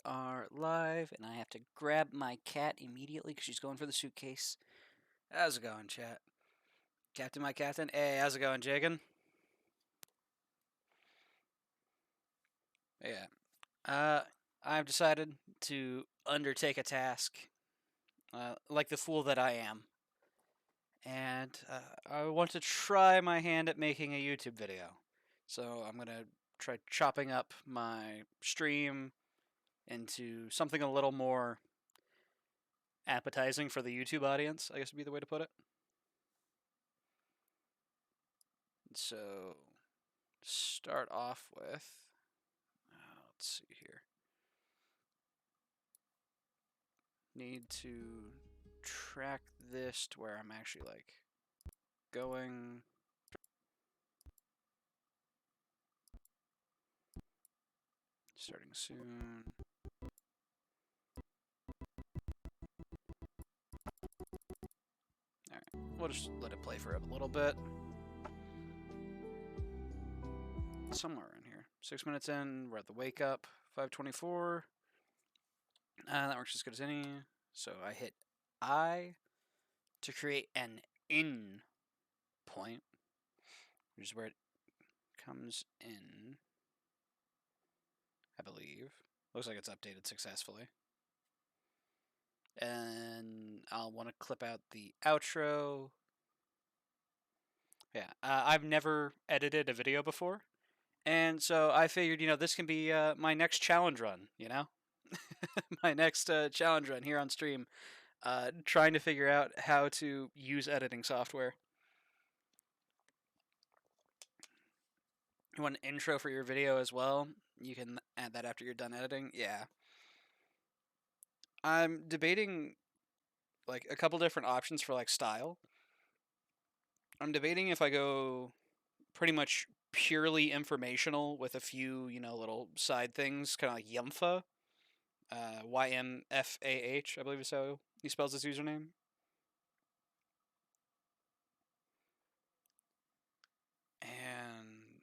are live, and I have to grab my cat immediately because she's going for the suitcase. How's it going, chat? Captain, my captain. Hey, how's it going, Jagan? Yeah. I've decided to undertake a task, like the fool that I am. And I want to try my hand at making a YouTube video. So I'm going to try chopping up my stream into something a little more appetizing for the YouTube audience, I guess would be the way to put it. So, start off with, let's see here. Need to track this to where I'm actually like going. Starting soon. Alright, we'll just let it play for a little bit. Somewhere around here. 6 minutes in, we're at the wake up. 5:24. That works as good as any. So I hit I to create an in point, which is where it comes in, I believe. Looks like it's updated successfully. And I'll want to clip out the outro. Yeah, I've never edited a video before. And so I figured, this can be my next challenge run, my next challenge run here on stream, trying to figure out how to use editing software. You want an intro for your video as well? You can add that after you're done editing. Yeah. I'm debating like a couple different options for like style. I'm debating if I go pretty much purely informational with a few, little side things, kind of like Yumfa. YMFAH, I believe is how he spells his username. And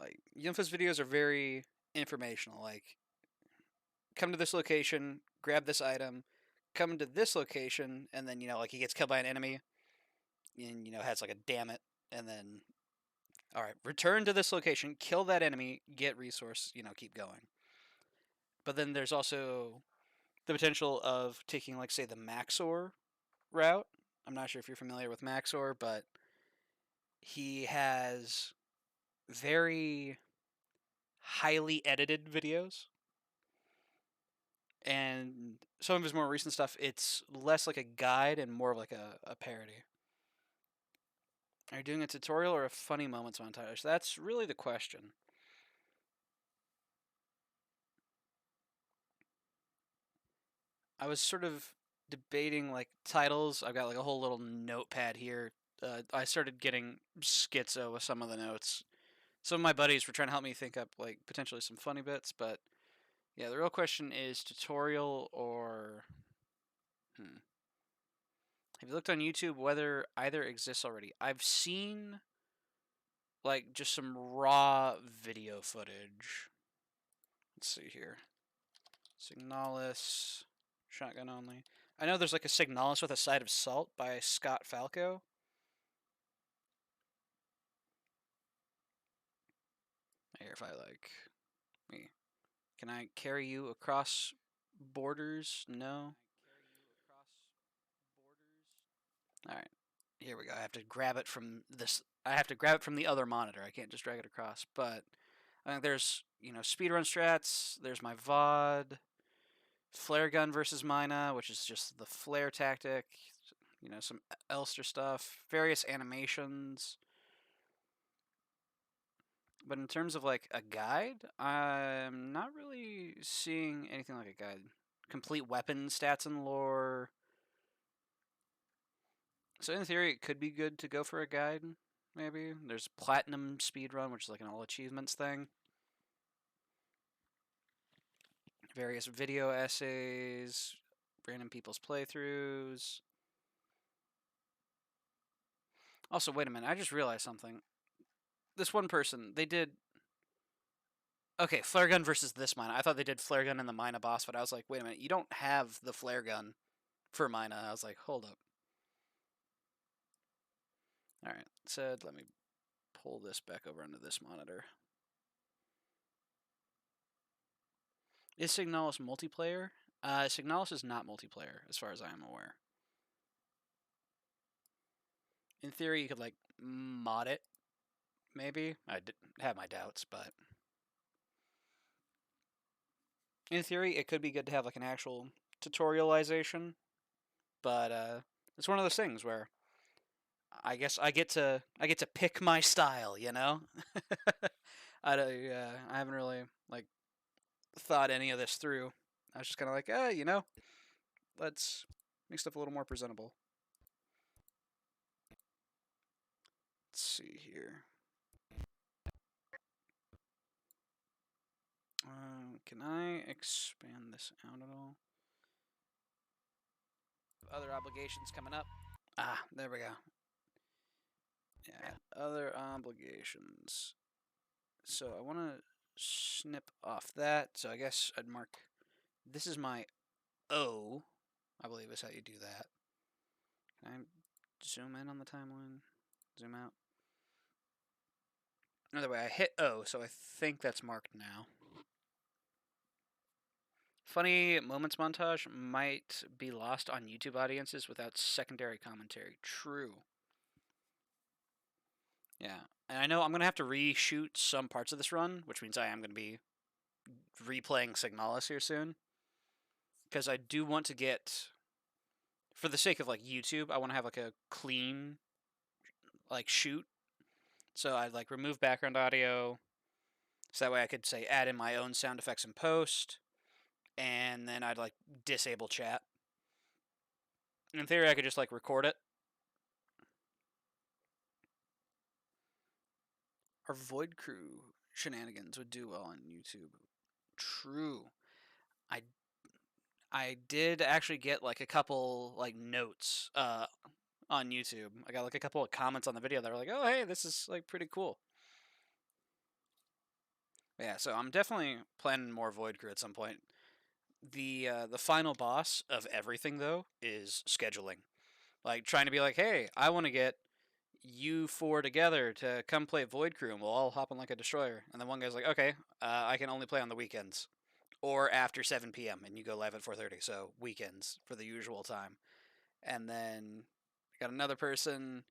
like Yumfa's videos are very informational. Like, come to this location, grab this item, come to this location, and then like he gets killed by an enemy, and has like a damn it, and then all right, return to this location, kill that enemy, get resource, keep going. But then there's also the potential of taking, like, say, the Maxor route. I'm not sure if you're familiar with Maxor, but he has very highly edited videos. And some of his more recent stuff, it's less like a guide and more of like a parody. Are you doing a tutorial or a funny moments montage? That's really the question. I was sort of debating like titles. I've got like a whole little notepad here. I started getting schizo with some of the notes. Some of my buddies were trying to help me think up like potentially some funny bits, but yeah, the real question is tutorial or Have you looked on YouTube whether either exists already? I've seen like just some raw video footage. Let's see here. Signalis, shotgun only. I know there's like a Signalis with a side of salt by Scott Falco. Here, if I like me, can I carry you across borders? No. All right, here we go. I have to grab it from this. I have to grab it from the other monitor. I can't just drag it across. But I think there's speedrun strats. There's my VOD. Flare gun versus Mina, which is just the flare tactic. Some Elster stuff. Various animations. But in terms of like a guide, I'm not really seeing anything like a guide. Complete weapon stats and lore. So in theory, it could be good to go for a guide, maybe. There's Platinum Speedrun, which is like an all achievements thing. Various video essays, random people's playthroughs. Also, wait a minute, I just realized something. This one person, they did Okay, flare gun versus this Mina. I thought they did flare gun in the Mina boss, but I was like, wait a minute, you don't have the flare gun for Mina. I was like, hold up. Alright, so let me pull this back over into this monitor. Is Signalis multiplayer? Signalis is not multiplayer, as far as I am aware. In theory, you could, like, mod it, maybe. I have my doubts, but... in theory, it could be good to have, like, an actual tutorialization, but, it's one of those things where I guess I get to pick my style, you know? I haven't really, like, thought any of this through. I was just kind of like, you know, let's make stuff a little more presentable. Let's see here. Can I expand this out at all? Other obligations coming up. Ah, there we go. Yeah, other obligations. So I want to snip off that. So I guess I'd mark. This is my O, I believe is how you do that. Can I zoom in on the timeline? Zoom out? Another way, I hit O, so I think that's marked now. Funny moments montage might be lost on YouTube audiences without secondary commentary. True. Yeah. And I know I'm going to have to reshoot some parts of this run, which means I am going to be replaying Signalis here soon. Because I do want to get, for the sake of like YouTube, I want to have like a clean like shoot. So I'd like remove background audio, so that way I could say add in my own sound effects in post, and then I'd like disable chat. In theory, I could just like record it. Our Void Crew shenanigans would do well on YouTube. True. I did actually get like a couple like notes on YouTube. I got like a couple of comments on the video that were like, "Oh, hey, this is like pretty cool." Yeah, so I'm definitely planning more Void Crew at some point. The final boss of everything though is scheduling. Like trying to be like, "Hey, I want to get you four together to come play Void Crew, and we'll all hop on like a destroyer." And then one guy's like, "Okay, I can only play on the weekends or after 7 p.m. and you go live at 4:30, so weekends for the usual time." And then got another person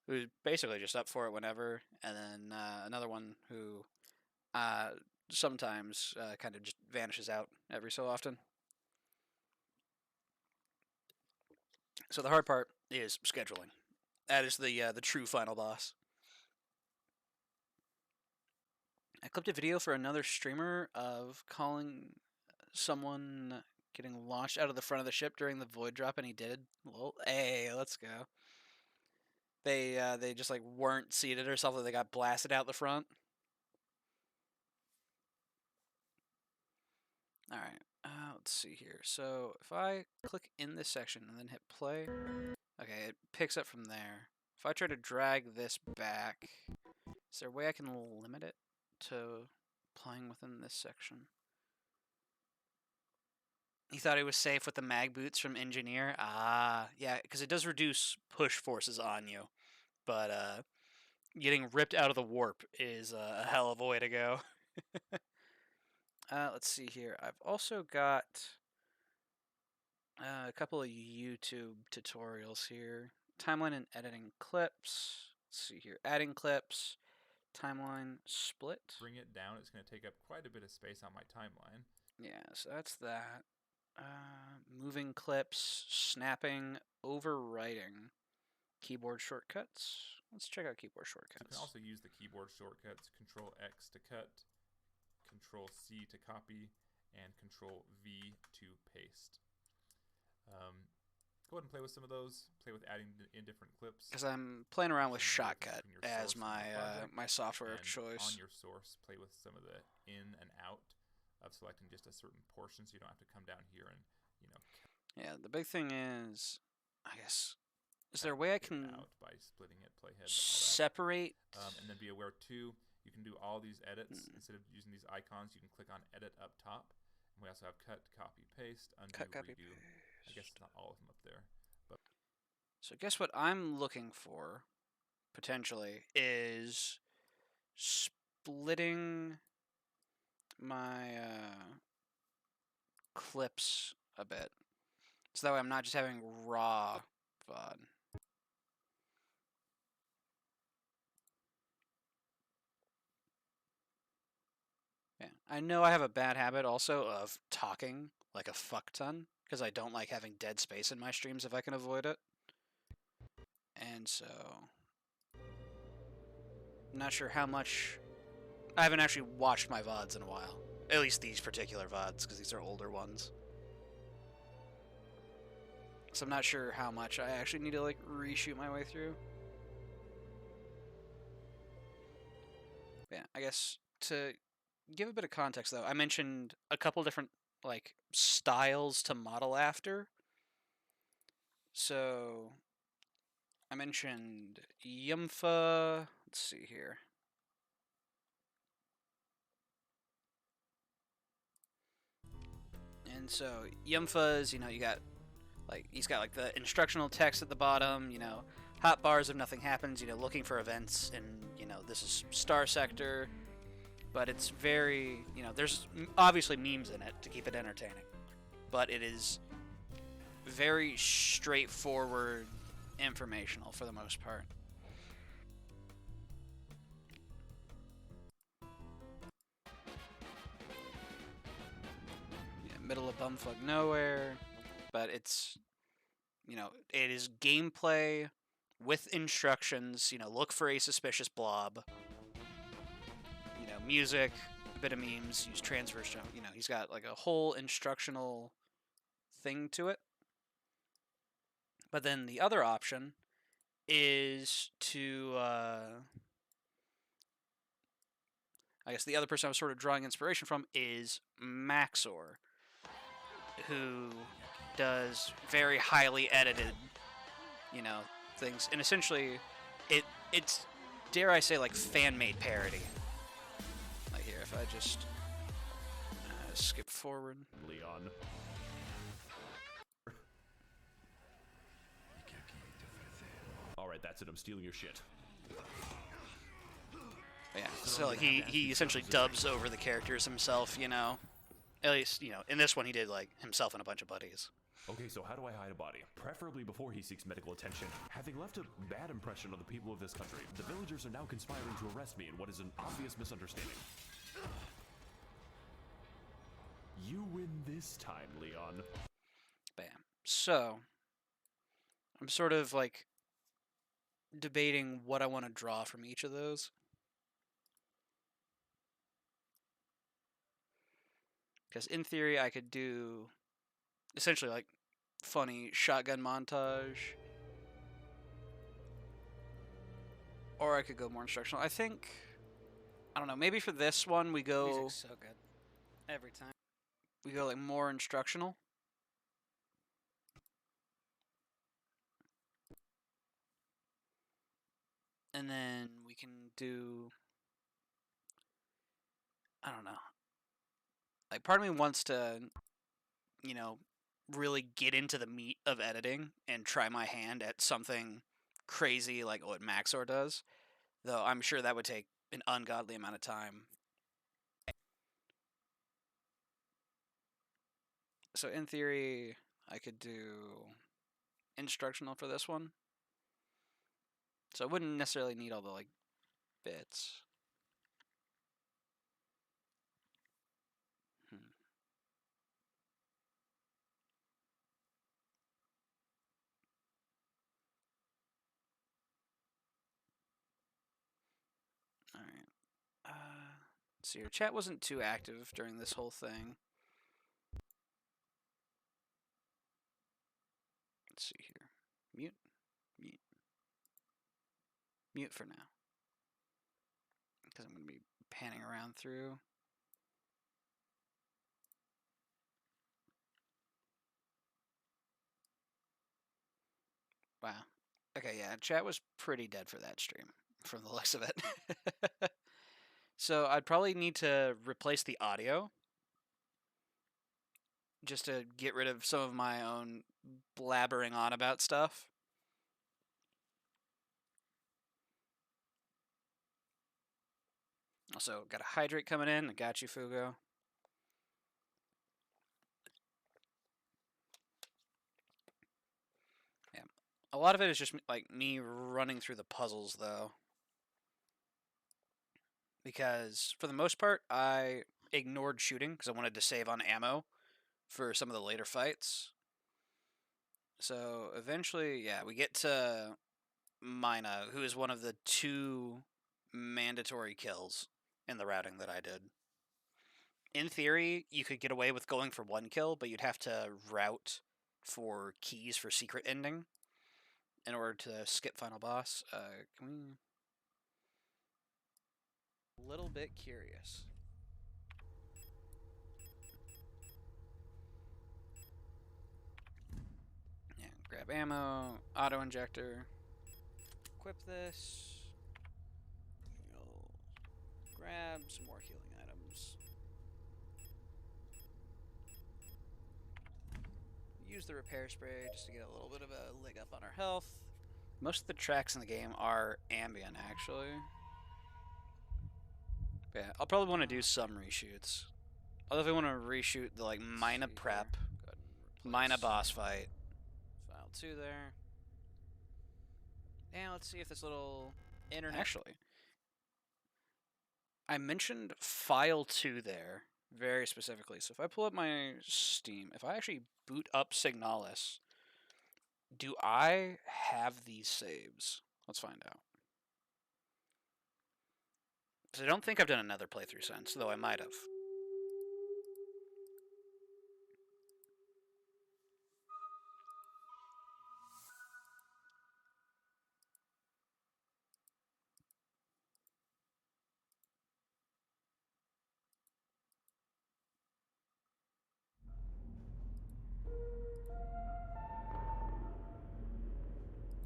who's basically just up for it whenever, and then another one who sometimes kind of just vanishes out every so often. So the hard part is scheduling. That is the true final boss. I clipped a video for another streamer of calling someone getting launched out of the front of the ship during the void drop, and he did. Well, hey, let's go. They just like weren't seated or something. They got blasted out the front. All right. Let's see here. So if I click in this section and then hit play, okay, it picks up from there. If I try to drag this back, is there a way I can limit it to playing within this section? He thought he was safe with the mag boots from Engineer. Ah, yeah, because it does reduce push forces on you, but getting ripped out of the warp is a hell of a way to go. Let's see here. I've also got a couple of YouTube tutorials here. Timeline and editing clips. Let's see here. Adding clips. Timeline split. Bring it down. It's going to take up quite a bit of space on my timeline. Yeah, so that's that. Moving clips, snapping, overwriting, keyboard shortcuts. Let's check out keyboard shortcuts. So you can also use the keyboard shortcuts, Control X to cut, Control C to copy, and Control V to paste. Go ahead and play with some of those. Play with adding in different clips. Because I'm playing around with Shotcut as my my software of and choice. On your source, play with some of the in and out of selecting just a certain portion, so you don't have to come down here and Yeah, the big thing is, I guess, is there a way I can out by splitting it, playhead, separate? and then be aware too, You can do all these edits. Instead of using these icons, you can click on edit up top. And we also have cut, copy, paste, undo, Cut, copy, redo. I guess it's not all of them up there. But so guess what I'm looking for, potentially, is splitting my clips a bit. So that way I'm not just having raw VOD. Yeah, I know I have a bad habit also of talking like a fuck ton, because I don't like having dead space in my streams if I can avoid it. And so, I'm not sure how much. I haven't actually watched my VODs in a while. At least these particular VODs, because these are older ones. So I'm not sure how much I actually need to like reshoot my way through. Yeah, I guess to give a bit of context though, I mentioned a couple different like styles to model after. So I mentioned Yumfa. Let's see here. And so Yumfa's, you know, you got like he's got like the instructional text at the bottom, you know, hot bars if nothing happens, you know, looking for events, and you know this is Star Sector, but it's very, you know, there's obviously memes in it to keep it entertaining, but it is very straightforward, informational for the most part. Yeah, middle of bumfuck nowhere, but it's, you know, it is gameplay with instructions. You know, look for a suspicious blob. You know, music, a bit of memes, use transverse jump. You know, he's got like a whole instructional thing to it. But then the other option is to, I guess the other person I was sort of drawing inspiration from is Maxor, who does very highly edited, you know, things, and essentially, it's dare I say like fan-made parody. Like here, if I just skip forward. Leon. Alright, that's it. I'm stealing your shit. Yeah, so like he essentially dubs over the characters himself, you know. At least, you know, in this one he did like himself and a bunch of buddies. Okay, so how do I hide a body? Preferably before he seeks medical attention. Having left a bad impression on the people of this country, the villagers are now conspiring to arrest me in what is an obvious misunderstanding. You win this time, Leon. Bam. So, I'm sort of like debating what I want to draw from each of those. Because in theory, I could do essentially like funny shotgun montage, or I could go more instructional. I think, I don't know, maybe for this one we go. Music's so good every time. We go like more instructional. And then we can do, I don't know. Like part of me wants to, you know, really get into the meat of editing and try my hand at something crazy like what Maxor does. Though I'm sure that would take an ungodly amount of time. So in theory, I could do instructional for this one. So I wouldn't necessarily need all the like bits. All right. So your chat wasn't too active during this whole thing. Let's see here. Mute. Mute. Mute for now. Because I'm going to be panning around through. Wow. Okay, yeah, chat was pretty dead for that stream, from the looks of it. So I'd probably need to replace the audio just to get rid of some of my own blabbering on about stuff. Also, got a hydrate coming in. I got you, Fugo. Yeah. A lot of it is just like me running through the puzzles, though. Because for the most part, I ignored shooting because I wanted to save on ammo for some of the later fights. So eventually, yeah, we get to Mina, who is one of the 2 mandatory kills in the routing that I did. In theory, you could get away with going for 1 kill, but you'd have to route for keys for secret ending in order to skip final boss. Can we... A little bit curious. Yeah, grab ammo, auto injector, equip this. You'll grab some more healing items. Use the repair spray just to get a little bit of a leg up on our health. Most of the tracks in the game are ambient, actually. But yeah, I'll probably want to do some reshoots. I'll definitely want to reshoot the like Mina prep, Mina boss fight. File 2 there. Now let's see if this little internet... Actually, I mentioned file 2 there very specifically. So if I pull up my Steam, if I actually boot up Signalis, do I have these saves? Let's find out. So I don't think I've done another playthrough since, though I might have.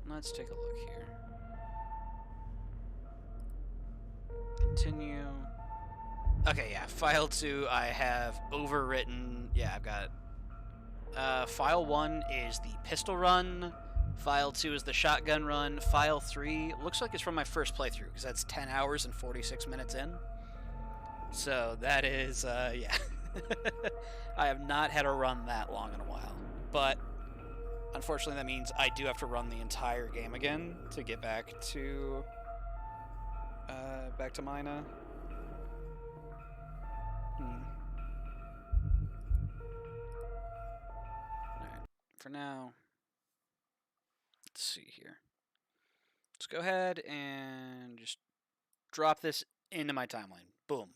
Let's take a look here. Continue. Okay, yeah, file 2 I have overwritten. Yeah, I've got... file 1 is the pistol run. File 2 is the shotgun run. File 3 looks like it's from my first playthrough, because that's 10 hours and 46 minutes in. So that is, yeah. I have not had a run that long in a while. But unfortunately, that means I do have to run the entire game again to get back to Mina. Alright, for now, let's see here. Let's go ahead and just drop this into my timeline. Boom.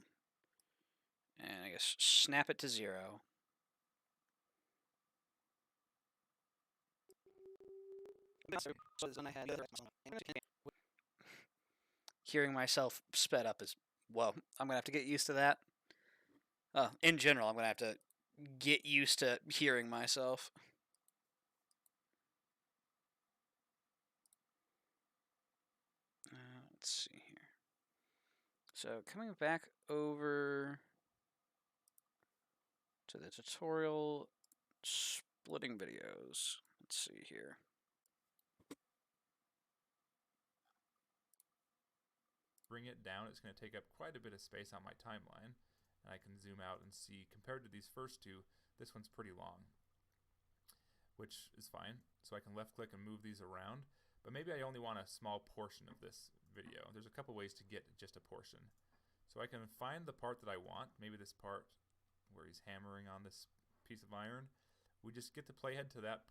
And I guess snap it to 0. Hearing myself sped up is, well, I'm going to have to get used to that. In general, I'm going to have to get used to hearing myself. Let's see here. So coming back over to the tutorial, splitting videos. Let's see here. Bring it down, it's going to take up quite a bit of space on my timeline, and I can zoom out and see, compared to these first 2, this one's pretty long, which is fine. So I can left click and move these around, but maybe I only want a small portion of this video. There's a couple ways to get just a portion. So I can find the part that I want, maybe this part where he's hammering on this piece of iron. We just get the playhead to that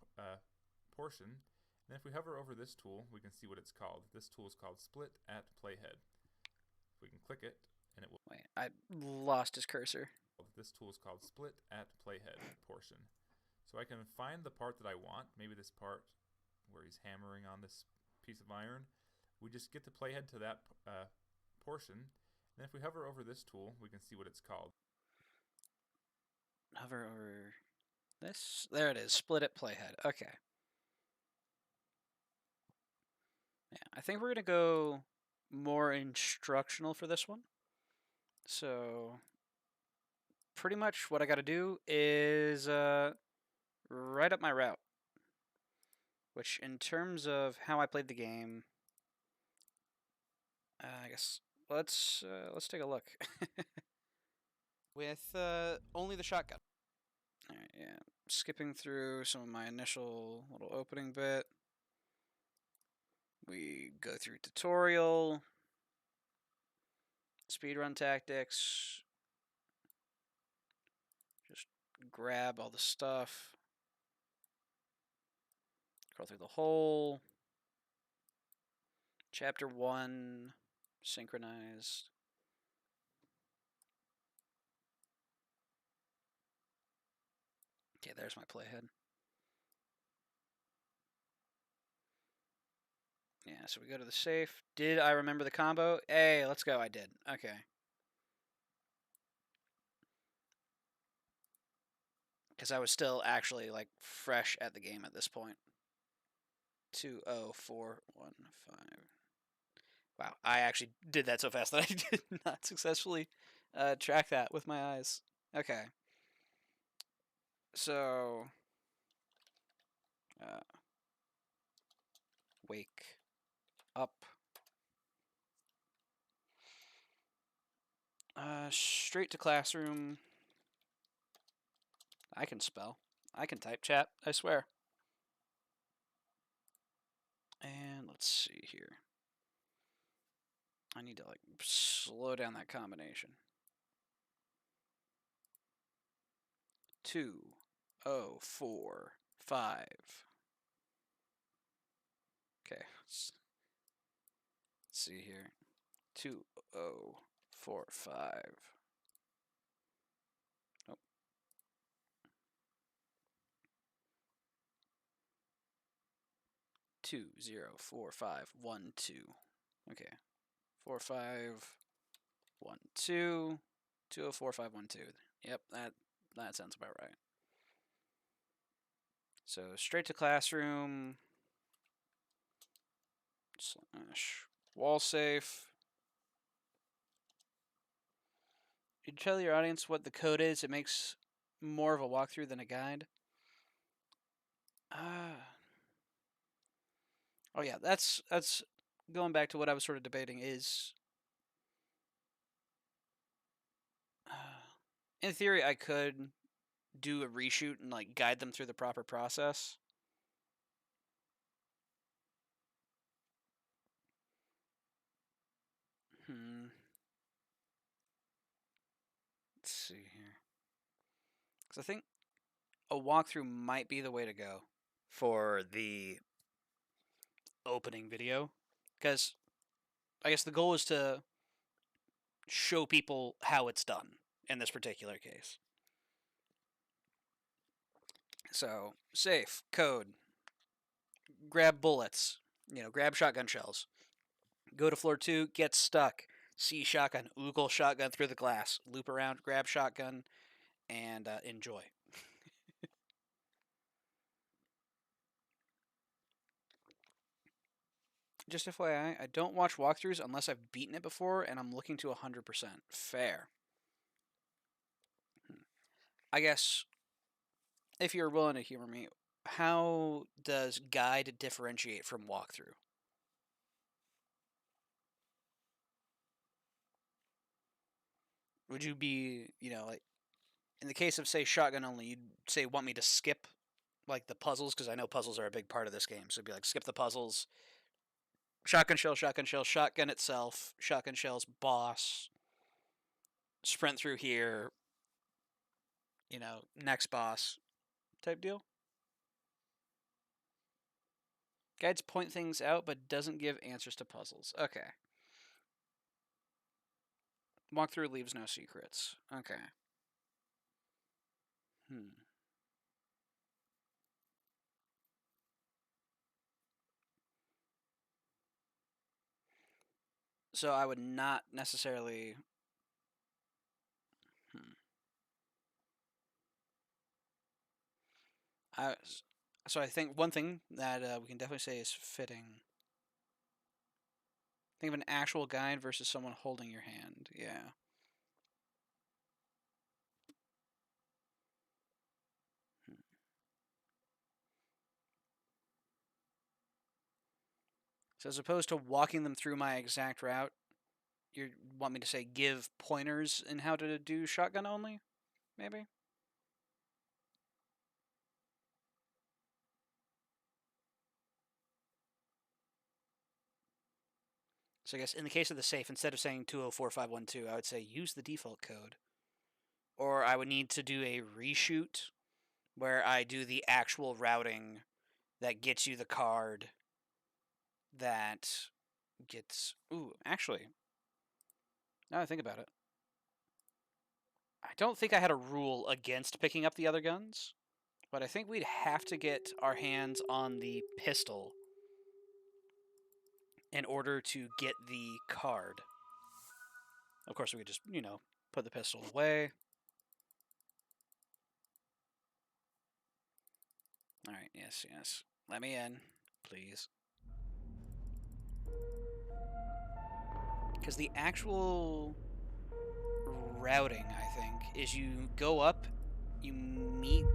portion, and if we hover over this tool, we can see what it's called. This tool is called Split at Playhead. We can click it, and it will... Wait, I lost his cursor. This tool is called Split at Playhead portion. So I can find the part that I want, maybe this part where he's hammering on this piece of iron. We just get the playhead to that portion, and if we hover over this tool, we can see what it's called. Hover over this. There it is, Split at Playhead. Okay. Yeah, I think we're going to go more instructional for this one. So pretty much what I got to do is write up my route. Which, in terms of how I played the game, I guess let's take a look with only the shotgun. All right, yeah. Skipping through some of my initial little opening bit. We go through tutorial, speedrun tactics, just grab all the stuff, crawl through the hole, chapter 1, synchronized. Okay, there's my playhead. Yeah, so we go to the safe. Did I remember the combo? Hey, let's go. I did. Okay. Because I was still actually like fresh at the game at this point. 20415. Wow, I actually did that so fast that I did not successfully track that with my eyes. Okay. So, uh, wake up. Straight to classroom. I can spell. I can type, chat. I swear. And let's see here. I need to like slow down that combination. 2045. Okay. Let's see here. 2045. Nope. 204512. Okay. 4512. 204512. Yep, that sounds about right. So straight to classroom. / wall safe. You tell your audience what the code is. It makes more of a walkthrough than a guide. Oh yeah, that's going back to what I was sort of debating is. In theory, I could do a reshoot and like guide them through the proper process. Let's see here. Because I think a walkthrough might be the way to go for the opening video. Because I guess the goal is to show people how it's done in this particular case. So, safe, code, grab bullets, grab shotgun shells. Go to floor 2, get stuck, see shotgun, oogle shotgun through the glass, loop around, grab shotgun, and enjoy. Just FYI, I don't watch walkthroughs unless I've beaten it before and I'm looking to 100%. Fair. I guess, if you're willing to humor me, how does guide differentiate from walkthrough? Would you be, like, in the case of, say, shotgun only, you'd say want me to skip, like, the puzzles? Because I know puzzles are a big part of this game. So it'd be like, skip the puzzles, shotgun shell, shotgun itself, shotgun shells, boss, sprint through here, next boss type deal. Guides point things out, but doesn't give answers to puzzles. Okay. Walkthrough leaves no secrets. Okay. So I would not necessarily. So I think one thing that we can definitely say is fitting. Think of an actual guide versus someone holding your hand. Yeah. So as opposed to walking them through my exact route, you want me to say give pointers in how to do shotgun only? Maybe? So I guess in the case of the safe, instead of saying 204512, I would say use the default code. Or I would need to do a reshoot where I do the actual routing that gets you the card that gets... Ooh, actually, now that I think about it, I don't think I had a rule against picking up the other guns, but I think we'd have to get our hands on the pistol in order to get the card. Of course, we could just, put the pistol away. Alright, yes. Let me in, please. Because the actual routing, I think, is you go up, you meet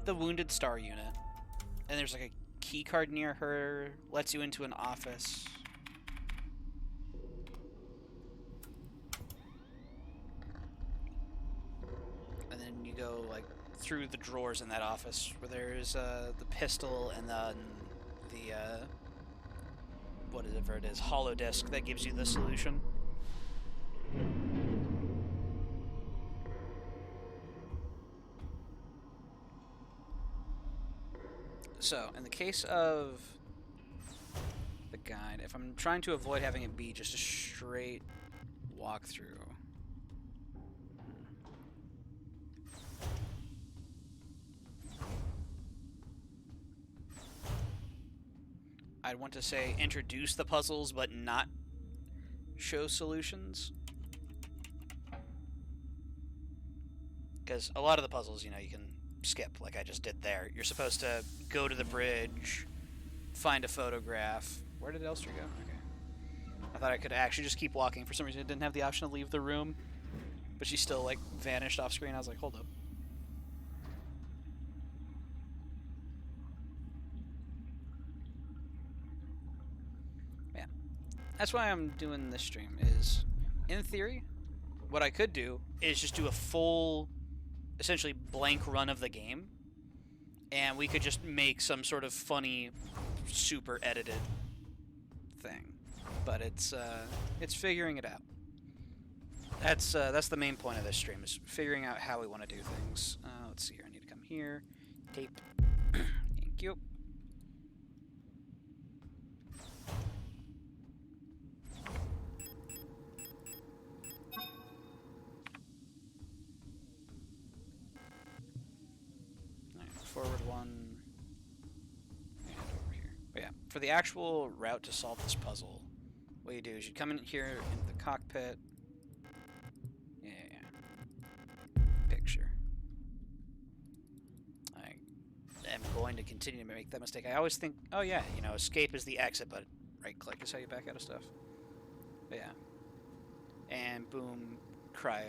the wounded star unit, and there's like a key card near her, lets you into an office. And then you go like through the drawers in that office where there's the pistol and then the whatever it is, hollow disk that gives you the solution. So, in the case of the guide, if I'm trying to avoid having it be just a straight walkthrough, I'd want to say introduce the puzzles but not show solutions. Because a lot of the puzzles, you can skip, like I just did there. You're supposed to go to the bridge, find a photograph. Where did Elster go? Okay. I thought I could actually just keep walking. For some reason, I didn't have the option to leave the room, but she still, like, vanished off screen. I was like, hold up. Yeah. That's why I'm doing this stream, is, in theory, what I could do is just do a full, essentially blank run of the game, and we could just make some sort of funny, super edited thing. But it's figuring it out. That's the main point of this stream, is figuring out how we want to do things. Let's see here. I need to come here. Tape. Thank you. Forward one, and over here. But yeah, for the actual route to solve this puzzle, what you do is you come in here into the cockpit. Yeah. Picture. I am going to continue to make that mistake. I always think, oh yeah, escape is the exit, but right click is how you back out of stuff. But yeah. And boom, cryo.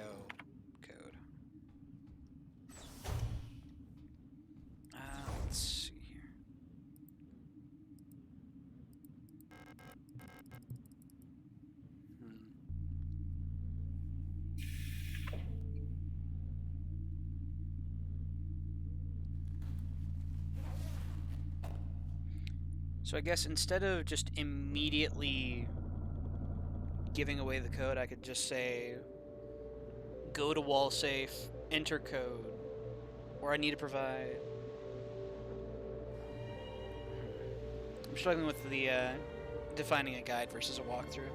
Let's see here. So I guess instead of just immediately giving away the code, I could just say, go to wall safe, enter code, or I need to provide... I'm struggling with the defining a guide versus a walkthrough.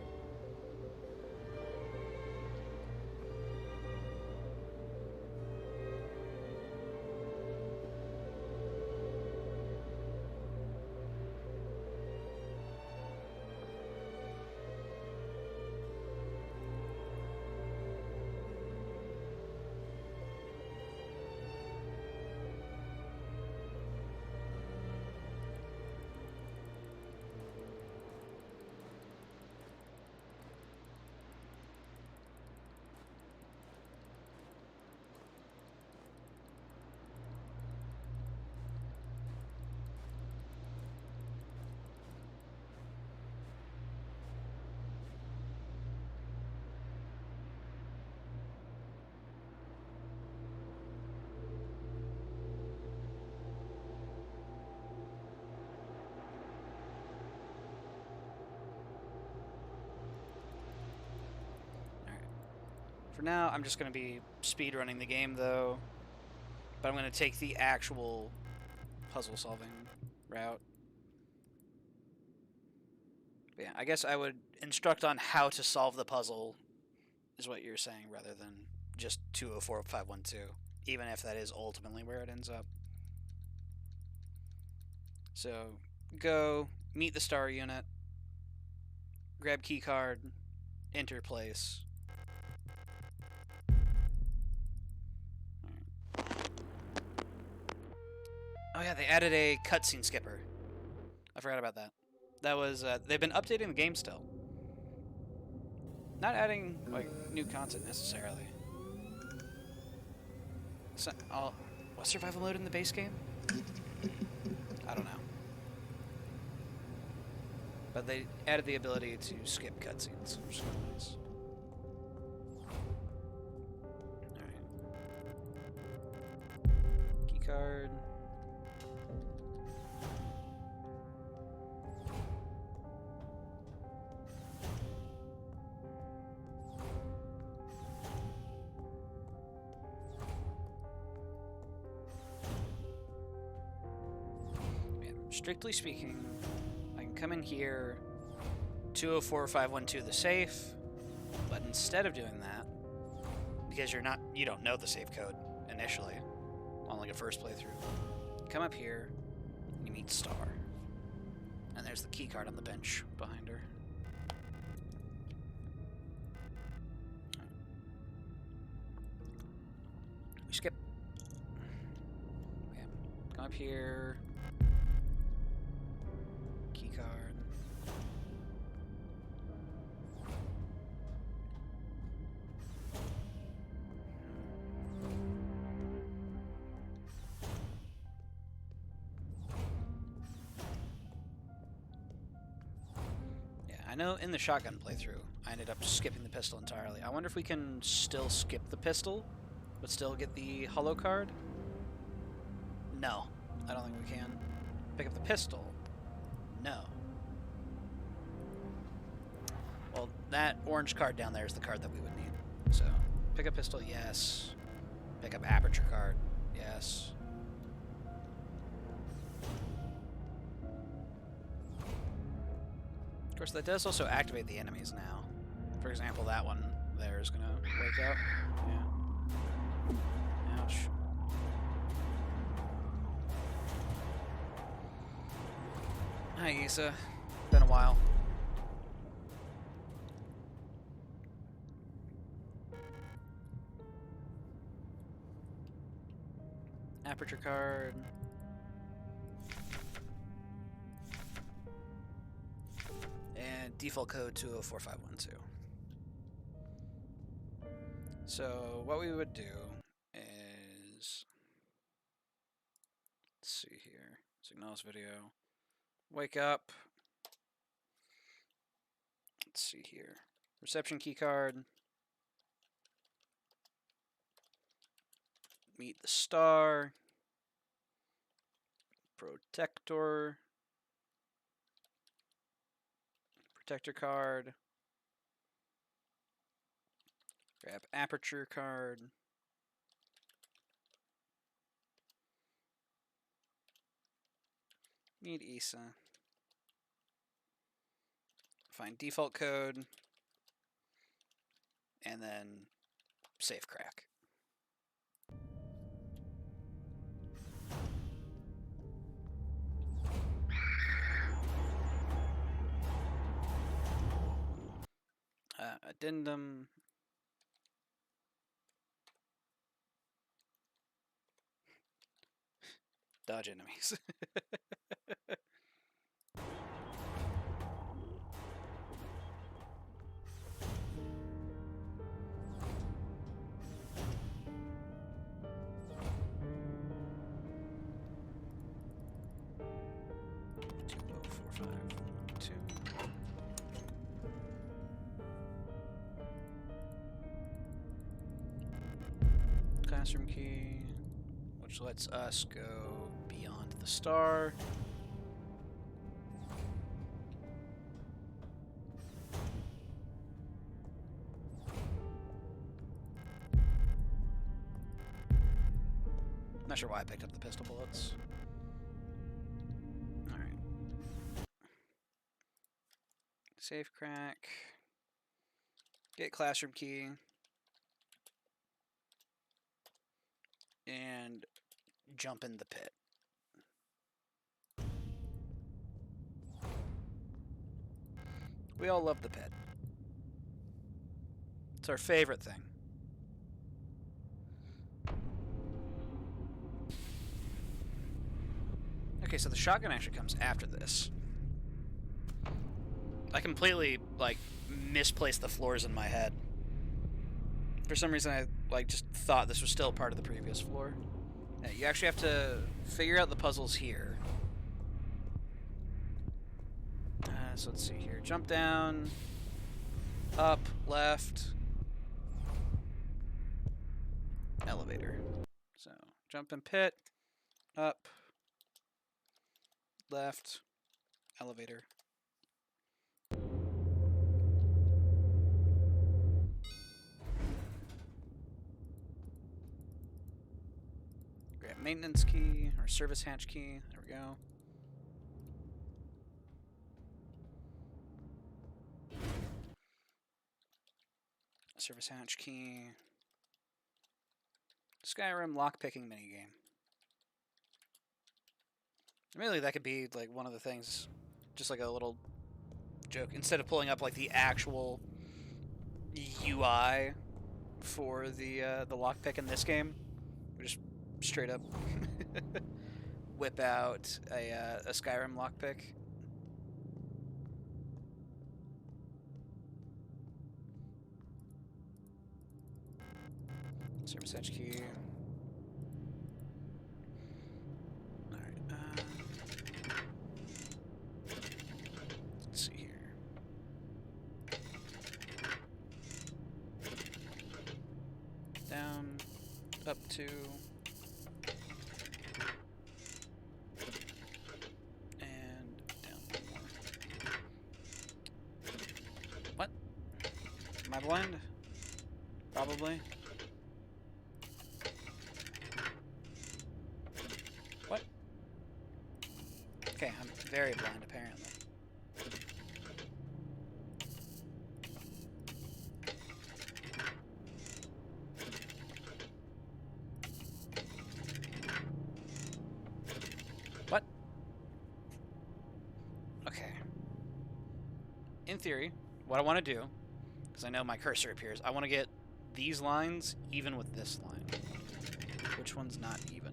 For now, I'm just going to be speed running the game, though. But I'm going to take the actual puzzle-solving route. But yeah, I guess I would instruct on how to solve the puzzle, is what you're saying, rather than just 204512, even if that is ultimately where it ends up. So, go, meet the star unit, grab keycard, enter place. Oh yeah, they added a cutscene skipper. I forgot about that. That was, they've been updating the game still. Not adding, like, new content necessarily. So, was survival mode in the base game? I don't know. But they added the ability to skip cutscenes, which is kind of nice. Alright. Keycard. Strictly speaking, I can come in here, 204512 the safe, but instead of doing that, because you don't know the safe code initially, on like a first playthrough, come up here, and you meet Star. And there's the key card on the bench behind her. We skip. Yeah. Come up here. Key card. Yeah, I know in the shotgun playthrough, I ended up skipping the pistol entirely. I wonder if we can still skip the pistol, but still get the hollow card? No, I don't think we can. Pick up the pistol. No. Well, that orange card down there is the card that we would need. So, pick up pistol, yes. Pick up aperture card, yes. Of course, that does also activate the enemies now. For example, that one there is gonna wake up. Yeah. Ouch. Hi, Issa. Been a while. Aperture card. And default code 204512. So what we would do is, let's see here, SIGNALIS video. Wake up. Let's see here. Reception keycard. Meet the star. Protector. Protector card. Grab aperture card. Meet Issa. Find default code. And then safe crack. Addendum. Dodge enemies. Classroom key, which lets us go beyond the star. Not sure why I picked up the pistol bullets. Alright. Safe crack. Get classroom key. And jump in the pit. We all love the pit. It's our favorite thing. Okay, so the shotgun actually comes after this. I completely, like, misplaced the floors in my head. For some reason, I, like, just thought this was still part of the previous floor. Yeah, you actually have to figure out the puzzles here. So let's see here. Jump down, up, left, elevator. So jump in pit, up, left, elevator. Grab maintenance key or service hatch key. There we go. Service hatch key. Skyrim lockpicking minigame. Really, that could be like one of the things, just like a little joke. Instead of pulling up like the actual UI for the lockpick in this game, we just straight up whip out a Skyrim lockpick. Service edge key. Alright, let's see here. Down, up to, and down one more. What? Am I blind? Probably. What? Okay, I'm very blind apparently. What? Okay. In theory, what I want to do, because I know my cursor appears, I want to get these lines even with this line. Which one's not even?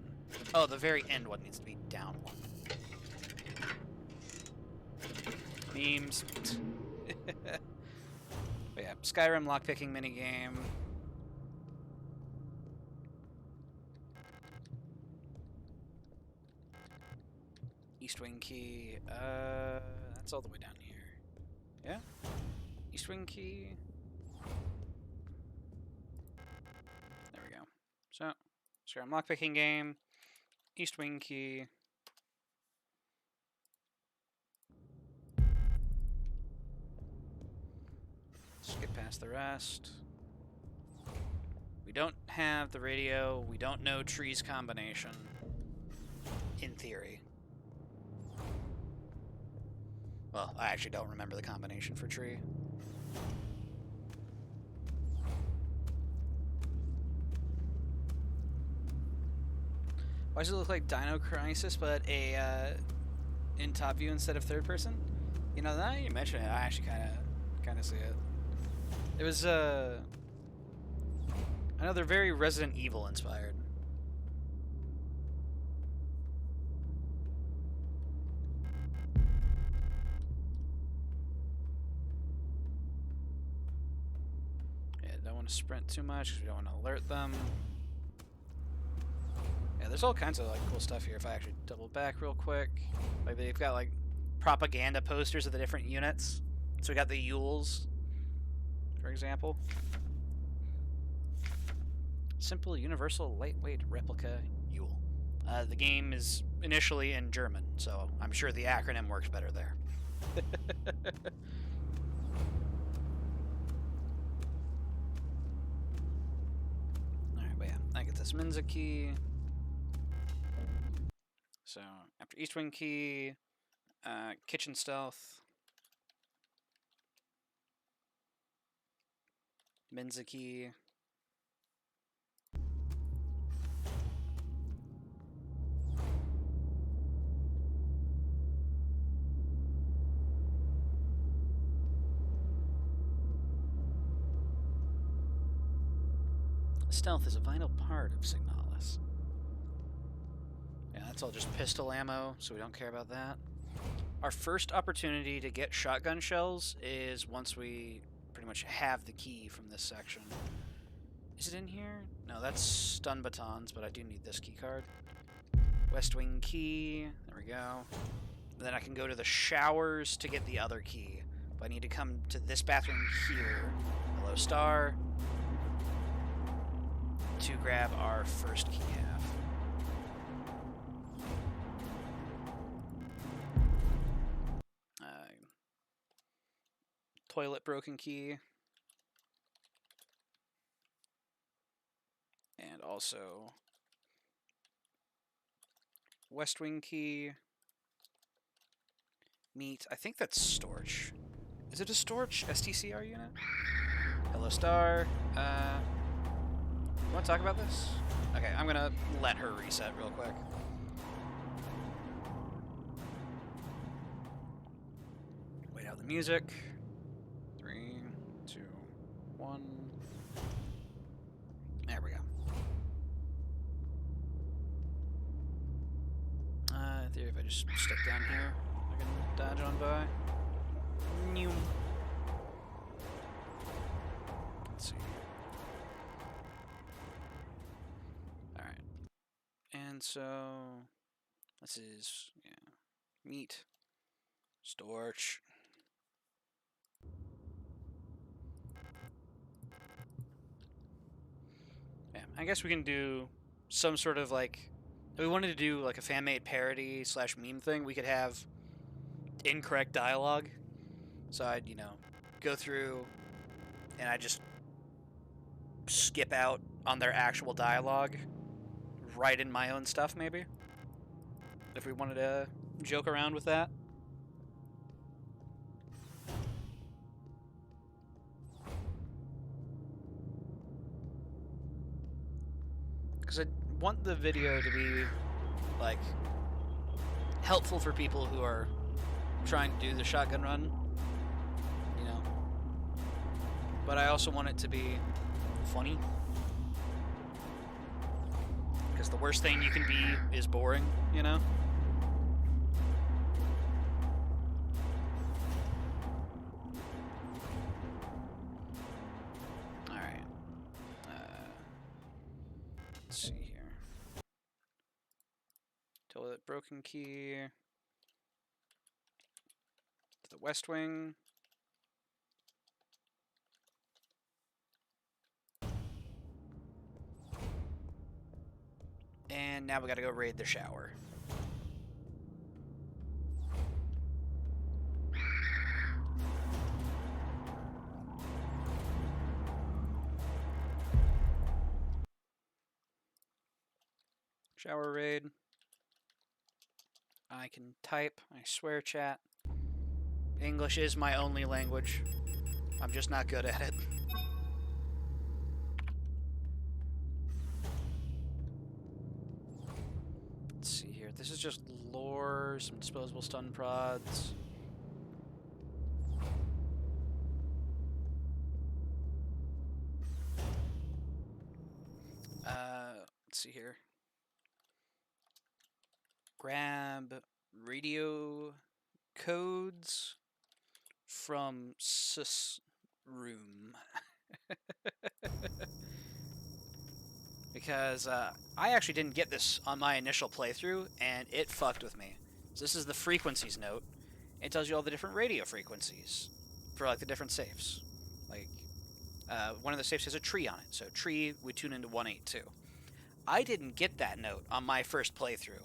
Oh, the very end one needs to be down one. Memes. But yeah, Skyrim lockpicking minigame. East wing key. That's all the way down here. Yeah? East wing key. There we go. So, Skyrim lockpicking game. East wing key. Skip past the rest. We don't have the radio. We don't know trees combination. In theory. Well, I actually don't remember the combination for tree. Why does it look like Dino Crisis, but in top view instead of third person? You know, now you mention it, I actually kind of see it. It was I know they're very Resident Evil inspired. Yeah, don't want to sprint too much because we don't want to alert them. Yeah, there's all kinds of like cool stuff here. If I actually double back real quick, like they've got like propaganda posters of the different units. So we got the Yules, for example. Simple universal lightweight replica Yule. The game is initially in German, so I'm sure the acronym works better there. Alright, but yeah, I get this Minza key. After East Wing Key, Kitchen Stealth, Menza Key. Stealth is a vital part of Signalis. Yeah, that's all just pistol ammo, so we don't care about that. Our first opportunity to get shotgun shells is once we pretty much have the key from this section. Is it in here? No, that's stun batons, but I do need this key card. West Wing Key. There we go. And then I can go to the showers to get the other key. But I need to come to this bathroom here. Hello, Star. To grab our first key half. Toilet broken key. And also West Wing Key. Meat. I think that's Storch. Is it a Storch STCR unit? Hello, Star. You want to talk about this? Okay, I'm gonna let her reset real quick. Wait out the music. 3, 2, 1. There we go. I think if I just stick down here, I can dodge on by. New. Let's see. Alright. And so this is, yeah, meat. Storch. Yeah, I guess we can do some sort of like, if we wanted to do like a fan-made parody / meme thing, we could have incorrect dialogue. So I'd, go through and I just skip out on their actual dialogue, write in my own stuff maybe, if we wanted to joke around with that. Because I want the video to be, like, helpful for people who are trying to do the shotgun run, But I also want it to be funny. Because the worst thing you can be is boring, Alright. Let's see here. Toilet broken key. To the West Wing. And now we gotta go raid the shower. Shower raid. I can type, I swear, chat. English is my only language. I'm just not good at it. Let's see here. This is just lore, some disposable stun prods. Let's see here. Grab radio codes from sys room. Because I actually didn't get this on my initial playthrough, and it fucked with me. So this is the frequencies note. It tells you all the different radio frequencies for like the different safes. Like one of the safes has a tree on it, so tree we tune into 182. I didn't get that note on my first playthrough,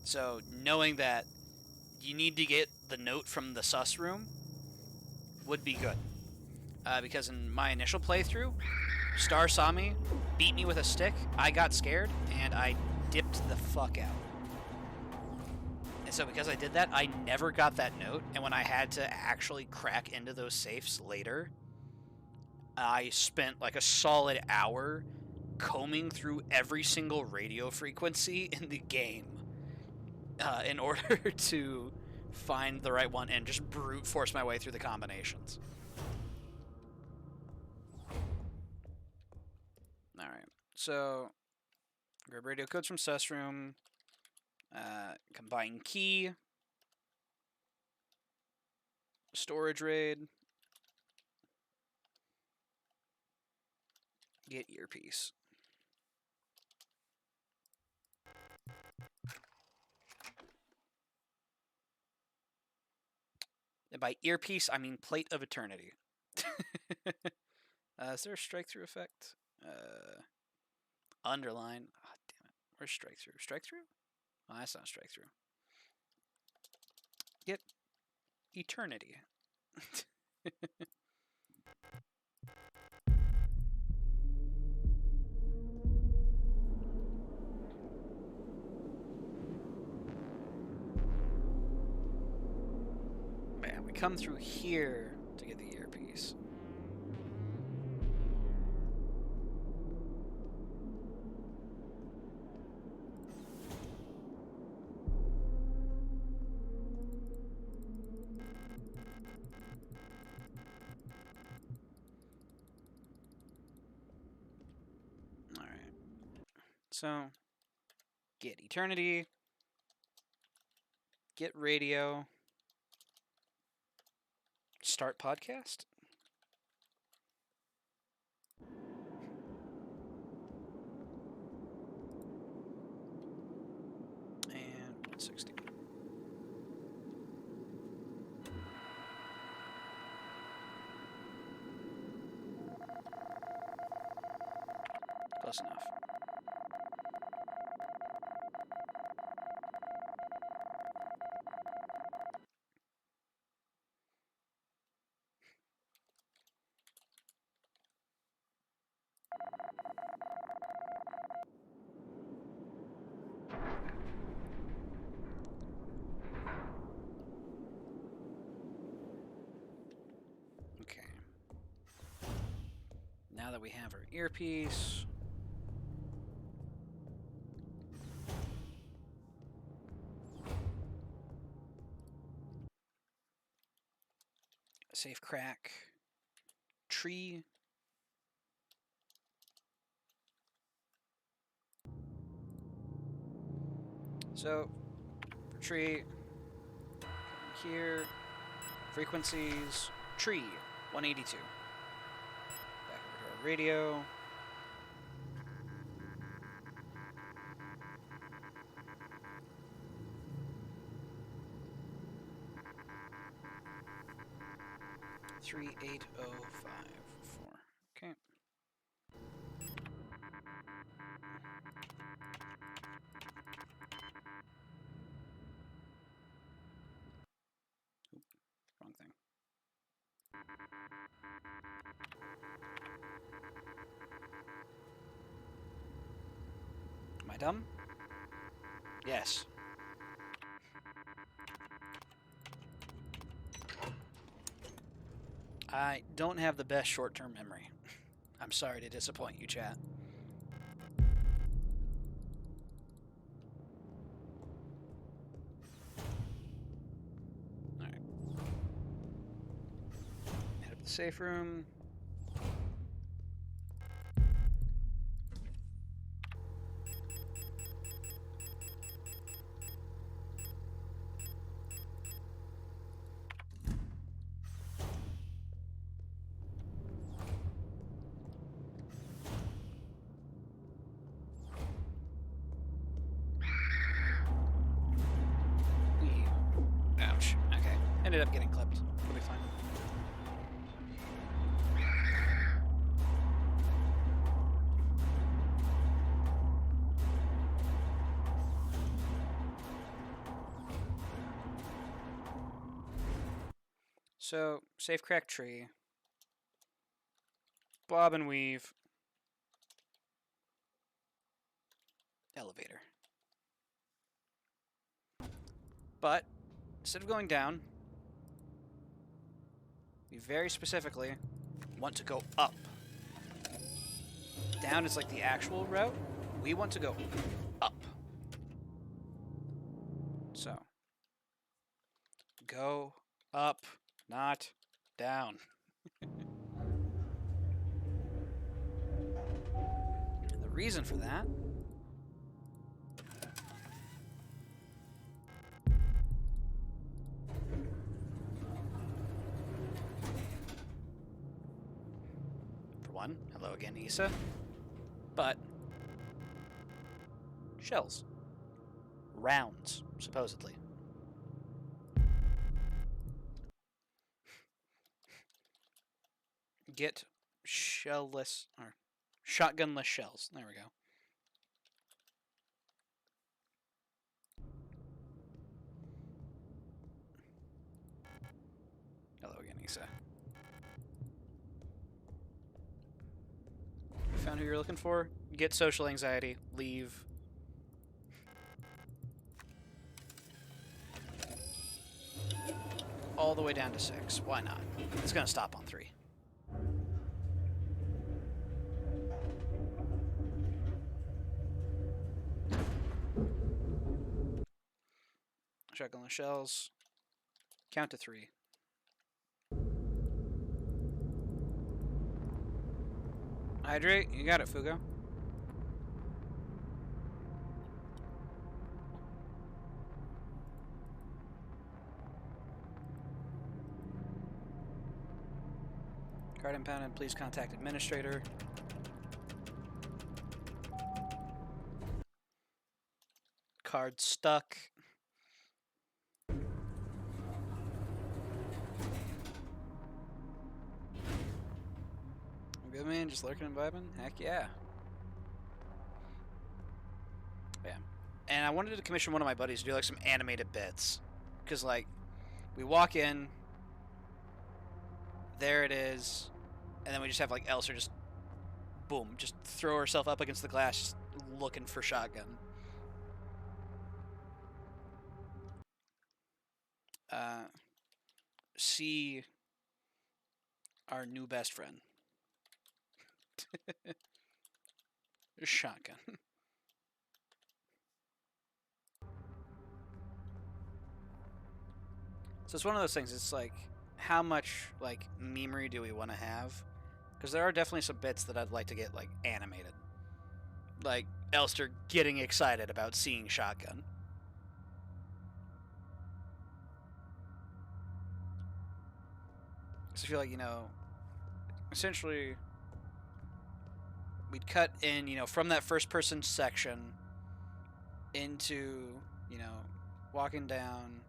so knowing that you need to get the note from the sus room would be good. Because in my initial playthrough, Star saw me, beat me with a stick, I got scared, and I dipped the fuck out. And so because I did that, I never got that note. And when I had to actually crack into those safes later, I spent like a solid hour combing through every single radio frequency in the game in order to find the right one and just brute force my way through the combinations. Alright, so grab radio codes from sus room, combine key, storage raid, get earpiece. And by earpiece, I mean plate of eternity. Is there a strike through effect? Underline. Oh, damn it. Where's strike through? Strike through? Oh, that's not strike through. Get eternity. Man, we come through here to get the earpiece. Alright. So, get eternity. Get radio. Start podcast. And 160. Close enough. Okay. Now that we have our earpiece, safe crack, tree. So, for tree, here, frequencies, tree, 182. Back over to our radio. Three 8054. Okay. Oop, wrong thing. Am I dumb? Yes. I don't have the best short-term memory. I'm sorry to disappoint you, chat. Alright. Head up to the safe room. Ouch. Okay. Ended up getting clipped. We'll be fine. So, safe crack tree. Bob and weave. Elevator. But instead of going down, we very specifically want to go up. Down is like the actual route. We want to go up. So, go up, not down. And the reason for that for one, hello again, Issa. But shells. Rounds, supposedly. Get shellless, or shotgunless shells. There we go. Hello again, Issa. Found who you're looking for? Get social anxiety. Leave. All the way down to 6. Why not? It's gonna stop on 3. Shotgunless shells. Count to 3. Hydrate. You got it, Fugo. Card impounded. Please contact administrator. Card stuck. Good man, just lurking and vibing? Heck yeah. Yeah. And I wanted to commission one of my buddies to do like some animated bits. Because like, we walk in, there it is, and then we just have like Elsa just, boom, just throw herself up against the glass, just looking for shotgun. See our new best friend. Shotgun. So it's one of those things, it's like, how much, like, memery do we want to have? Because there are definitely some bits that I'd like to get, like, animated. Like, Elster getting excited about seeing shotgun. So I feel like, you know, essentially, we'd cut in, you know, from that first-person section into, you know, walking down,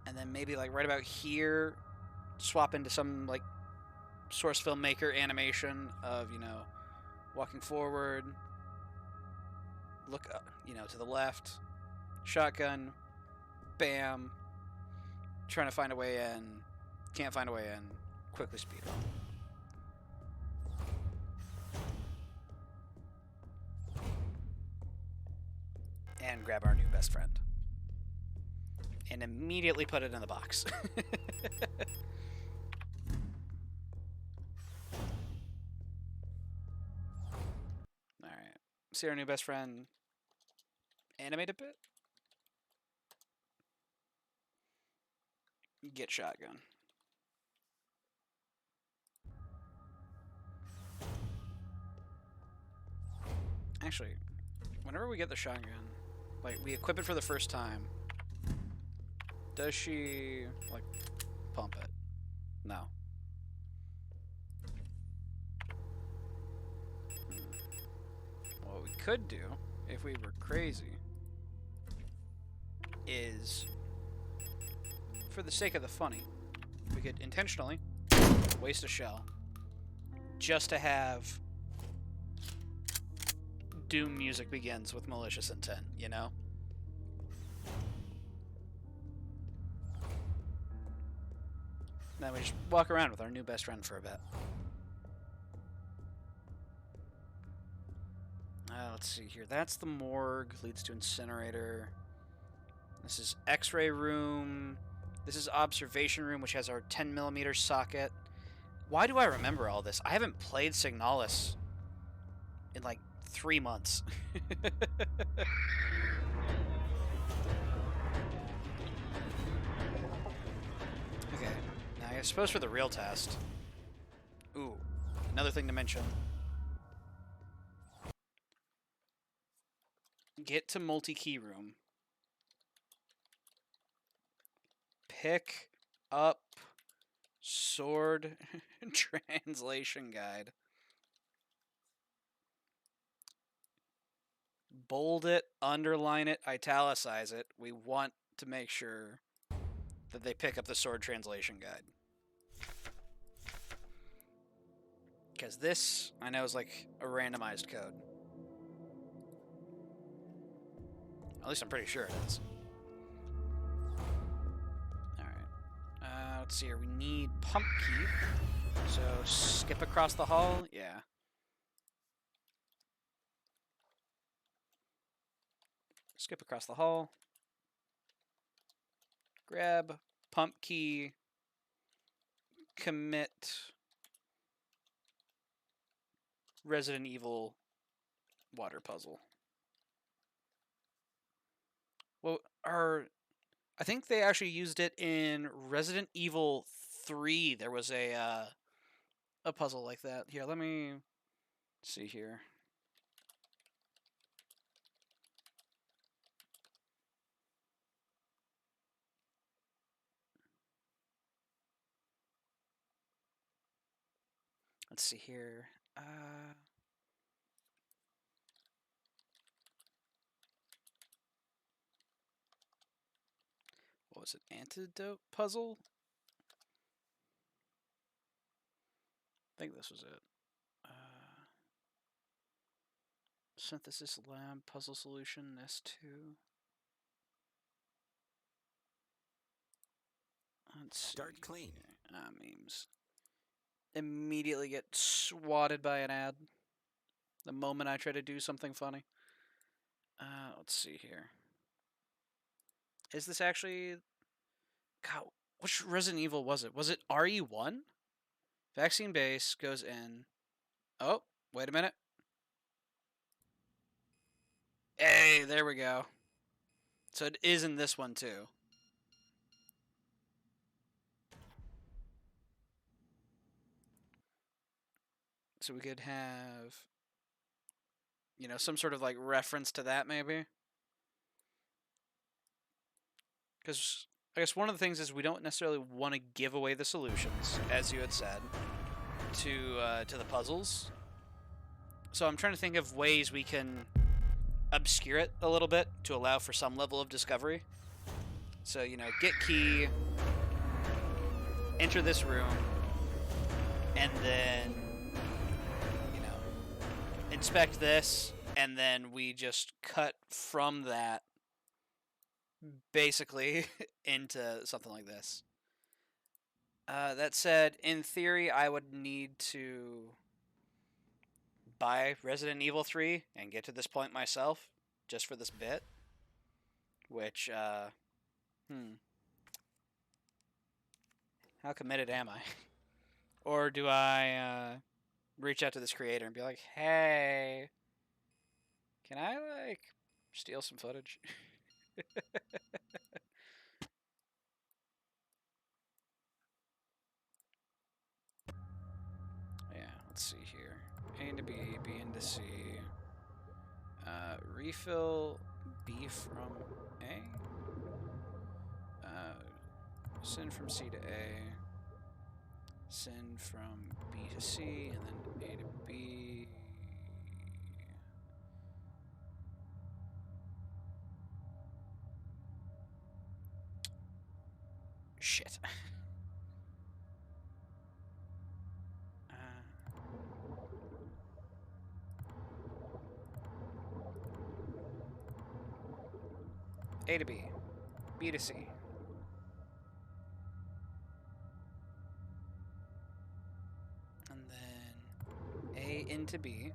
and then maybe, like, right about here, swap into some, like, source filmmaker animation of, you know, walking forward, look up, you know, to the left, shotgun, bam, trying to find a way in, can't find a way in, quickly speed up. And grab our new best friend. And immediately put it in the box. Alright. See our new best friend animate a bit? Get shotgun. Actually, whenever we get the shotgun, like, we equip it for the first time, does she, like, pump it? No. What we could do, if we were crazy, is, for the sake of the funny, we could intentionally waste a shell just to have Doom music begins with malicious intent, you know? Then we just walk around with our new best friend for a bit. Let's see here. That's the morgue. Leads to incinerator. This is X-ray room. This is observation room, which has our 10mm socket. Why do I remember all this? I haven't played Signalis in like 3 months. Okay, now I suppose for the real test. Ooh, another thing to mention. Get to multi-key room. Pick up sword translation guide. Bold it, underline it, italicize it. We want to make sure that they pick up the sword translation guide. Because this, I know, is like a randomized code. At least I'm pretty sure it is. Alright. Let's see here. We need pump key. So skip across the hall. Yeah. Skip across the hall. Grab pump key. Commit Resident Evil water puzzle. Well, I think they actually used it in Resident Evil 3. There was a puzzle like that. Here, let me see here. Let's see here. What was it? Antidote puzzle? I think this was it. Synthesis lab puzzle solution. This too. Let's Start see. clean. Memes. Immediately get swatted by an ad the moment I try to do something funny. Let's see here. Is this actually... God, which Resident Evil was it? Was it RE1? Vaccine base goes in... Oh, wait a minute. Hey, there we go. So it is in this one too. So we could have, you know, some sort of like reference to that maybe. Because I guess one of the things is we don't necessarily want to give away the solutions, as you had said, to the puzzles. So I'm trying to think of ways we can obscure it a little bit to allow for some level of discovery. So, you know, get key, enter this room, and then, you know, inspect this, and then we just cut from that basically into something like this. That said, in theory, I would need to buy Resident Evil 3 and get to this point myself, just for this bit. Which, how committed am I? Or do I reach out to this creator and be like, hey, can I, like, steal some footage? Yeah, let's see here. A into B, B into C. Refill B from A. Send from C to A. Send from B to C, and then A to B. Shit. A to B. B to C. And then A into B.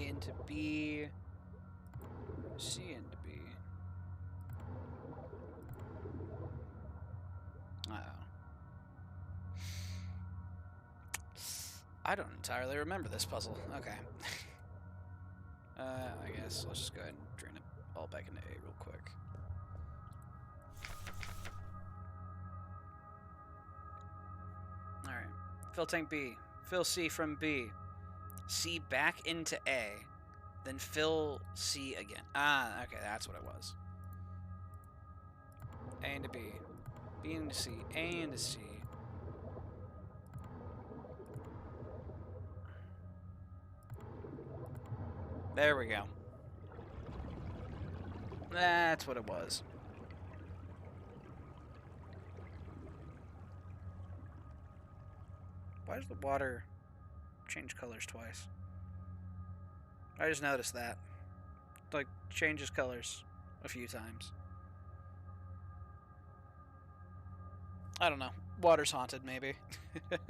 A into B, C into B. Uh-oh. I don't entirely remember this puzzle. Okay. I guess let's just go ahead and drain it all back into A real quick. Alright. Fill tank B. Fill C from B. C back into A. Then fill C again. Ah, okay, that's what it was. A into B. B into C. A into C. There we go. That's what it was. Why does the water change colors twice? I just noticed that. It, like, changes colors a few times. I don't know. Water's haunted, maybe. But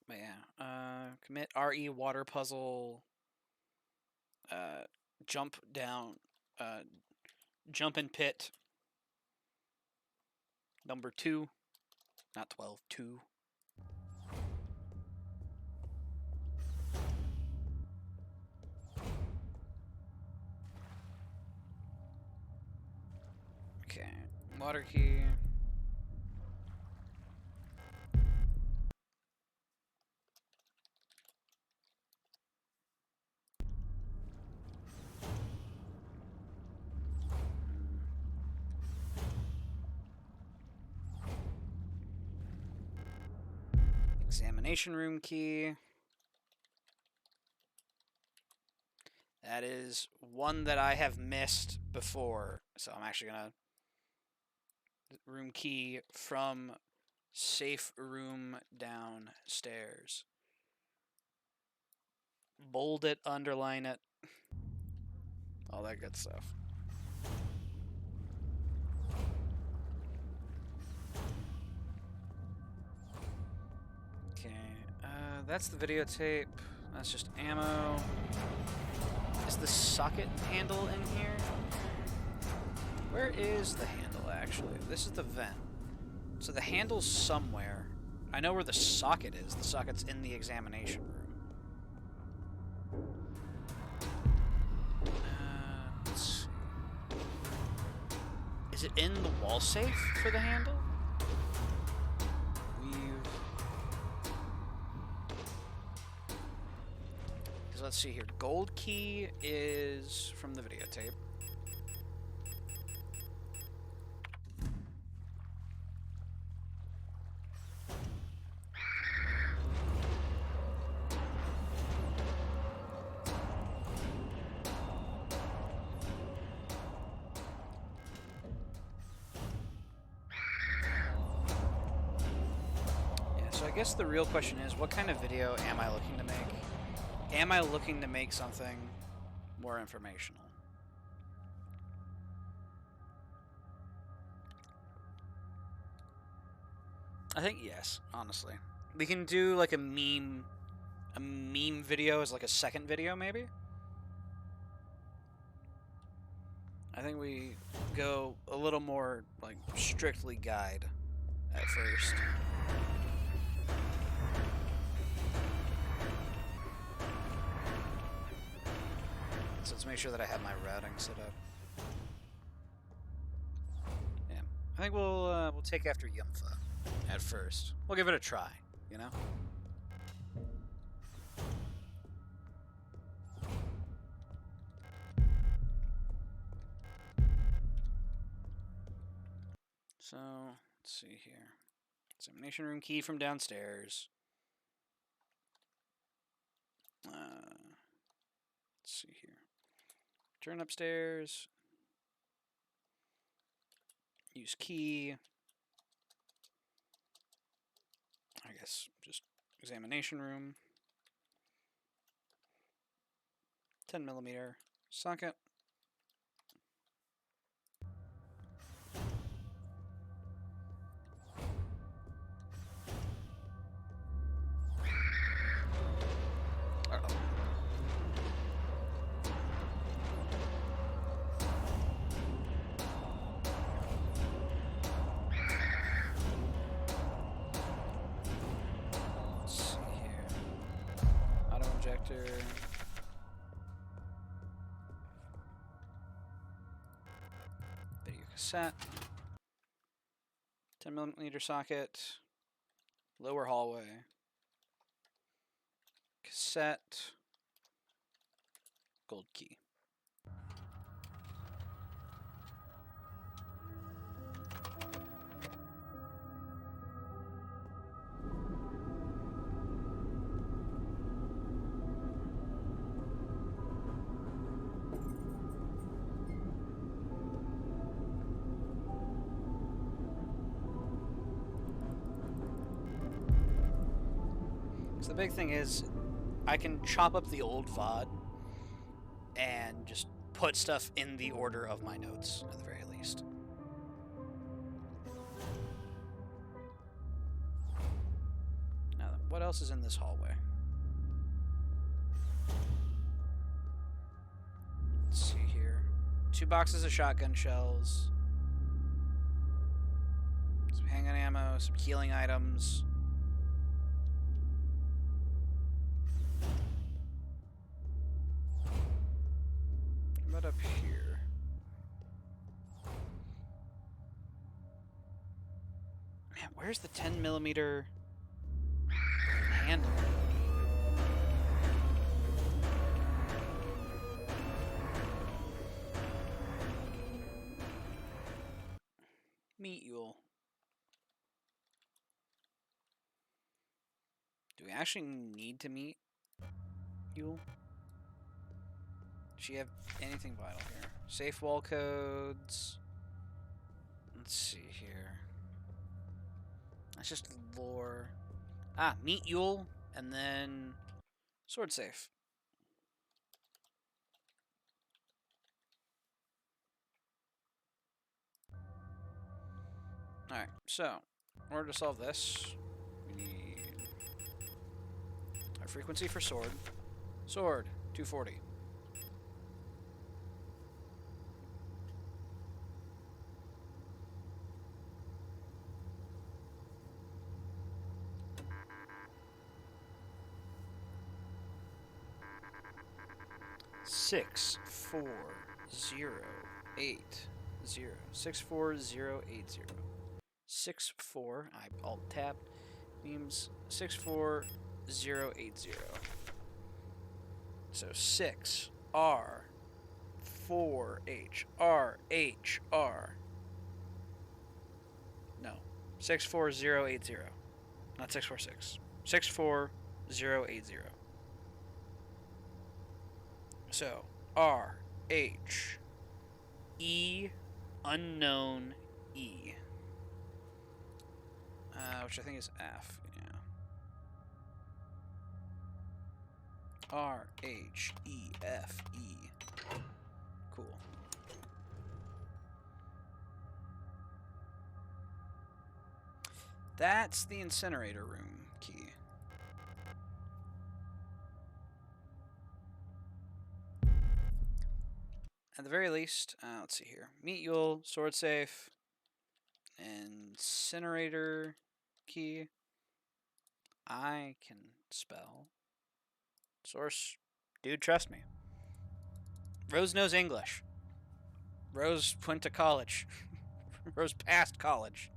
yeah. Commit RE water puzzle. Jump down. Jump in pit. Number 2. Not 12. 2. Okay. Water key. Examination room key. That is one that I have missed before. So I'm actually going to room key from safe room downstairs. Bold it, underline it. All that good stuff. Okay, that's the videotape. That's just ammo. Is the socket handle in here? Where is the handle, actually? This is the vent. So the handle's somewhere. I know where the socket is. The socket's in the examination room. Let's see. Is it in the wall safe for the handle? Let's see here. Gold key is from the videotape. Yeah, so I guess the real question is, what kind of video am I looking to make? Am I looking to make something more informational? I think yes, honestly. We can do like a meme video as like a second video, maybe? I think we go a little more like strictly guide at first. So let's make sure that I have my routing set up. Yeah, I think we'll take after Yumfa at first. We'll give it a try, you know. So let's see here. Examination room key from downstairs. Let's see here. Turn upstairs. Use key. I guess just examination room. 10mm socket. projector. Video cassette. 10mm socket. Lower hallway. Cassette. Gold key. So the big thing is, I can chop up the old VOD and just put stuff in the order of my notes, at the very least. Now, what else is in this hallway? Let's see here. 2 boxes of shotgun shells. Some handgun ammo, some healing items. What up here? Man, where's the 10mm handle? Meat Yule. Do we actually need to meet Yule? Does she have anything vital here? Safe wall codes. Let's see here. That's just lore. Ah, meet Yule, and then sword safe. Alright, so, in order to solve this, we need our frequency for sword. Sword, 240. Six, 4, 0, 8, 0. 64080. 64, I alt tab, means 64080. So 6 R 4 H R H R. No, 64080. Not 646. 64080. So R H E unknown E. Which I think is F, yeah. R H E F E. Cool. That's the incinerator room key. At the very least, let's see here. Meat Yule, sword safe, incinerator key. I can spell. Source. Dude, trust me. Rose knows English. Rose went to college. Rose passed college.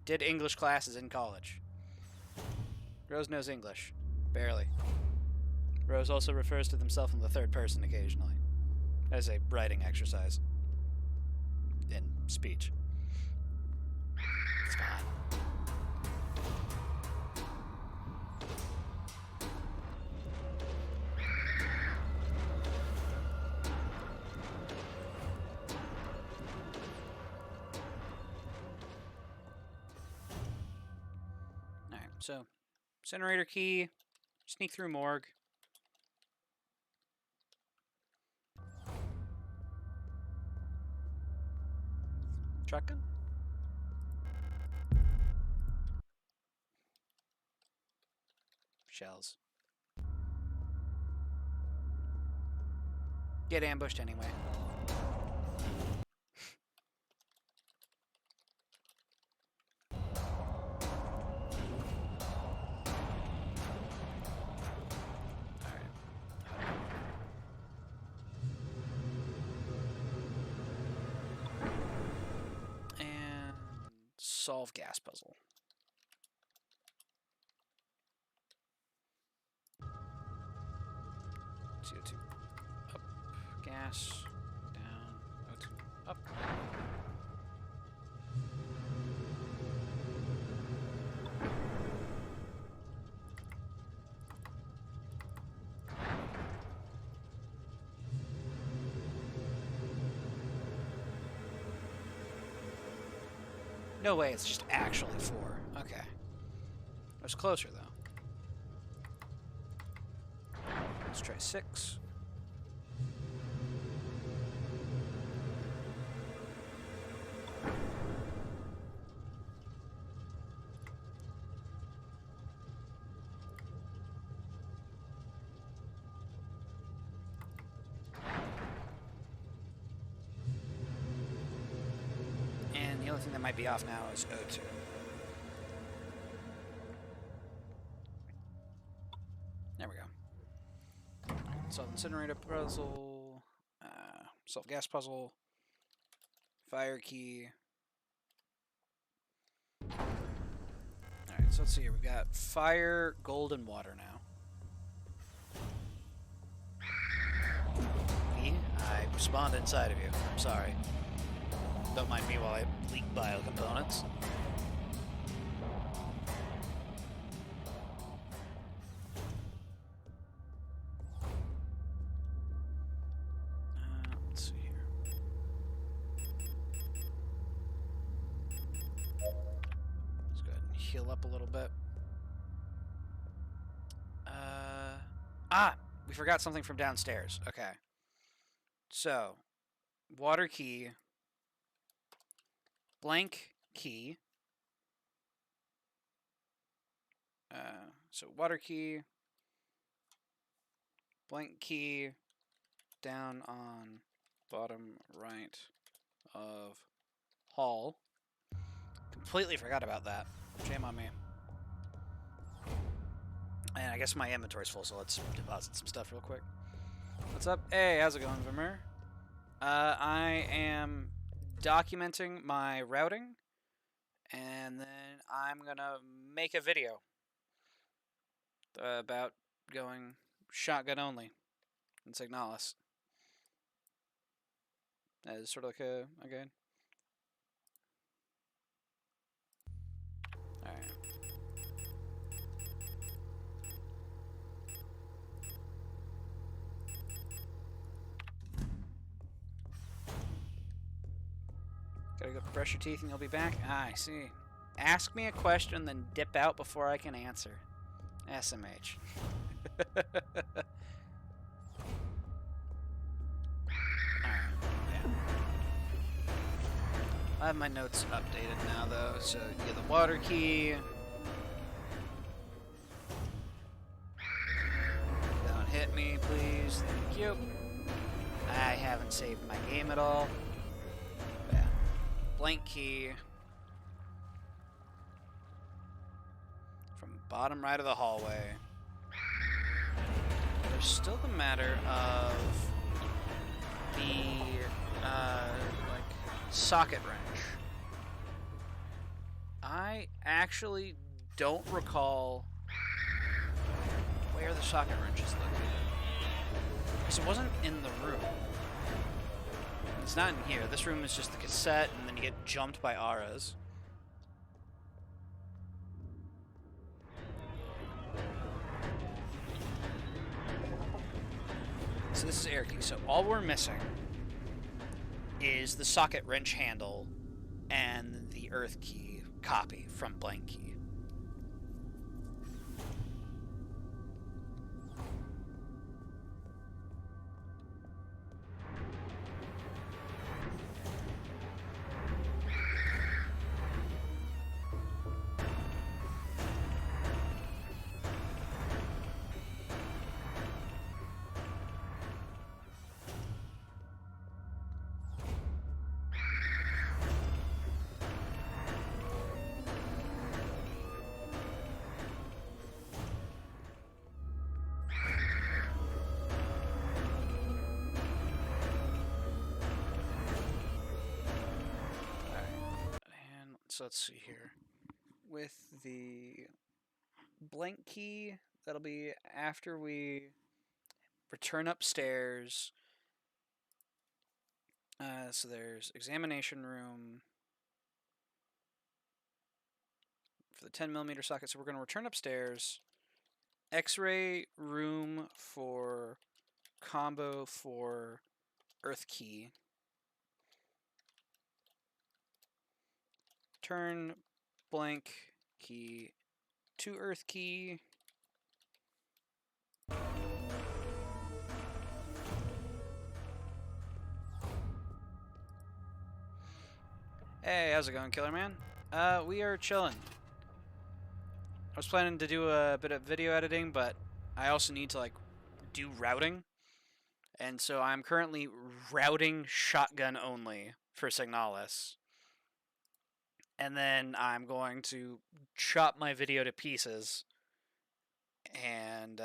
Did English classes in college. Rose knows English. Barely. Rose also refers to themselves in the third person occasionally. As a writing exercise. In speech. It's fine. Alright, so incinerator key, sneak through morgue. Truckin'? Shells. Get ambushed anyway. Alright. solve gas puzzle. CO2 up, gas down, O2 up. No way, it's just actually 4. Okay. I was closer, though. Let's try 6. And the only thing that might be off now is O2. There we go. Solve incinerator puzzle. Solve gas puzzle. Fire key. Alright, so let's see here. We've got fire, gold, and water now. I spawned inside of you. I'm sorry. Don't mind me while I leak bio components. Let's see here. Let's go ahead and heal up a little bit. We forgot something from downstairs. Okay. So, water key, blank key. So water key, blank key, down on bottom right of hall. Completely forgot about that. Shame on me. And I guess my inventory's full, so let's deposit some stuff real quick. What's up? Hey, how's it going, Vimer? I am documenting my routing, and then I'm gonna make a video about going shotgun only in Signalis. As sort of like a guide. Alright. Gotta go brush your teeth and you'll be back? Ah, I see. Ask me a question, then dip out before I can answer. SMH. I have my notes updated now, though. So you get the water key. Don't hit me, please. Thank you. I haven't saved my game at all. Yeah. Blank key. From bottom right of the hallway. There's still the matter of the socket wrench. I actually don't recall where the socket wrench is located. Because it wasn't in the room. It's not in here. This room is just the cassette, and then you get jumped by auras. So this is air key. So all we're missing is the socket wrench handle and the earth key copy from blank key. so let's see here. With the blank key, that'll be after we return upstairs. So there's examination room for the 10mm socket. So we're going to return upstairs. X-ray room for combo for earth key. Turn blank key to earth key. Hey, how's it going, Killer Man? We are chilling. I was planning to do a bit of video editing, but I also need to like do routing. And so I'm currently routing shotgun only for Signalis. And then I'm going to chop my video to pieces and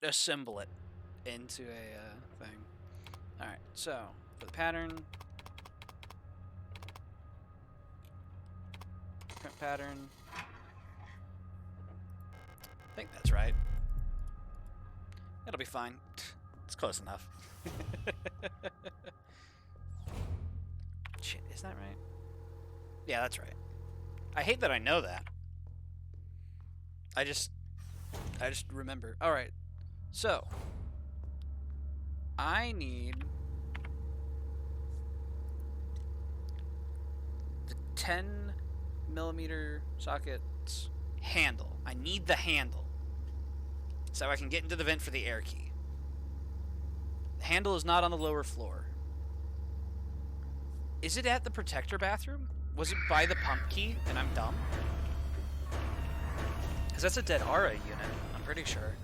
assemble it into a thing. Alright, so for the pattern, print pattern. I think that's right. It'll be fine. It's close enough. Shit, is that right? Yeah, that's right. I hate that I know that. I just remember. All right. So, I need the 10mm socket's handle. I need the handle so I can get into the vent for the air key. The handle is not on the lower floor. Is it at the protector bathroom? Was it by the pump key and I'm dumb? Because that's a dead Aura unit, I'm pretty sure.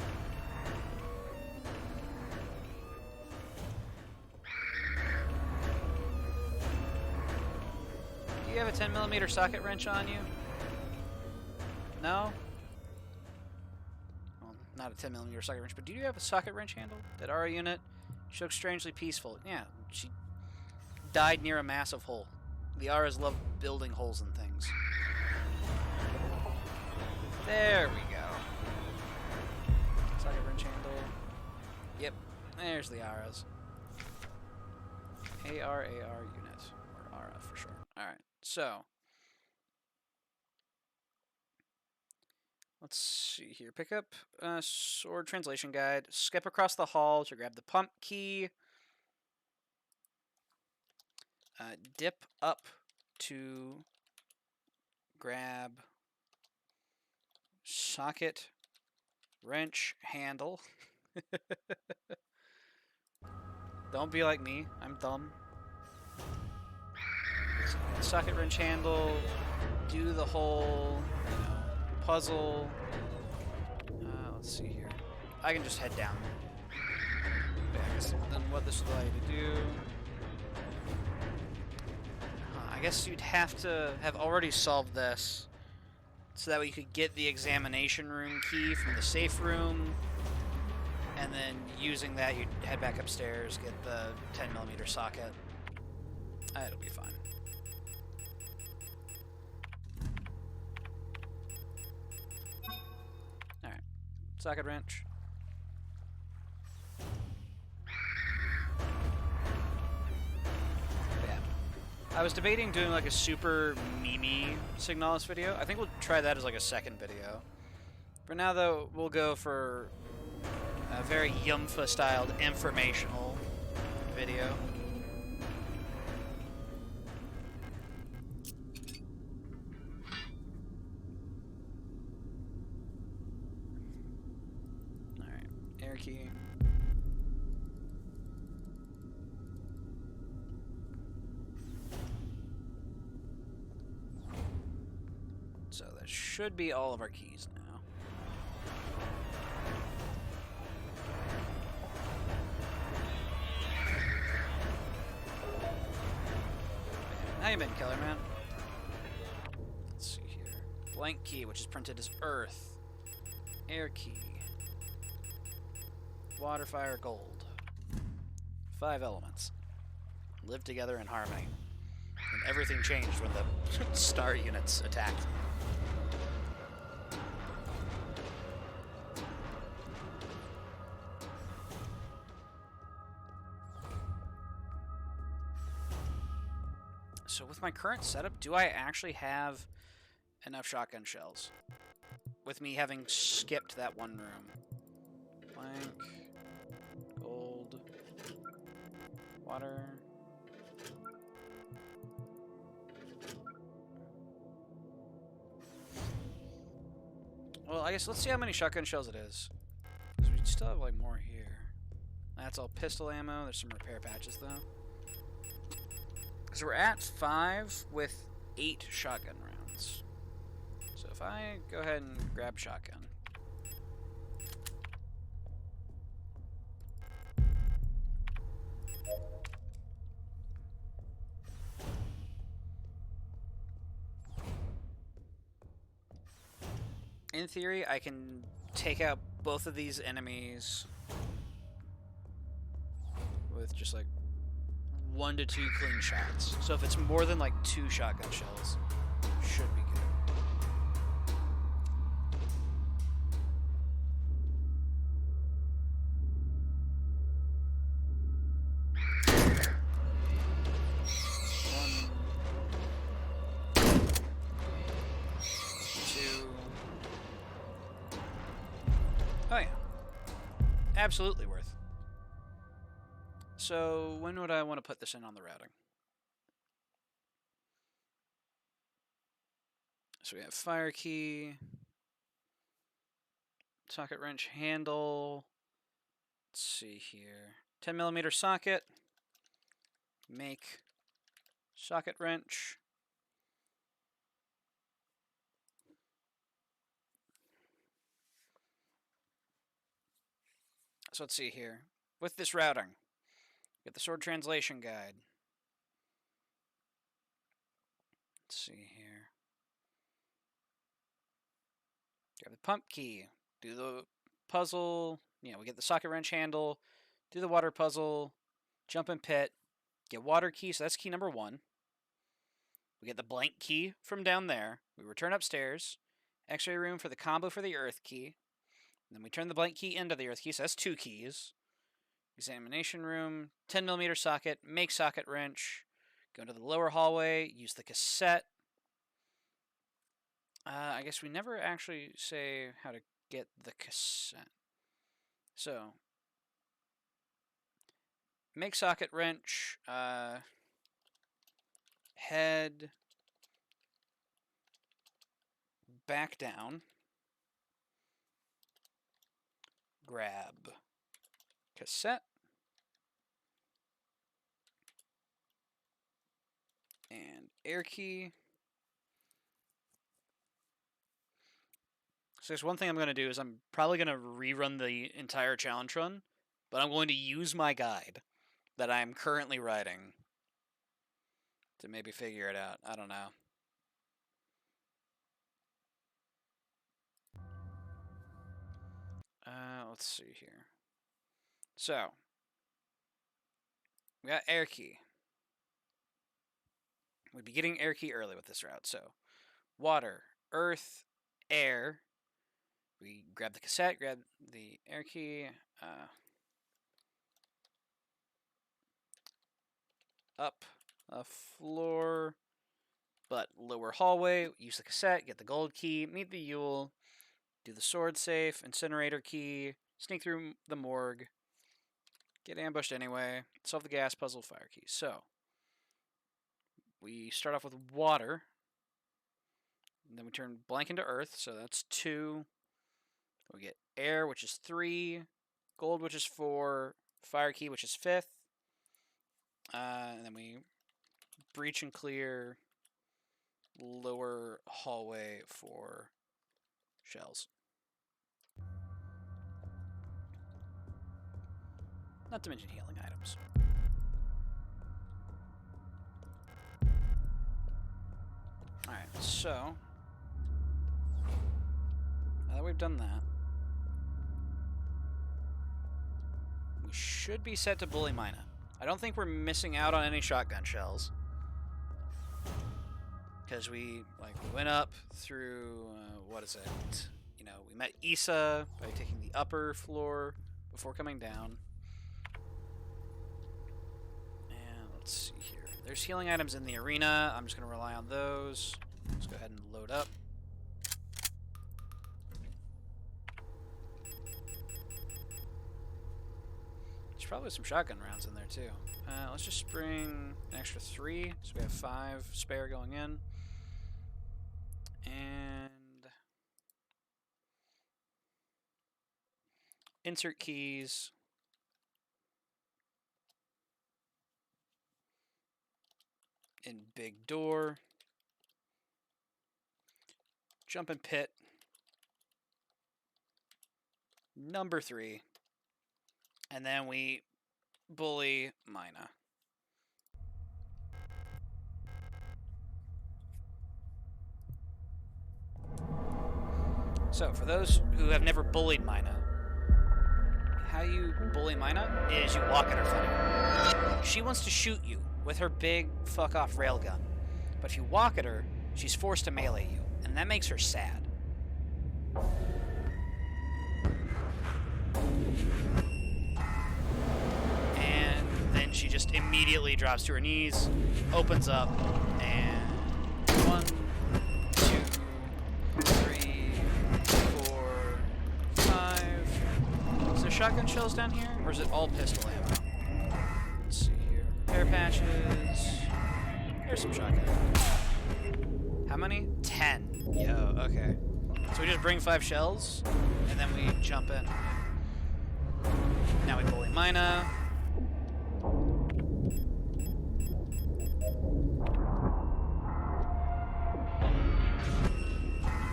Do you have a 10mm socket wrench on you? No? Well, not a 10mm socket wrench, but do you have a socket wrench handle? Dead Aura unit. She looks strangely peaceful. Yeah, she died near a massive hole. The Auras love building holes in things. There we go. Socket wrench handle. Yep, there's the Auras. AR unit. Or Aura for sure. Alright, so. Let's see here. Pick up sword translation guide. Skip across the hall to grab the pump key. Dip up to grab socket wrench handle. Don't be like me. I'm dumb. Socket wrench handle. Do the whole, puzzle. Let's see here. I can just head down. Then what this will allow you to do. I guess you'd have to have already solved this, so that way you could get the examination room key from the safe room, and then using that you'd head back upstairs, get the 10mm socket. It'll be fine. Alright, socket wrench. I was debating doing like a super memey Signalis video. I think we'll try that as like a second video. For now though, we'll go for a very Yumfa styled informational video. Alright, air key. So that should be all of our keys now. How you been, Killer Man? Let's see here. Blank key, which is printed as Earth. Air key. Water, fire, gold. 5 elements. Live together in harmony. In everything changed when the star units attacked. So with my current setup, do I actually have enough shotgun shells? With me having skipped that one room. Blank. Gold. Water. Well, I guess let's see how many shotgun shells it is. Because we still have, like, more here. That's all pistol ammo. There's some repair patches, though. Because we're at 5 with 8 shotgun rounds. So if I go ahead and grab shotgun. In theory, I can take out both of these enemies with just like 1 to 2 clean shots. So if it's more than like 2 shotgun shells, should be good. Oh yeah. Absolutely worth. So when would I want to put this in on the routing? So we have fire key, socket wrench handle. Let's see here. 10mm socket. Make socket wrench. So let's see here. With this routing, get the sword translation guide. Let's see here. Grab the pump key. Do the puzzle. You know, we get the socket wrench handle. Do the water puzzle. Jump in pit. Get water key. So that's key number 1. We get the blank key from down there. We return upstairs. X-ray room for the combo for the earth key. And then we turn the blank key into the earth key. So that's 2 keys. Examination room. 10mm socket. Make socket wrench. Go into the lower hallway. Use the cassette. I guess we never actually say how to get the cassette. So, make socket wrench, head back down, grab cassette, and air key. So there's one thing I'm going to do is I'm probably going to rerun the entire challenge run, but I'm going to use my guide that I'm currently writing to maybe figure it out. I don't know. Let's see here. So, we got air key. We'd be getting air key early with this route. So, water, earth, air. We grab the cassette, grab the air key. Up a floor, but lower hallway. Use the cassette, get the gold key, meet the Yule, do the sword safe, incinerator key, sneak through the morgue, get ambushed anyway, solve the gas puzzle, fire key. So, we start off with water, and then we turn blank into earth, so that's 2. We get air, which is 3, gold, which is 4, fire key, which is 5th, and then we breach and clear lower hallway for shells. Not to mention healing items. Alright, so now that we've done that, we should be set to bully mine it. I don't think we're missing out on any shotgun shells. because we went up through what is it? You know, we met Issa by taking the upper floor before coming down. And let's see here. There's healing items in the arena. I'm just gonna rely on those. Let's go ahead and load up. There's probably some shotgun rounds in there too. Let's just bring an extra 3, so we have 5 spare going in. And insert keys. In big door. Jump in pit. Number 3. And then we bully Mina. So, for those who have never bullied Mina, how you bully Mina is you walk at her funny. She wants to shoot you with her big fuck-off railgun. But if you walk at her, she's forced to melee you, and that makes her sad. And then she just immediately drops to her knees, opens up, and 1, 2, 3, 4, 5. Is there shotgun shells down here, or is it all pistol ammo? Let's see here. Repair patches. There's some shotgun. How many? 10. Yo, okay. So we just bring 5 shells, and then we jump in. Now we bully Mina.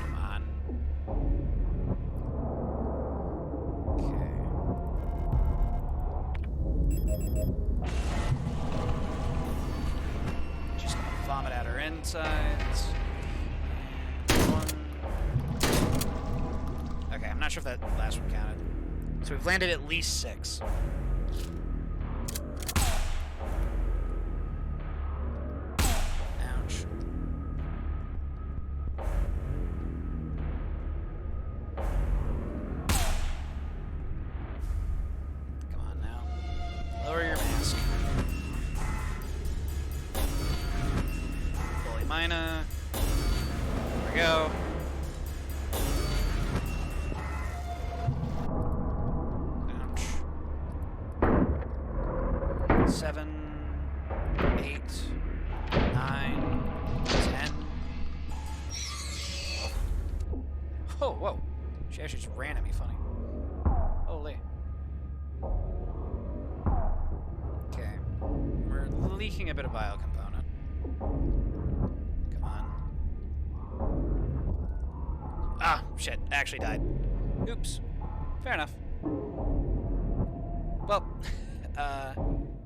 Come on. Okay. She's gonna vomit out her insides. Okay, I'm not sure if that last one counted. So we've landed at least 6. Ouch. Come on now. Lower your mask. Bully Mina. There we go. Ouch. 7, 8, 9, 10. Oh, whoa. She actually just ran at me funny. Holy. Okay. We're leaking a bit of bio component. Come on. Ah, shit. Actually died. Oops. Fair enough. Well,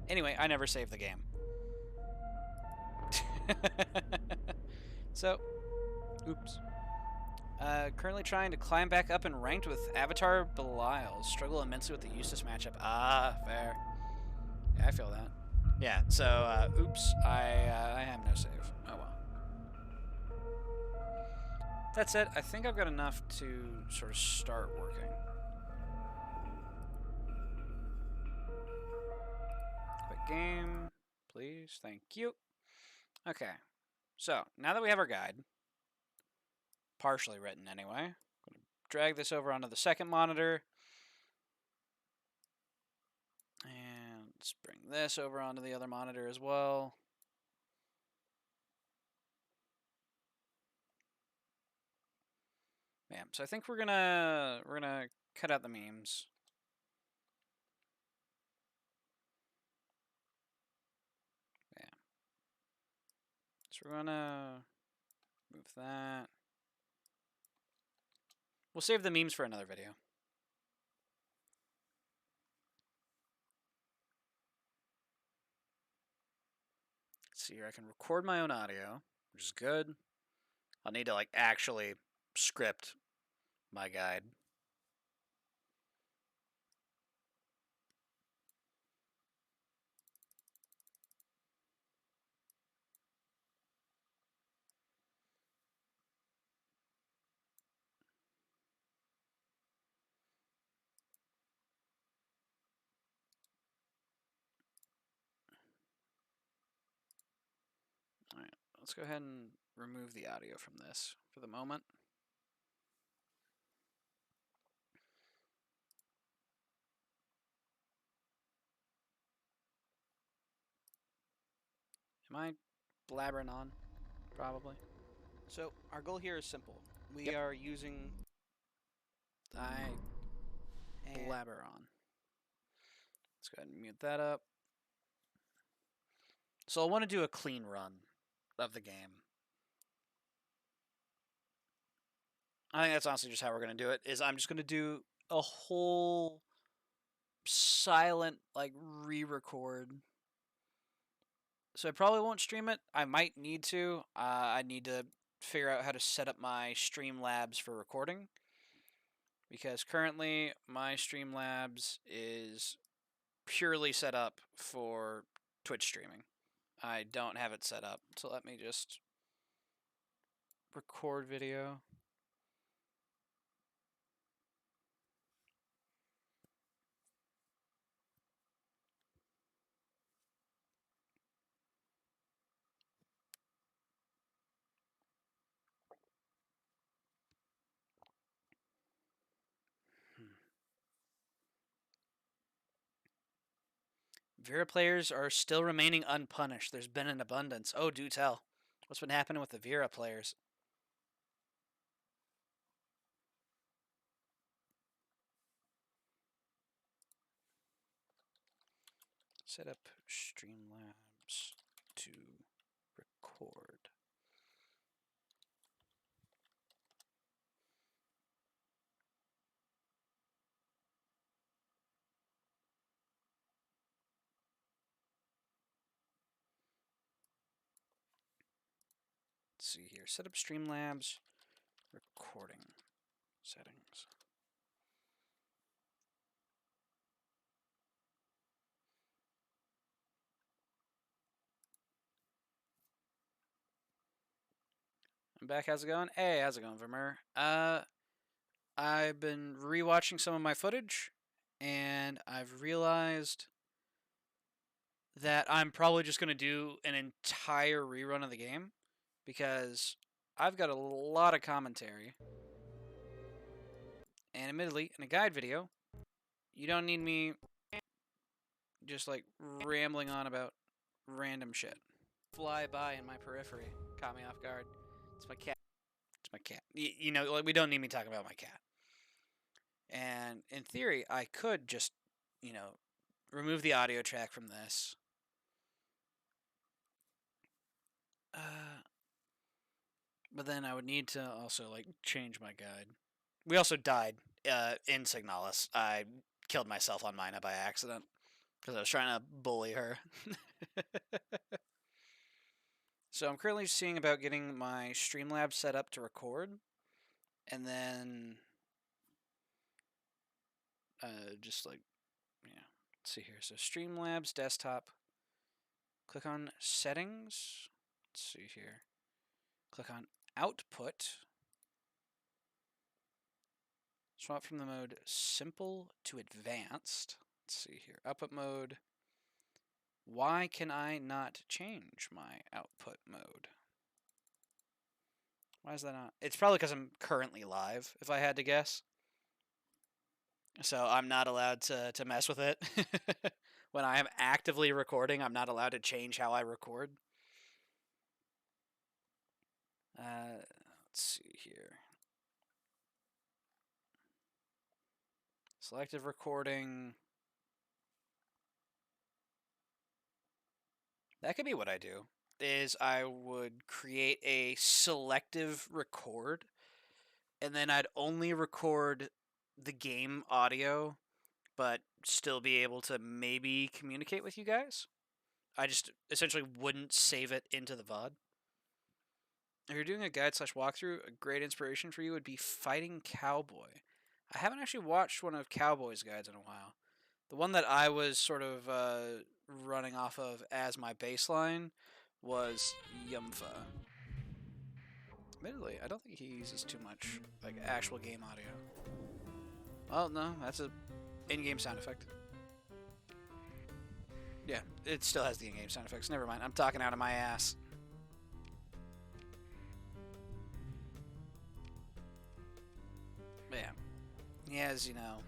anyway, I never saved the game. So, oops. Currently trying to climb back up in ranked with Avatar Belial. Struggle immensely with the Eustace matchup. Ah, fair. Yeah, I feel that. Yeah, so, oops, I have no save. Oh well. That said, I think I've got enough to sort of start working. Quick game, please. Thank you. Okay, so now that we have our guide, partially written anyway, I'm going to drag this over onto the second monitor. And let's bring this over onto the other monitor as well. Yeah, so I think we're gonna cut out the memes. Yeah. So we're gonna move that. We'll save the memes for another video. Let's see here, I can record my own audio, which is good. I'll need to like actually script my guide. let's go ahead and remove the audio from this for the moment. Am I blabbering on? Probably. So our goal here is simple. We are using... I blabber on. Let's go ahead and mute that up. So I want to do a clean run of the game. I think that's honestly just how we're going to do it, is I'm just going to do a whole silent, like, re-record. So I probably won't stream it. I might need to. I need to figure out how to set up my Streamlabs for recording. Because currently, my Streamlabs is purely set up for Twitch streaming. I don't have it set up. So let me just record video. Vera players are still remaining unpunished. There's been an abundance. Oh, do tell. What's been happening with the Vera players? Set up Streamlabs to record. Let's see here. Set up Streamlabs recording settings. I'm back. How's it going? Hey, how's it going, Vermeer? I've been rewatching some of my footage, and I've realized that I'm probably just going to do an entire rerun of the game, because I've got a lot of commentary. And admittedly, in a guide video, you don't need me just like rambling on about random shit. Fly by in my periphery, caught me off guard. It's my cat. It's my cat. You know, like, we don't need me talking about my cat. And in theory, I could just, you know, remove the audio track from this. But then I would need to also, like, change my guide. We also died in Signalis. I killed myself on Mina by accident because I was trying to bully her. So I'm currently seeing about getting my Streamlabs set up to record, and then just like, yeah, let's see here. So Streamlabs desktop, click on settings. Let's see here. Click on output. Swap from the mode simple to advanced. Let's see here. Output mode. Why can I not change my output mode? Why is that not? It's probably because I'm currently live, if I had to guess. So I'm not allowed to mess with it. When I am actively recording, I'm not allowed to change how I record. Let's see here. Selective recording. That could be what I do. Is I would create a selective record, and then I'd only record the game audio, but still be able to maybe communicate with you guys. I just essentially wouldn't save it into the VOD. If you're doing a guide / walkthrough, a great inspiration for you would be Fighting Cowboy. I haven't actually watched one of Cowboy's guides in a while. The one that I was sort of running off of as my baseline was Yumfa. Admittedly, I don't think he uses too much like actual game audio. Oh no, that's a in-game sound effect. Yeah, it still has the in-game sound effects. Never mind, I'm talking out of my ass. Yeah. He has, you know...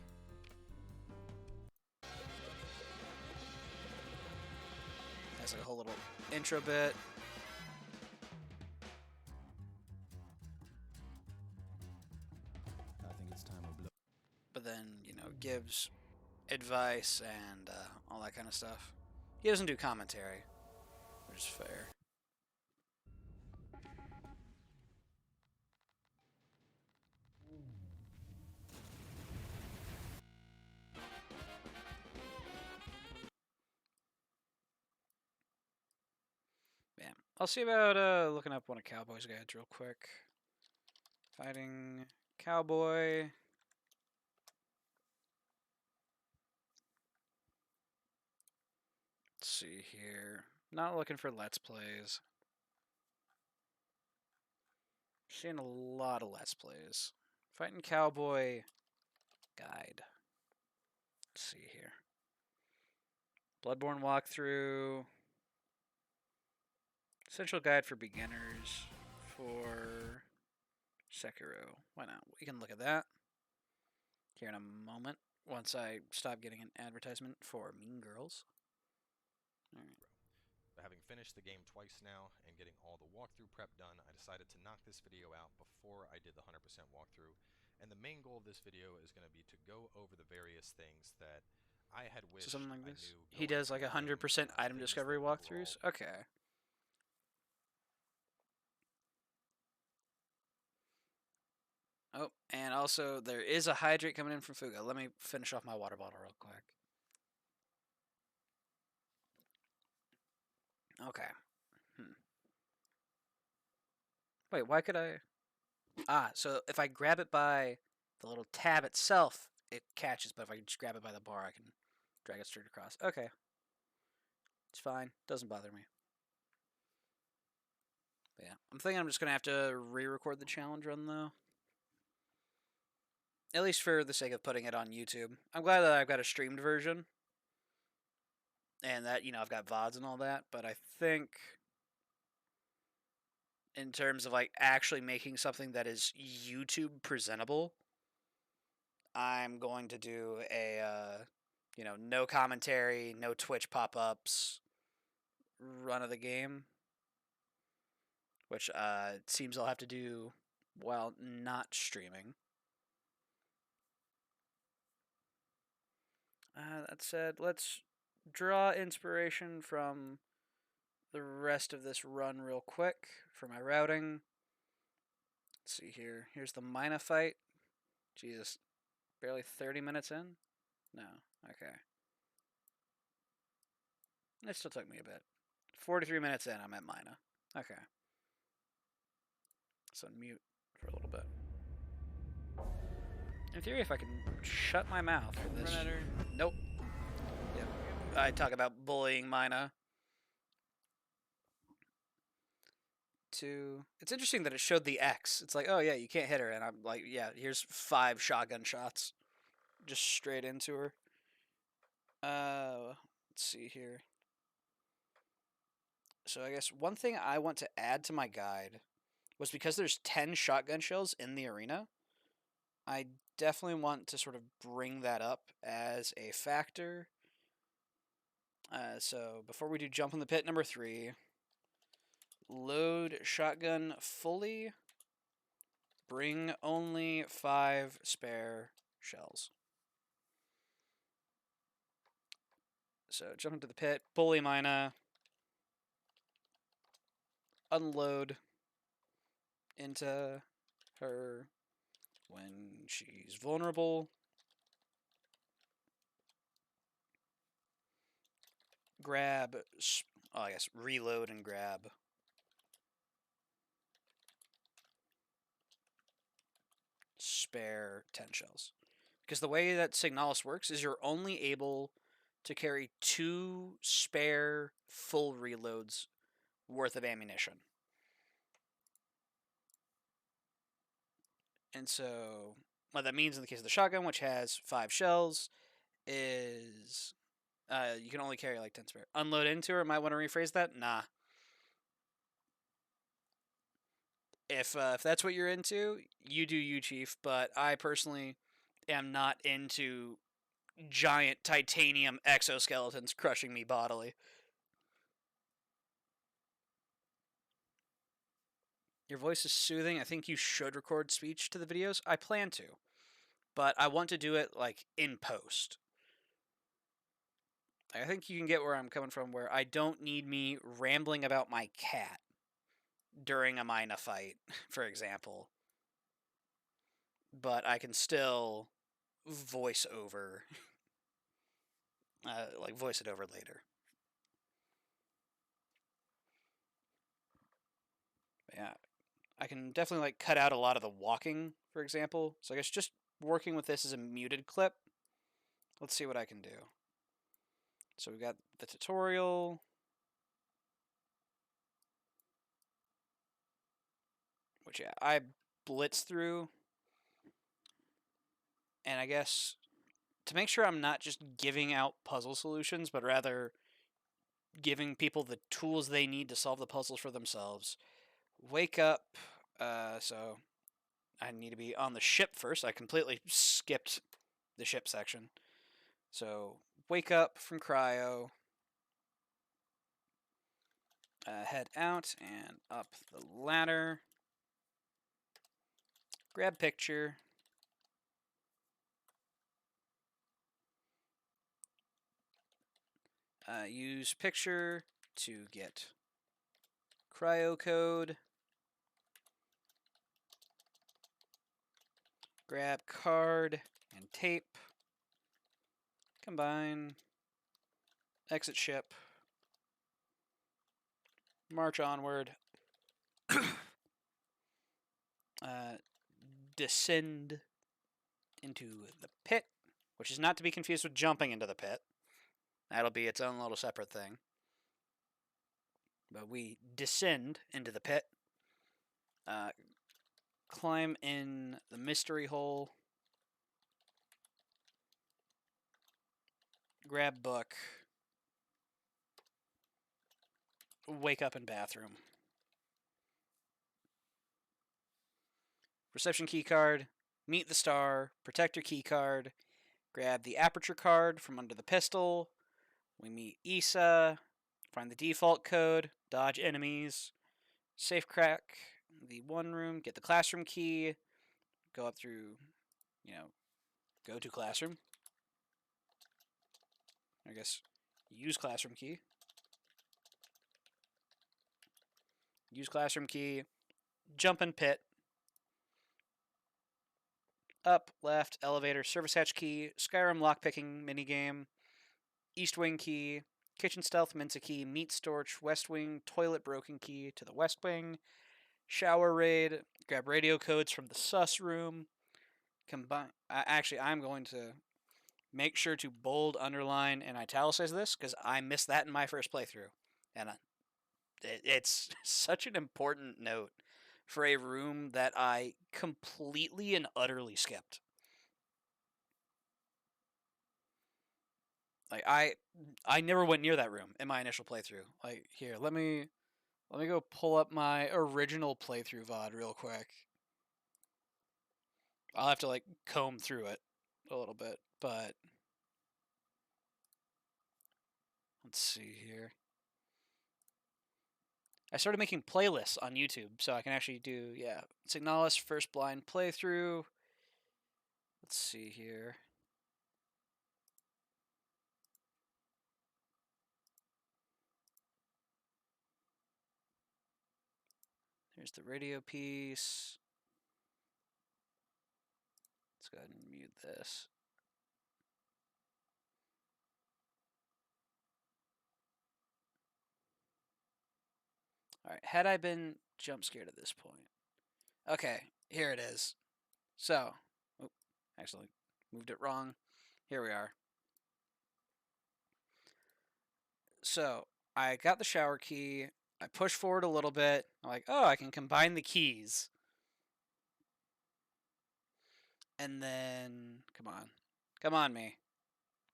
Has like a whole little intro bit. I think it's time we blow. But then, you know, gives advice and all that kind of stuff. He doesn't do commentary, which is fair. Yeah. I'll see about looking up one of Cowboy's guides real quick. Fighting Cowboy. Let's see here. Not looking for Let's Plays. Seeing a lot of Let's Plays. Fighting Cowboy guide. Let's see here. Bloodborne walkthrough. Essential guide for beginners for Sekiro. Why not? We can look at that here in a moment once I stop getting an advertisement for Mean Girls. All right. Having finished the game twice now and getting all the walkthrough prep done, I decided to knock this video out before I did the 100% walkthrough. And the main goal of this video is going to be to go over the various things that I had wished So something like I this. knew He going does like into the 100% game, item things discovery that walkthroughs. overall Okay. Oh, and also there is a hydrate coming in from Fuga. Let me finish off my water bottle real quick. Okay. Wait, why could I? Ah, so if I grab it by the little tab itself, it catches. But if I just grab it by the bar, I can drag it straight across. Okay. It's fine. Doesn't bother me. But yeah, I'm thinking I'm just gonna have to re-record the challenge run though. At least for the sake of putting it on YouTube. I'm glad that I've got a streamed version. And that, you know, I've got VODs and all that. But I think in terms of like actually making something that is YouTube presentable, I'm going to do a, you know, no commentary, no Twitch pop-ups run of the game. Which it seems I'll have to do while not streaming. That said, let's draw inspiration from the rest of this run real quick for my routing. Let's see here. Here's the Mina fight. Jesus. Barely 30 minutes in? No. Okay. It still took me a bit. 43 minutes in, I'm at Mina. Okay. So mute for a little bit. In theory, if I can shut my mouth for this... Nope. Yep. I talk about bullying Mina. It's interesting that it showed the X. It's like, oh yeah, you can't hit her, and I'm like, yeah, here's 5 shotgun shots, just straight into her. Let's see here. So I guess one thing I want to add to my guide was because there's 10 shotgun shells in the arena. I definitely want to sort of bring that up as a factor. So before we do jump in the pit number 3. Load shotgun fully. Bring only 5 spare shells. So jump into the pit, bully Mina, unload into her when she's vulnerable. Grab, oh, I guess reload and grab spare 10 shells. Because the way that Signalis works is you're only able to carry 2 spare full reloads worth of ammunition. And so what that means in the case of the shotgun, which has 5 shells, is you can only carry like 10 spare. Unload into her, might want to rephrase that. Nah. If that's what you're into, you do you, Chief. But I personally am not into giant titanium exoskeletons crushing me bodily. Your voice is soothing. I think you should record speech to the videos. I plan to, but I want to do it like in post. I think you can get where I'm coming from, where I don't need me rambling about my cat during a Mina fight, for example. But I can still voice over, like voice it over later. But yeah, I can definitely like cut out a lot of the walking, for example. So I guess just working with this as a muted clip. Let's see what I can do. So we've got the tutorial, which yeah, I blitz through. And I guess to make sure I'm not just giving out puzzle solutions, but rather giving people the tools they need to solve the puzzles for themselves. Wake up. So I need to be on the ship first. I completely skipped the ship section. So wake up from cryo. Head out and up the ladder. Grab picture. Use picture to get cryo code. Grab card and tape. Combine. Exit ship. March onward. Descend into the pit, which is not to be confused with jumping into the pit. That'll be its own little separate thing. But we descend into the pit. Climb in the mystery hole. Grab book. Wake up in bathroom. Reception key card. Meet the star. Protector key card. Grab the aperture card from under the pistol. We meet Issa. Find the default code. Dodge enemies. Safe crack the one room. Get the classroom key. Go up through, go to classroom. I guess use classroom key. Use classroom key. Jump in pit. Up, left, elevator, service hatch key, Skyrim lockpicking minigame, East Wing key, kitchen stealth Mensa key, meat storage, West Wing, toilet broken key to the West Wing, shower raid, grab radio codes from the sus room, combine. Actually, I'm going to make sure to bold, underline, and italicize this because I missed that in my first playthrough, and it's such an important note for a room that I completely and utterly skipped. Like I never went near that room in my initial playthrough. Like here, let me go pull up my original playthrough VOD real quick. I'll have to like comb through it a little bit, but let's see here. I started making playlists on YouTube so I can actually do, Signalis first blind playthrough. Let's see here. There's the radio piece. Let's go ahead and mute this. Alright, had I been jump scared at this point? Okay, here it is. So, actually moved it wrong. Here we are. So, I got the shower key. I push forward a little bit. I'm like, oh, I can combine the keys. And then, come on. Come on, me.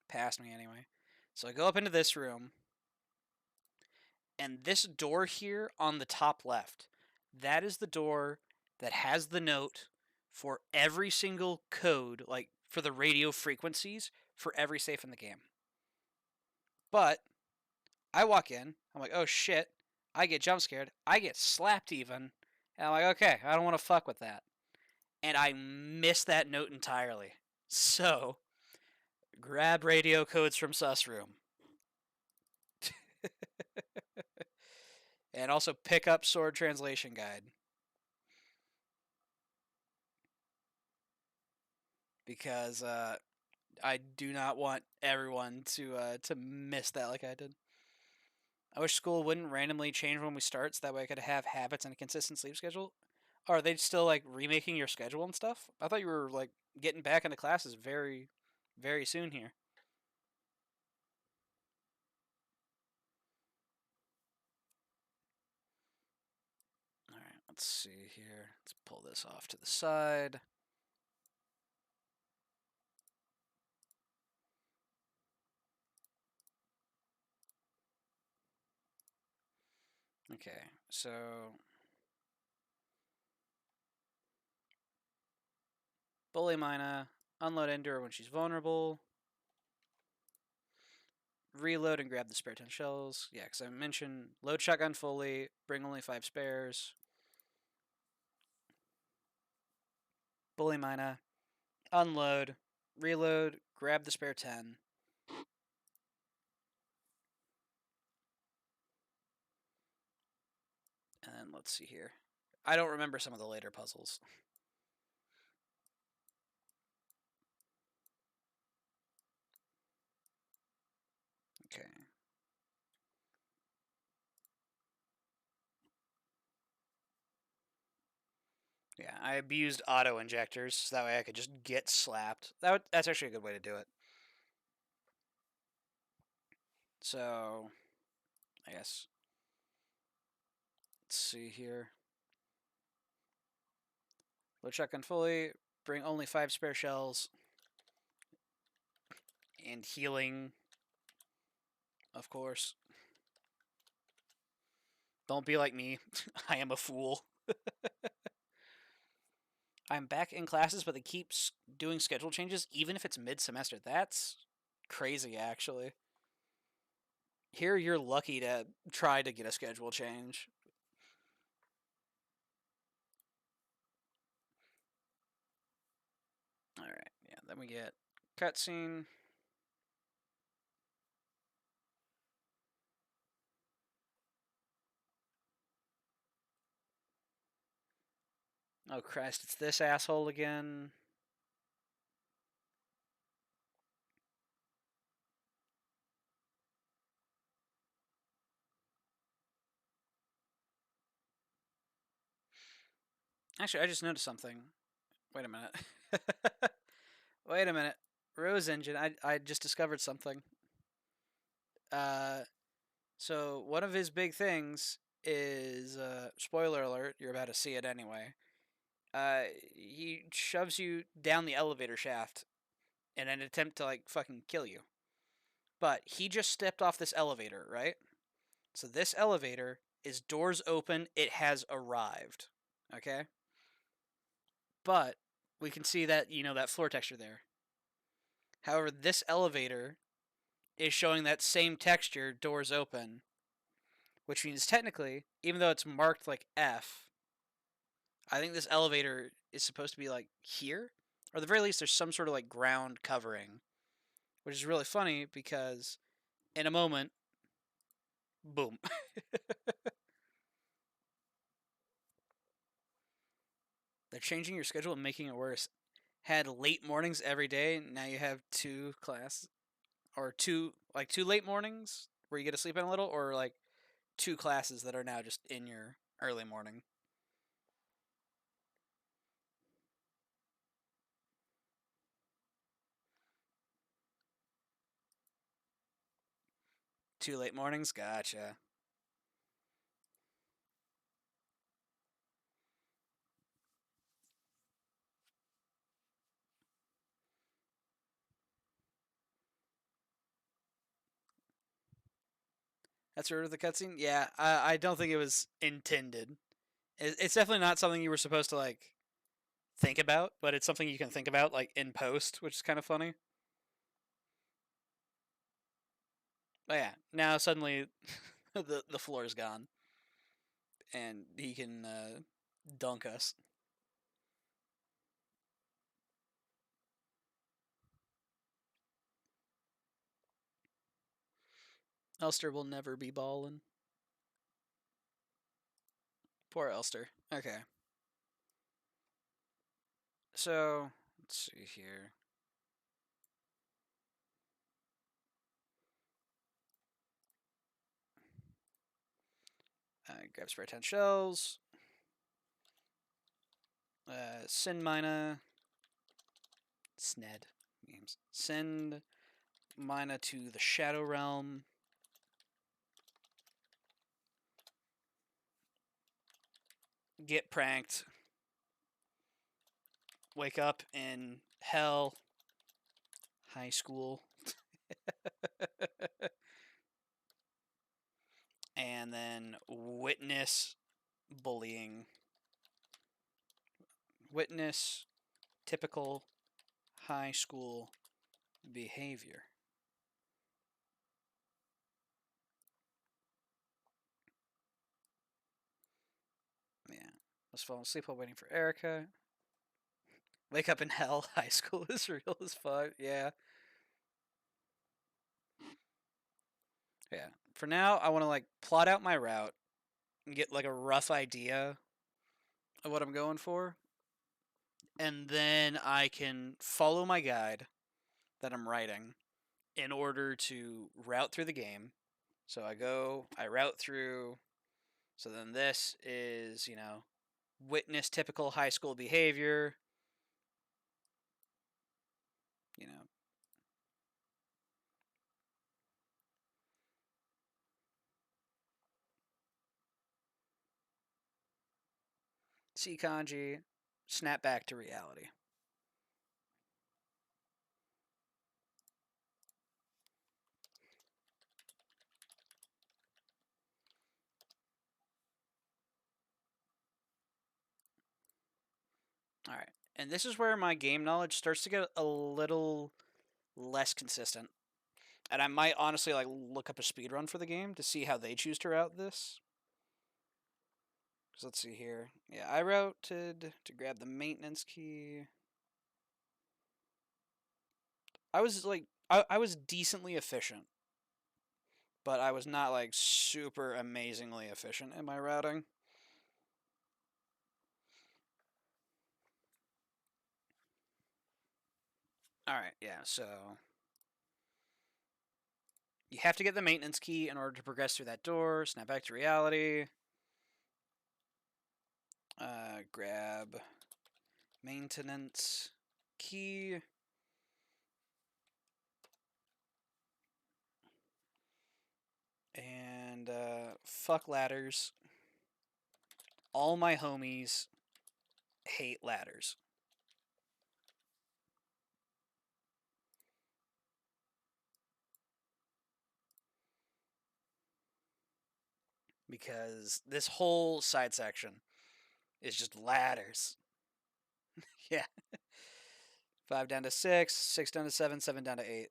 Past me anyway. So I go up into this room. And this door here on the top left, that is the door that has the note for every single code, like for the radio frequencies for every safe in the game. But I walk in, I'm like, oh shit, I get jump scared, I get slapped even, and I'm like, okay, I don't want to fuck with that. And I miss that note entirely. So, grab radio codes from Sus Room. And also pick up Sword Translation Guide. Because I do not want everyone to miss that like I did. I wish school wouldn't randomly change when we start, so that way I could have habits and a consistent sleep schedule. Or are they still like remaking your schedule and stuff? I thought you were like getting back into classes very, very soon here. All right, let's see here. Let's pull this off to the side. Okay, so bully Mina, unload Endure when she's vulnerable, reload and grab the spare 10 shells. Yeah, because I mentioned load shotgun fully, bring only 5 spares. Bully Mina, unload, reload, grab the spare 10. And then let's see here. I don't remember some of the later puzzles. Okay. Yeah, I abused auto injectors so that way I could just get slapped. That's actually a good way to do it. So, I guess. Let's see here. Load shotgun fully. Bring only 5 spare shells. And healing, of course. Don't be like me. I am a fool. I'm back in classes, but they keep doing schedule changes even if it's mid-semester. That's crazy, actually. Here, you're lucky to try to get a schedule change. Alright, yeah, then we get cutscene. Oh, Christ, it's this asshole again. Actually, I just noticed something. Wait a minute. Wait a minute. Rose Engine, I just discovered something. So one of his big things is, spoiler alert, you're about to see it anyway. He shoves you down the elevator shaft in an attempt to, like, fucking kill you. But he just stepped off this elevator, right? So this elevator is doors open, it has arrived. Okay? But we can see that, that floor texture there. However, this elevator is showing that same texture, doors open, which means technically, even though it's marked like F, I think this elevator is supposed to be like here, or at the very least, there's some sort of like ground covering, which is really funny because in a moment, boom. They're changing your schedule and making it worse. Had late mornings every day, now you have 2 class or two late mornings where you get to sleep in a little, or like 2 classes that are now just in your early morning. Two late mornings, gotcha. That's sort of the cutscene. Yeah, I don't think it was intended. It's definitely not something you were supposed to like think about, but it's something you can think about like in post, which is kind of funny. But yeah, now suddenly the floor is gone, and he can dunk us. Elster will never be ballin'. Poor Elster. Okay. So, let's see here. Grab spare 10 shells. Send Mina. Sned games. Send Mina to the Shadow Realm. Get pranked. Wake up in hell. High school. And then witness bullying. Witness typical high school behavior. Yeah. Let's fall asleep while waiting for Erica. Wake up in hell. High school is real as fuck. Yeah. Yeah. For now, I want to like plot out my route and get like a rough idea of what I'm going for. And then I can follow my guide that I'm writing in order to route through the game. So I route through. So then this is, witness typical high school behavior. You know, see kanji, snap back to reality. All right. And this is where my game knowledge starts to get a little less consistent. And I might honestly like look up a speed run for the game to see how they choose to route this. Because let's see here. Yeah, I routed to grab the maintenance key. I was like, I was decently efficient, but I was not like super amazingly efficient in my routing. All right, yeah, so you have to get the maintenance key in order to progress through that door. Snap back to reality. Grab maintenance key. And fuck ladders. All my homies hate ladders. Because this whole side section is just ladders. Yeah. 5 down to 6, 6 down to 7, 7 down to 8.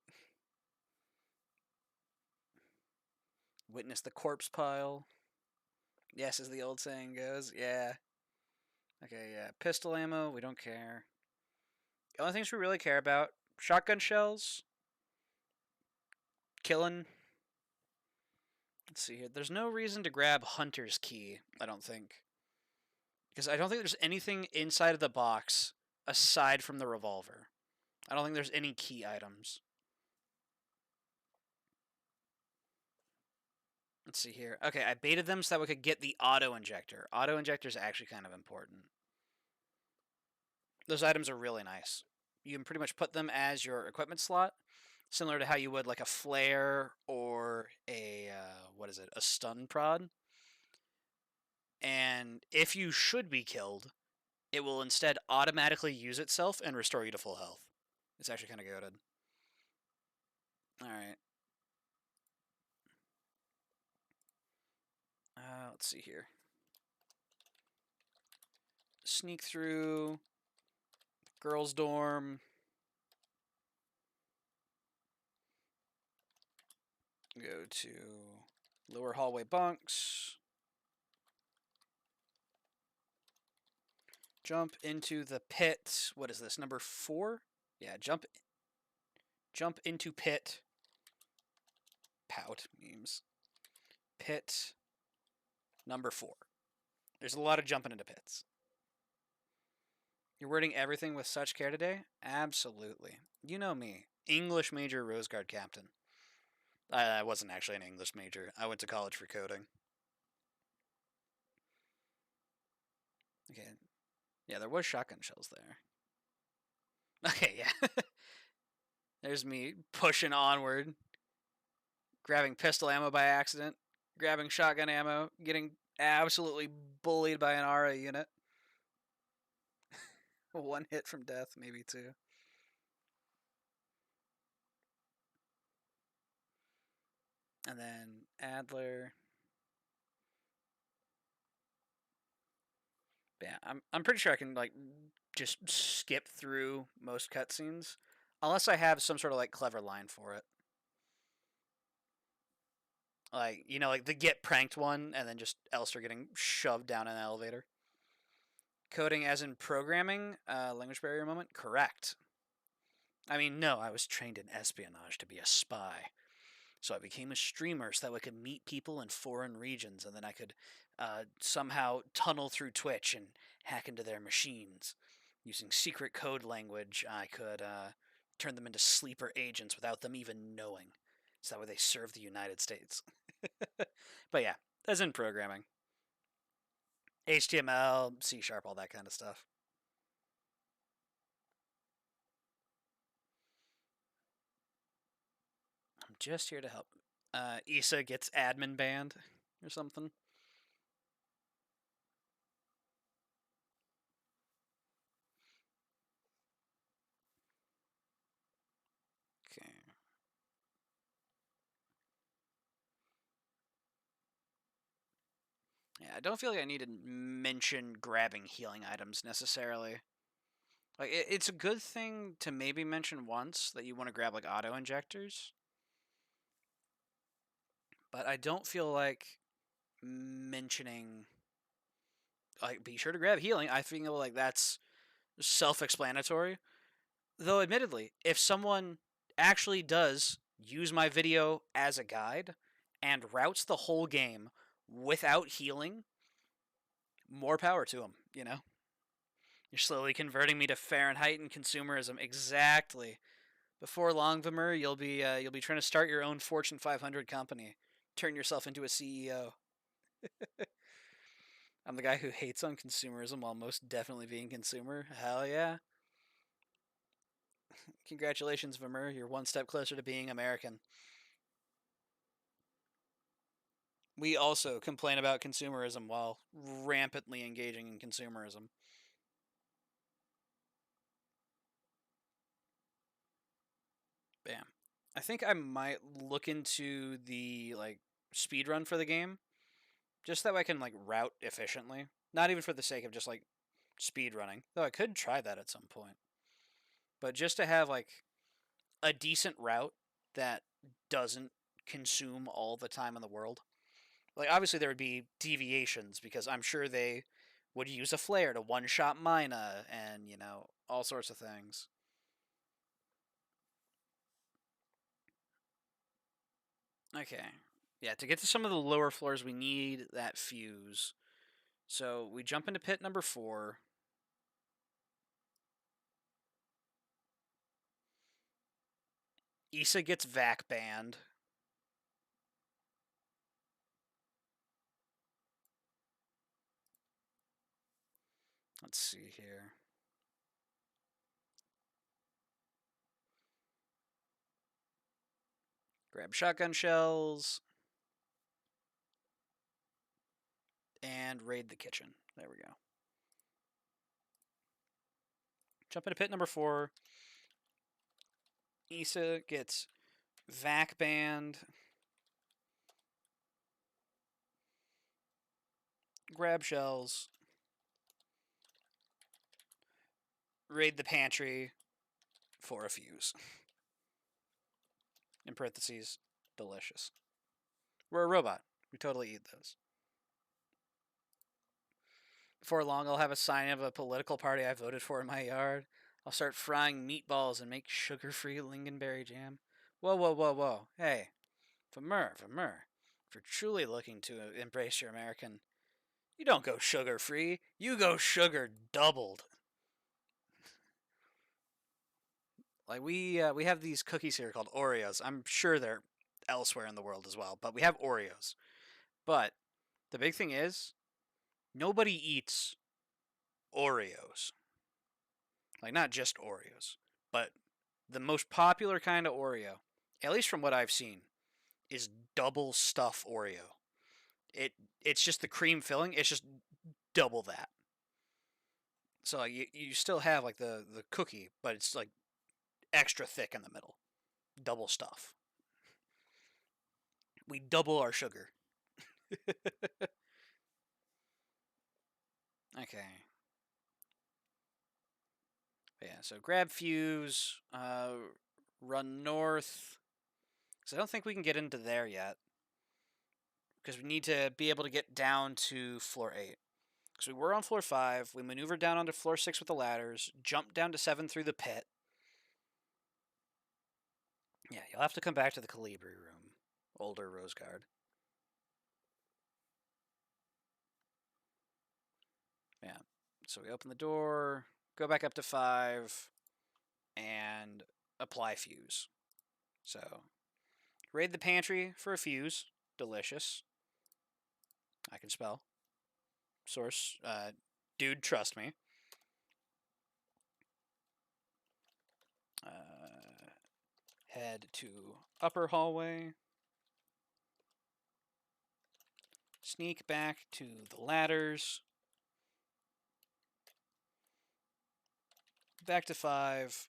Witness the corpse pile. Yes, as the old saying goes. Yeah. Okay, yeah. Pistol ammo, we don't care. The only things we really care about, shotgun shells, killing. Let's see here. There's no reason to grab Hunter's key, I don't think. Because I don't think there's anything inside of the box aside from the revolver. I don't think there's any key items. Let's see here. Okay, I baited them so that we could get the auto injector. Auto injector is actually kind of important. Those items are really nice. You can pretty much put them as your equipment slot, similar to how you would like a flare or a a stun prod. And if you should be killed, it will instead automatically use itself and restore you to full health. It's actually kind of goated. All right. Let's see here. sneak through girls' dorm. Go to lower hallway bunks. Jump into the pit. What is this, number 4? Yeah, jump into pit. Pout memes. Pit number 4. There's a lot of jumping into pits. You're wording everything with such care today? Absolutely. You know me. English major Rose Guard captain. I wasn't actually an English major. I went to college for coding. Okay. Yeah, there was shotgun shells there. Okay, yeah. There's me pushing onward. Grabbing pistol ammo by accident. Grabbing shotgun ammo. Getting absolutely bullied by an ARA unit. 1 hit from death, maybe 2. And then Adler. Yeah, I'm pretty sure I can like just skip through most cutscenes, unless I have some sort of like clever line for it. Like, you know, like the get pranked one, and then just Elster getting shoved down an elevator. Coding as in programming, language barrier moment, correct. I mean, no, I was trained in espionage to be a spy. So I became a streamer so that I could meet people in foreign regions, and then I could somehow tunnel through Twitch and hack into their machines. Using secret code language, I could turn them into sleeper agents without them even knowing. So that way they serve the United States. But yeah, as in programming. HTML, C#, all that kind of stuff. I'm just here to help. Issa gets admin banned or something. Okay. Yeah, I don't feel like I need to mention grabbing healing items necessarily. Like, it's a good thing to maybe mention once that you want to grab like auto injectors, but I don't feel like mentioning like be sure to grab healing. I feel like that's self-explanatory. Though admittedly, if someone actually does use my video as a guide and routes the whole game without healing, more power to them, you know? You're slowly converting me to Fahrenheit and consumerism. Exactly. Before long, Vamur, you'll be trying to start your own Fortune 500 company. Turn yourself into a CEO. I'm the guy who hates on consumerism while most definitely being consumer. Hell yeah. Congratulations, Vamur. You're one step closer to being American. We also complain about consumerism while rampantly engaging in consumerism. Bam. I think I might look into the like speed run for the game, just that way I can like route efficiently. Not even for the sake of just like speed running, though I could try that at some point. But just to have like a decent route that doesn't consume all the time in the world. Like obviously there would be deviations because I'm sure they would use a flare to one-shot Mina and, you know, all sorts of things. Okay. Yeah, to get to some of the lower floors, we need that fuse. So we jump into pit number 4. Issa gets vac banned. Let's see here. Grab shotgun shells. And raid the kitchen. There we go. Jump into pit number 4. Issa gets vac banned. Grab shells. raid the pantry for a fuse. In parentheses, delicious. We're a robot. We totally eat those. Before long, I'll have a sign of a political party I voted for in my yard. I'll start frying meatballs and make sugar-free lingonberry jam. Whoa, whoa, whoa, whoa. Hey, Vamur. If you're truly looking to embrace your American, you don't go sugar-free. You go sugar doubled. Like we have these cookies here called Oreos. I'm sure they're elsewhere in the world as well, but we have Oreos. But the big thing is, nobody eats Oreos. Like not just Oreos, but the most popular kind of Oreo, at least from what I've seen, is double stuff Oreo. It's just the cream filling. It's just double that. So like, you still have like the cookie, but it's like extra thick in the middle. Double stuff. We double our sugar. Okay. Yeah, so grab fuse, run north. So I don't think we can get into there yet. Because we need to be able to get down to floor 8. So we were on floor 5. We maneuvered down onto floor 6 with the ladders. Jumped down to 7 through the pit. Yeah, you'll have to come back to the Calibri room. Older Rose Guard. Yeah. So we open the door, go back up to 5, and apply fuse. So, raid the pantry for a fuse. Delicious. I can spell. Source. Dude, trust me. Head to upper hallway. Sneak back to the ladders. Back to 5.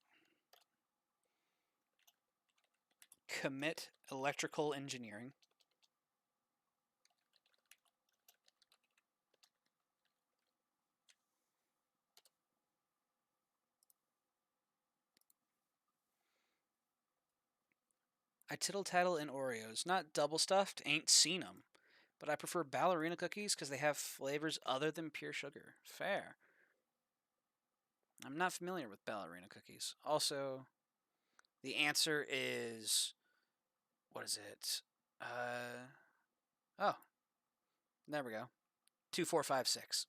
Commit electrical engineering. I tittle tattle in Oreos. Not double stuffed, ain't seen 'em. But I prefer ballerina cookies because they have flavors other than pure sugar. Fair. I'm not familiar with ballerina cookies. Also, the answer is. What is it? Oh. There we go. 2, 4, 5, 6.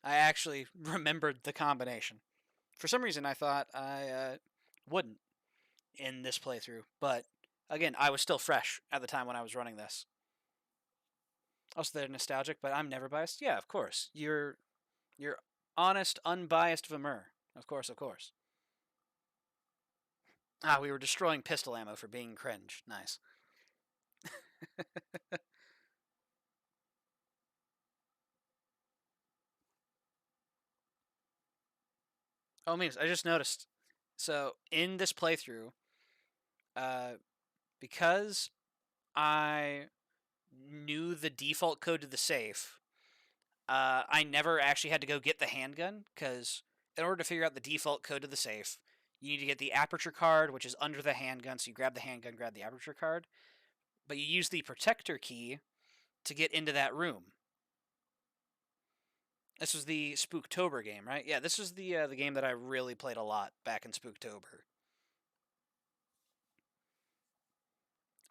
I actually remembered the combination. For some reason, I thought I wouldn't in this playthrough. But, again, I was still fresh at the time when I was running this. Also, they're nostalgic, but I'm never biased. Yeah, of course. You're honest, unbiased Vamur. Of course, of course. Ah, we were destroying pistol ammo for being cringe. Nice. Oh, means I just noticed. So in this playthrough, because I knew the default code to the safe, I never actually had to go get the handgun, because in order to figure out the default code to the safe, you need to get the aperture card, which is under the handgun, so you grab the handgun, grab the aperture card, but you use the protector key to get into that room. This was the Spooktober game, right? Yeah, this was the game that I really played a lot back in Spooktober.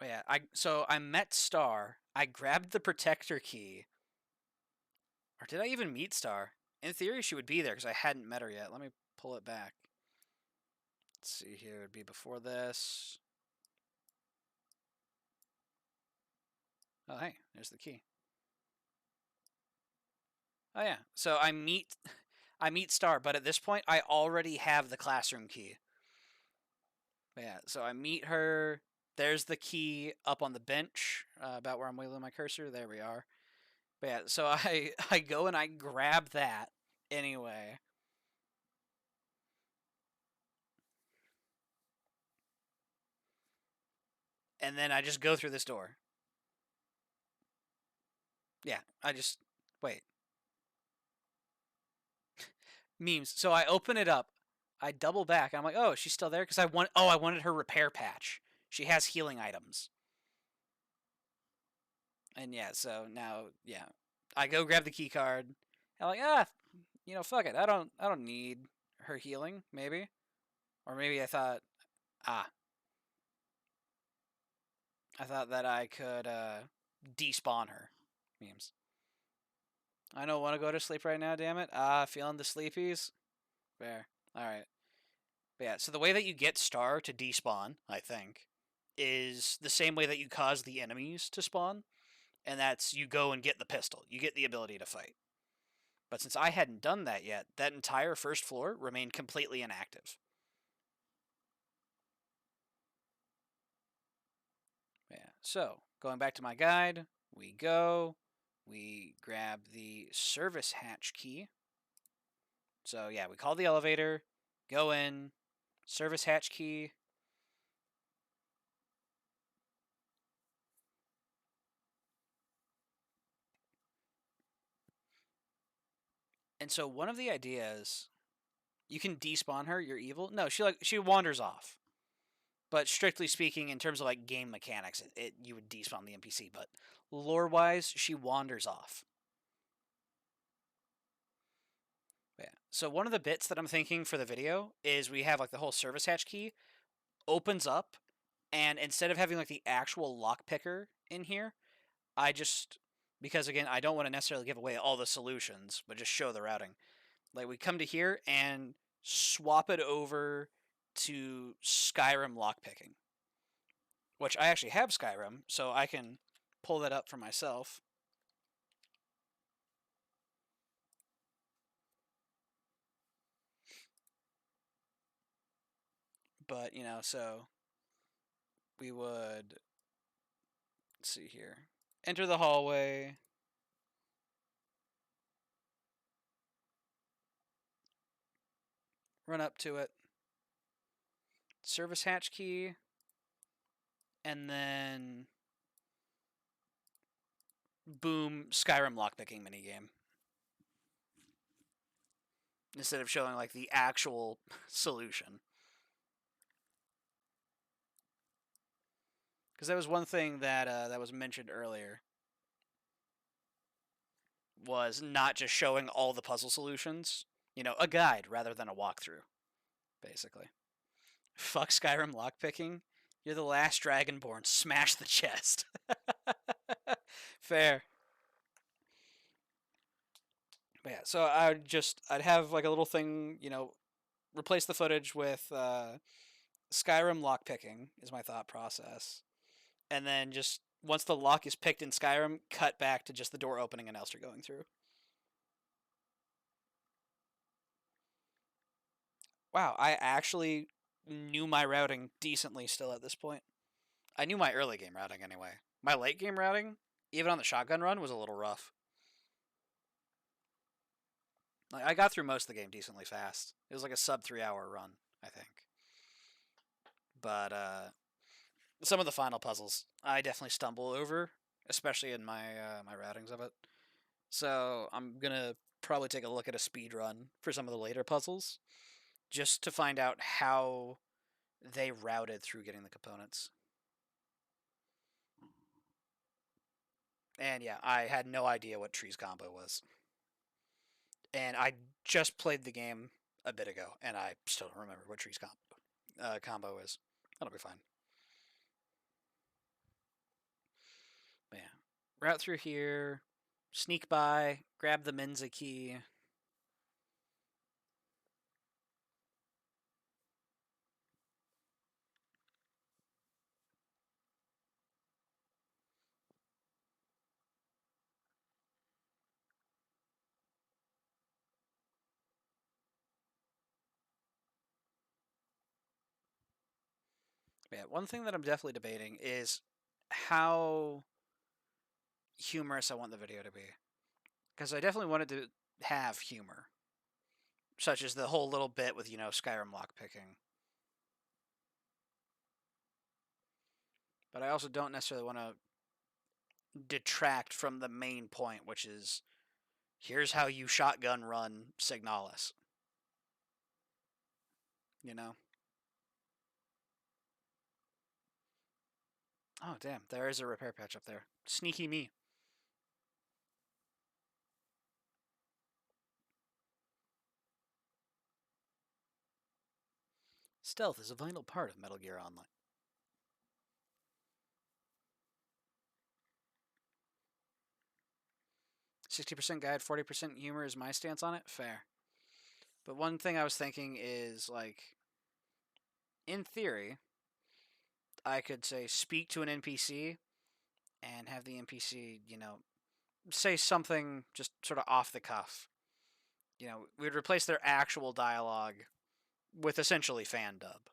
Oh, yeah, so I met Star. I grabbed the protector key. Or did I even meet Star? In theory, she would be there because I hadn't met her yet. Let me pull it back. Let's see here. It would be before this. Oh, hey, there's the key. Oh, yeah. So I meet Star, but at this point, I already have the classroom key. But yeah, so I meet her. There's the key up on the bench, about where I'm wiggling my cursor. There we are. But yeah, so I go and I grab that anyway. And then I just go through this door. Yeah, I just... Wait. Memes. So I open it up. I double back. And I'm like, oh, she's still there? Because I wanted her repair patch. She has healing items. And yeah, so now, yeah. I go grab the key card. I'm like, fuck it. I don't need her healing, maybe. Or maybe I thought that I could despawn her. Memes. I don't want to go to sleep right now, damn it. Feeling the sleepies? Fair. Alright. But yeah, so the way that you get Star to despawn, I think, is the same way that you cause the enemies to spawn. And that's you go and get the pistol. You get the ability to fight. But since I hadn't done that yet, that entire first floor remained completely inactive. Yeah, so going back to my guide, we grab the service hatch key. So yeah, we call the elevator, go in, service hatch key. And so one of the ideas, you can despawn her, you're evil. No, she wanders off. But strictly speaking, in terms of like game mechanics, you would despawn the NPC. But lore-wise, she wanders off. Yeah. So one of the bits that I'm thinking for the video is we have like the whole service hatch key opens up, and instead of having like the actual lock picker in here, because again, I don't want to necessarily give away all the solutions, but just show the routing. Like we come to here and swap it over to Skyrim lockpicking, which I actually have Skyrim, so I can pull that up for myself. But, so we would, let's see here, enter the hallway, run up to it, service hatch key, and then boom, Skyrim lockpicking minigame. Instead of showing like the actual solution. Because that was one thing that was mentioned earlier, was not just showing all the puzzle solutions. A guide rather than a walkthrough, basically. Fuck Skyrim lockpicking. You're the last Dragonborn. Smash the chest. Fair. But yeah, so I'd have like a little thing, replace the footage with Skyrim lockpicking is my thought process. And then just once the lock is picked in Skyrim, cut back to just the door opening and Elster going through. Wow, I actually knew my routing decently still at this point. I knew my early game routing anyway. My late game routing, even on the shotgun run, was a little rough. Like, I got through most of the game decently fast. It was like a sub 3-hour run, I think. But some of the final puzzles I definitely stumble over, especially in my my routings of it. So I'm gonna probably take a look at a speed run for some of the later puzzles, just to find out how they routed through getting the components. And yeah, I had no idea what Tree's combo was. And I just played the game a bit ago, and I still don't remember what Tree's combo is. That'll be fine. But yeah, route through here, sneak by, grab the Menza key. Yeah, one thing that I'm definitely debating is how humorous I want the video to be. Because I definitely wanted to have humor. Such as the whole little bit with, Skyrim lockpicking. But I also don't necessarily want to detract from the main point, which is here's how you shotgun run Signalis. you know? Oh, damn. There is a repair patch up there. Sneaky me. Stealth is a vital part of Metal Gear Online. 60% guide, 40% humor is my stance on it. Fair. But one thing I was thinking is, like, in theory, I could say speak to an NPC and have the NPC, say something just sort of off the cuff. We'd replace their actual dialogue with essentially fan dub.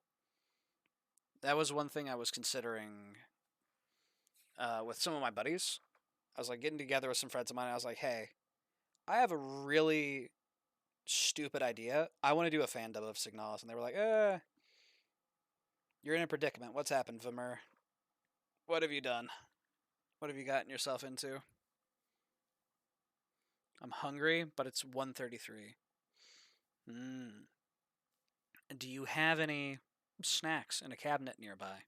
That was one thing I was considering with some of my buddies. I was like getting together with some friends of mine. And I was like, hey, I have a really stupid idea. I want to do a fan dub of Signalis. And they were like, you're in a predicament. What's happened, Vimmer? What have you done? What have you gotten yourself into? I'm hungry, but it's 1:33. Do you have any snacks in a cabinet nearby?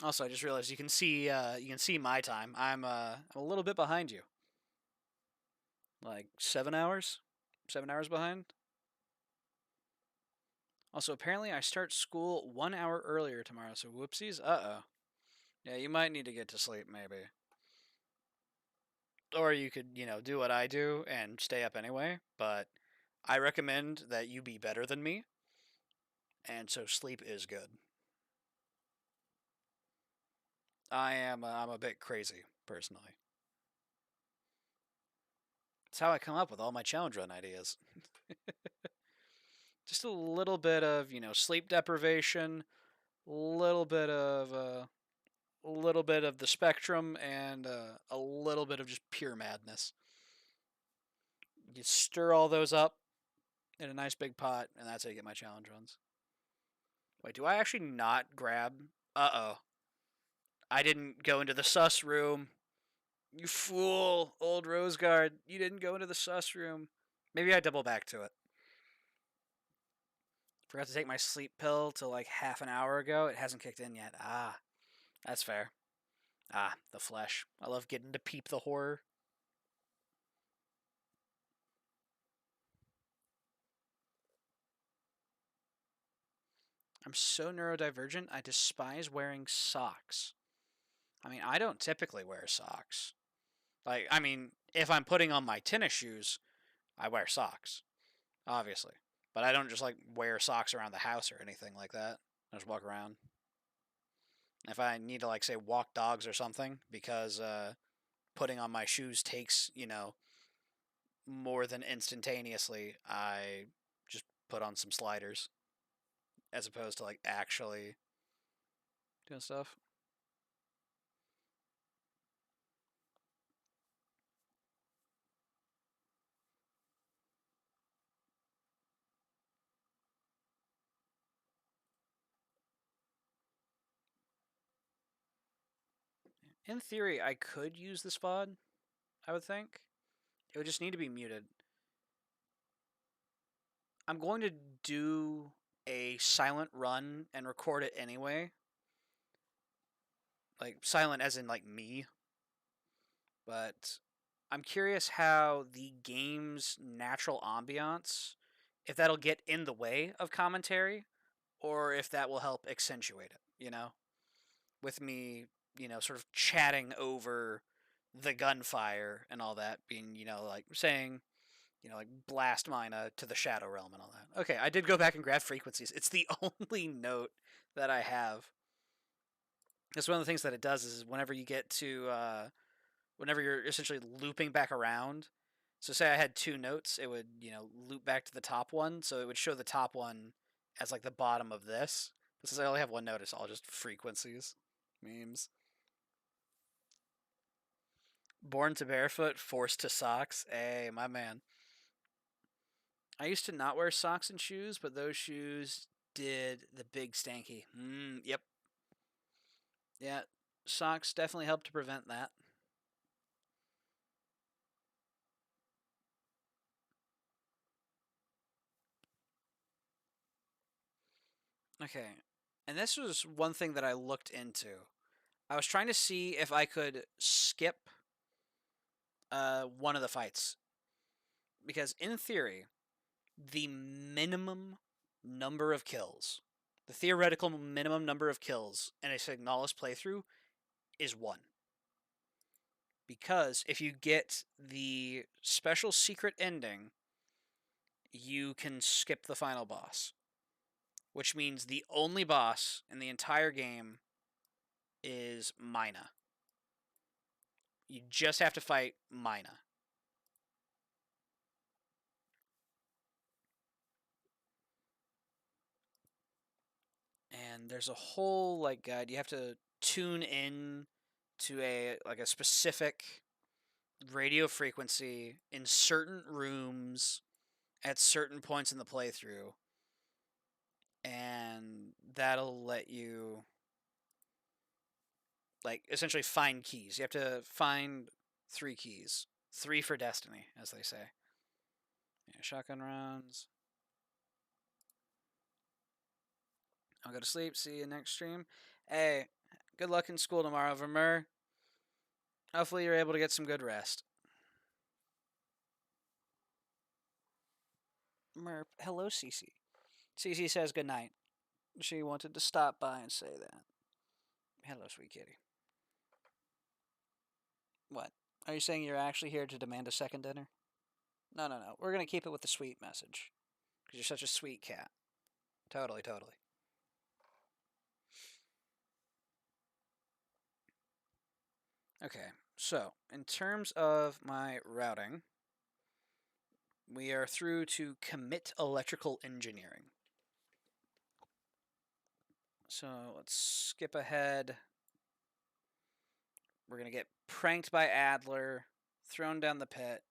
Also, I just realized you can see my time. I'm a little bit behind you. Like 7 hours? 7 hours behind? Also, apparently I start school 1 hour earlier tomorrow, so whoopsies. Uh-oh. Yeah, you might need to get to sleep, maybe. Or you could, do what I do and stay up anyway, but I recommend that you be better than me, and so sleep is good. I'm a bit crazy, personally. It's how I come up with all my challenge run ideas. Just a little bit of, sleep deprivation, little bit of a little bit of the spectrum, and a little bit of just pure madness. You stir all those up in a nice big pot, and that's how you get my challenge runs. Wait, do I actually not grab? Uh-oh. I didn't go into the sus room. You fool, old Roseguard. You didn't go into the sus room. Maybe I double back to it. Forgot to take my sleep pill till like half an hour ago. It hasn't kicked in yet. Ah, that's fair. Ah, the flesh. I love getting to peep the horror. I'm so neurodivergent, I despise wearing socks. I mean, I don't typically wear socks. Like, I mean, if I'm putting on my tennis shoes, I wear socks, obviously. But I don't just, like, wear socks around the house or anything like that. I just walk around. If I need to, like, say, walk dogs or something, because putting on my shoes takes, more than instantaneously, I just put on some sliders as opposed to, like, actually doing stuff. In theory, I could use this VOD, I would think. It would just need to be muted. I'm going to do a silent run and record it anyway. Like, silent as in, like, me. But I'm curious how the game's natural ambiance, if that'll get in the way of commentary, or if that will help accentuate it, With me, sort of chatting over the gunfire and all that, being, like saying, like blast mina to the Shadow Realm and all that. Okay, I did go back and grab frequencies. It's the only note that I have. That's one of the things that it does is whenever you get to, whenever you're essentially looping back around. So say I had 2 notes, it would, loop back to the top one. So it would show the top one as like the bottom of this. But since I only have 1 note, it's all just frequencies. Memes. Born to barefoot, forced to socks. Hey, my man. I used to not wear socks and shoes, but those shoes did the big stanky. Yep. Yeah, socks definitely help to prevent that. Okay. And this was one thing that I looked into. I was trying to see if I could skip one of the fights. Because in theory, the minimum number of kills, the theoretical minimum number of kills in a Signalis playthrough is 1. Because if you get the special secret ending, you can skip the final boss. Which means the only boss in the entire game is Mina. You just have to fight Mina. And there's a whole like guide. You have to tune in to a specific radio frequency in certain rooms at certain points in the playthrough, and that'll let you essentially find keys. You have to find 3 keys. 3 for destiny, as they say. Yeah, shotgun rounds. I'll go to sleep. See you next stream. Hey, good luck in school tomorrow, Vermeer. Hopefully you're able to get some good rest. Merp. Hello, Cece. Cece says good night. She wanted to stop by and say that. Hello, sweet kitty. What? Are you saying you're actually here to demand a second dinner? No. We're going to keep it with the sweet message. Because you're such a sweet cat. Totally. Okay, so in terms of my routing, we are through to commit electrical engineering. So let's skip ahead. We're going to get pranked by Adler, thrown down the pit.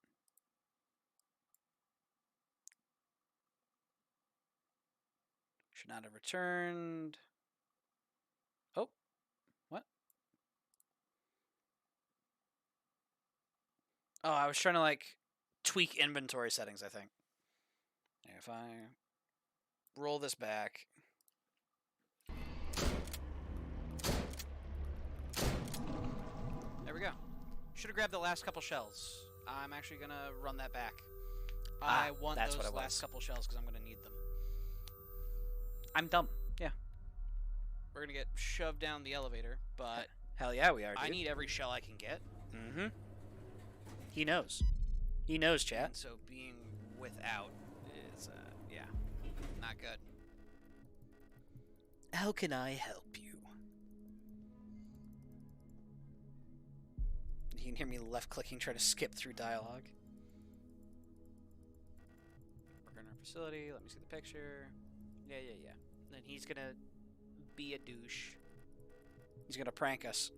Should not have returned. Oh, what? Oh, I was trying to tweak inventory settings, I think. If I roll this back. There we go. Should have grabbed the last couple shells. I'm actually going to run that back. I want those last couple shells because I'm going to need them. I'm dumb. Yeah. We're going to get shoved down the elevator, but... Hell yeah, we are, dude. I need every shell I can get. Mm-hmm. He knows. He knows, chat. And so being without is, yeah, not good. How can I help you? You can hear me left-clicking, try to skip through dialogue. We're in our facility. Let me see the picture. Yeah. Then he's gonna be a douche. He's gonna prank us.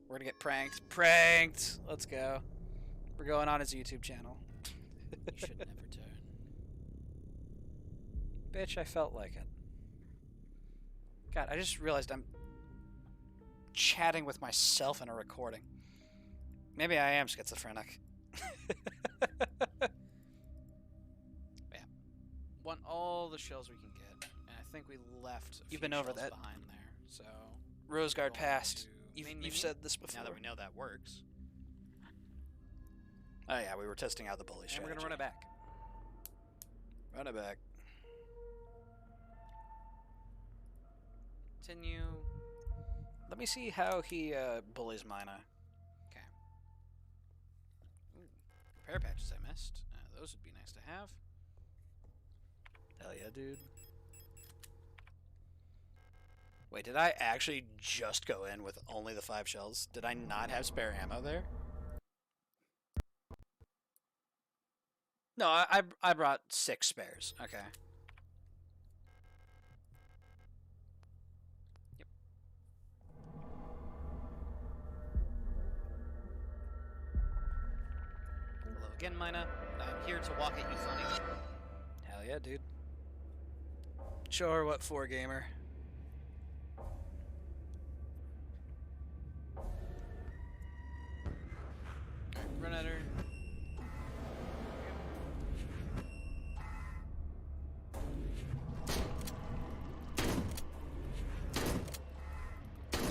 We're gonna get pranked. Pranked! Let's go. We're going on his YouTube channel. You should never turn. Bitch, I felt like it. God, I just realized I'm chatting with myself in a recording. Maybe I am schizophrenic. Yeah. Want all the shells we can get. And I think we left a few shells behind there. So Roseguard passed. You've said this before. Now that we know that works. Oh yeah, we were testing out the bully strategy. And we're gonna run it back. Run it back. Continue. Let me see how he bullies Mina. Okay. Repair patches I missed. Those would be nice to have. Hell yeah, dude. Wait, did I actually just go in with only the 5 shells? Did I not have spare ammo there? No, I brought 6 spares. Okay. Yep. Hello again, Mina. I'm here to walk at you funny. Hell yeah, dude. Sure, what for, gamer? Run at her.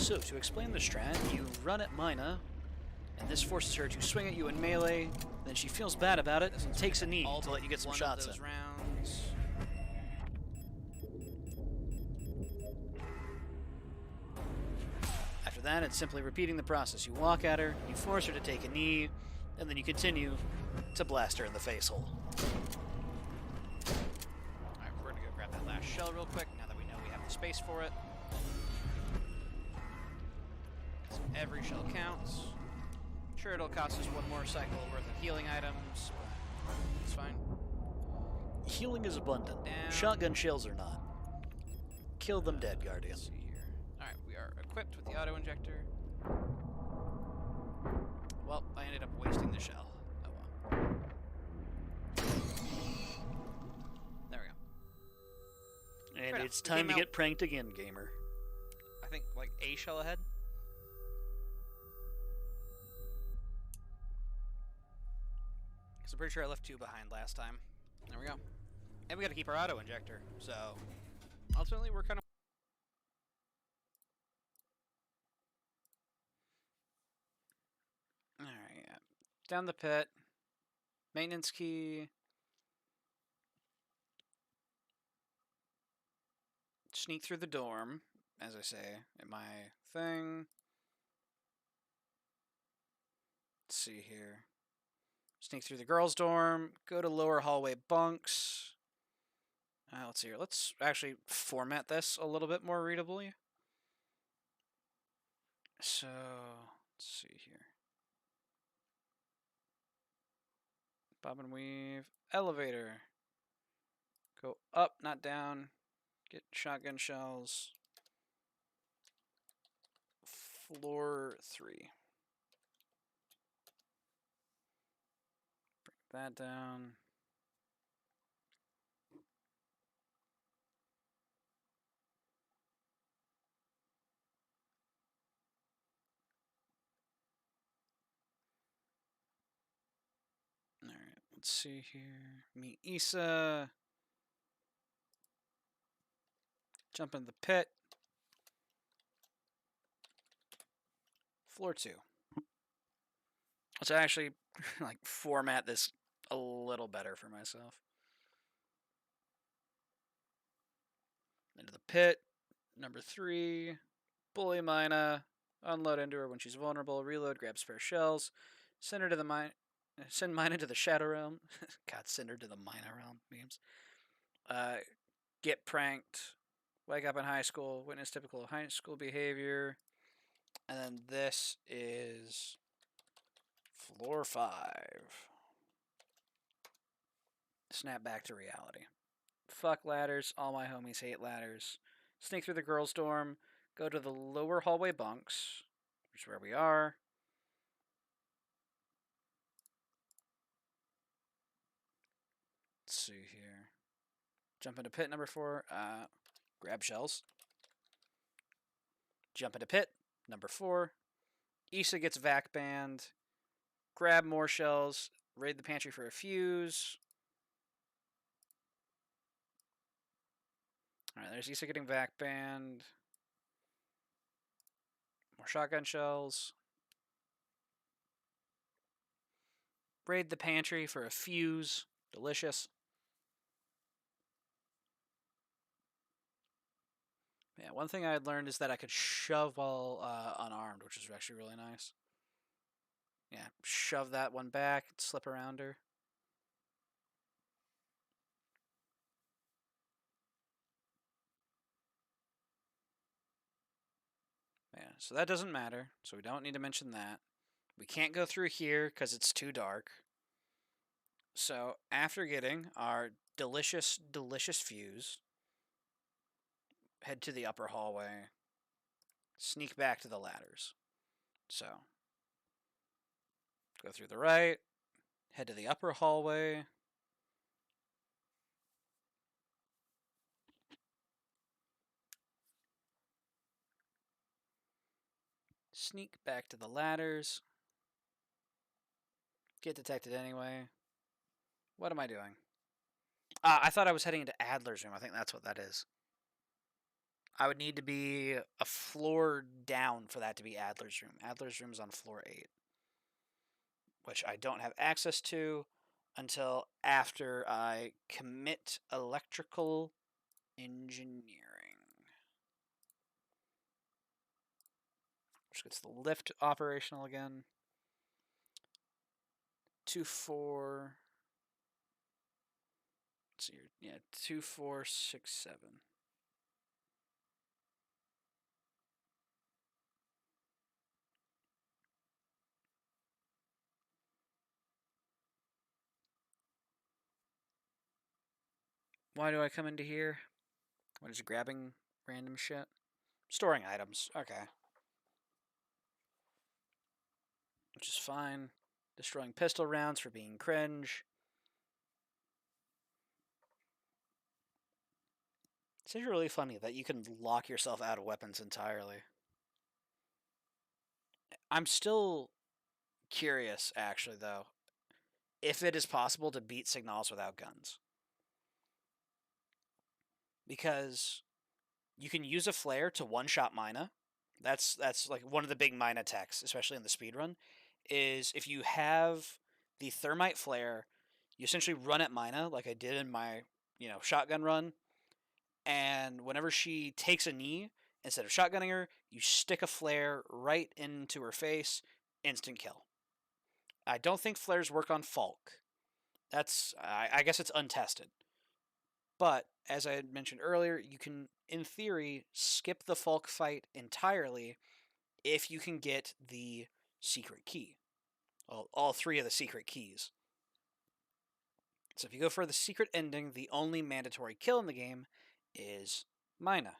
So, to explain the strat, you run at Mina, and this forces her to swing at you in melee, then she feels bad about it and takes a knee to let you get some shots in. Rounds. After that, it's simply repeating the process. You walk at her, you force her to take a knee, and then you continue to blast her in the face hole. Alright, we're gonna go grab that last shell real quick, now that we know we have the space for it. So every shell counts. Sure, it'll cost us one more cycle worth of healing items, but it's fine. Healing is abundant. Down. Shotgun shells are not. Kill them dead, Guardian. Let's see here. Alright, we are equipped with the auto injector. Well, I ended up wasting the shell. Oh well. There we go. And Fair it's enough. time Came to out- get pranked again, gamer. I think like a shell ahead. Because I'm pretty sure I left 2 behind last time. There we go. And we got to keep our auto injector. So ultimately, we're kind of. Alright, yeah. Down the pit. Maintenance key. Sneak through the dorm, as I say, in my thing. Let's see here. Sneak through the girls' dorm. Go to lower hallway bunks. Let's see here. Let's actually format this a little bit more readably. So, let's see here. Bob and weave. Elevator. Go up, not down. Get shotgun shells. Floor 3. Bring that down. Alright, let's see here. Meet Issa. Jump in the pit. Floor 2. Let's actually like format this a little better for myself. Into the pit. Number 3. Bully Mina. Unload into her when she's vulnerable. Reload. Grab spare shells. Send her to the mine. Send Mina to the Shadow Realm. God, send her to the Mina Realm memes. Get pranked. Wake up in high school. Witness typical high school behavior. And then this is floor 5. Snap back to reality. Fuck ladders. All my homies hate ladders. Sneak through the girls' dorm. Go to the lower hallway bunks, which is where we are. Let's see here. Jump into pit number 4. Grab shells. Jump into pit number 4. Issa gets vac banned. Grab more shells. Raid the pantry for a fuse. Alright, there's Issa getting vac banned. More shotgun shells. Raid the pantry for a fuse. Delicious. Yeah, one thing I had learned is that I could shove while unarmed, which is actually really nice. Yeah, shove that one back, slip around her. Yeah, so that doesn't matter, so we don't need to mention that. We can't go through here because it's too dark. So after getting our delicious, delicious fuse, head to the upper hallway, sneak back to the ladders. So go through the right, head to the upper hallway. Sneak back to the ladders. Get detected anyway. What am I doing? I thought I was heading into Adler's room. I think that's what that is. I would need to be a floor down for that to be Adler's room. Adler's room is on floor 8, which I don't have access to until after I commit electrical engineering. Which gets the lift operational again. 2, 4. Let's see here. Yeah, 2, 4, 6, 7. Why do I come into here? What is grabbing random shit? Storing items. Okay. Which is fine. Destroying pistol rounds for being cringe. It's really funny that you can lock yourself out of weapons entirely. I'm still curious, actually, though, if it is possible to beat Signalis without guns. Because you can use a flare to one-shot Mina. That's like one of the big Mina techs, especially in the speedrun, is if you have the thermite flare, you essentially run at Mina, like I did in my, shotgun run, and whenever she takes a knee, instead of shotgunning her, you stick a flare right into her face, instant kill. I don't think flares work on Falk. I guess it's untested. But, as I had mentioned earlier, you can, in theory, skip the Falk fight entirely if you can get the secret key. Well, all 3 of the secret keys. So if you go for the secret ending, the only mandatory kill in the game is Mina.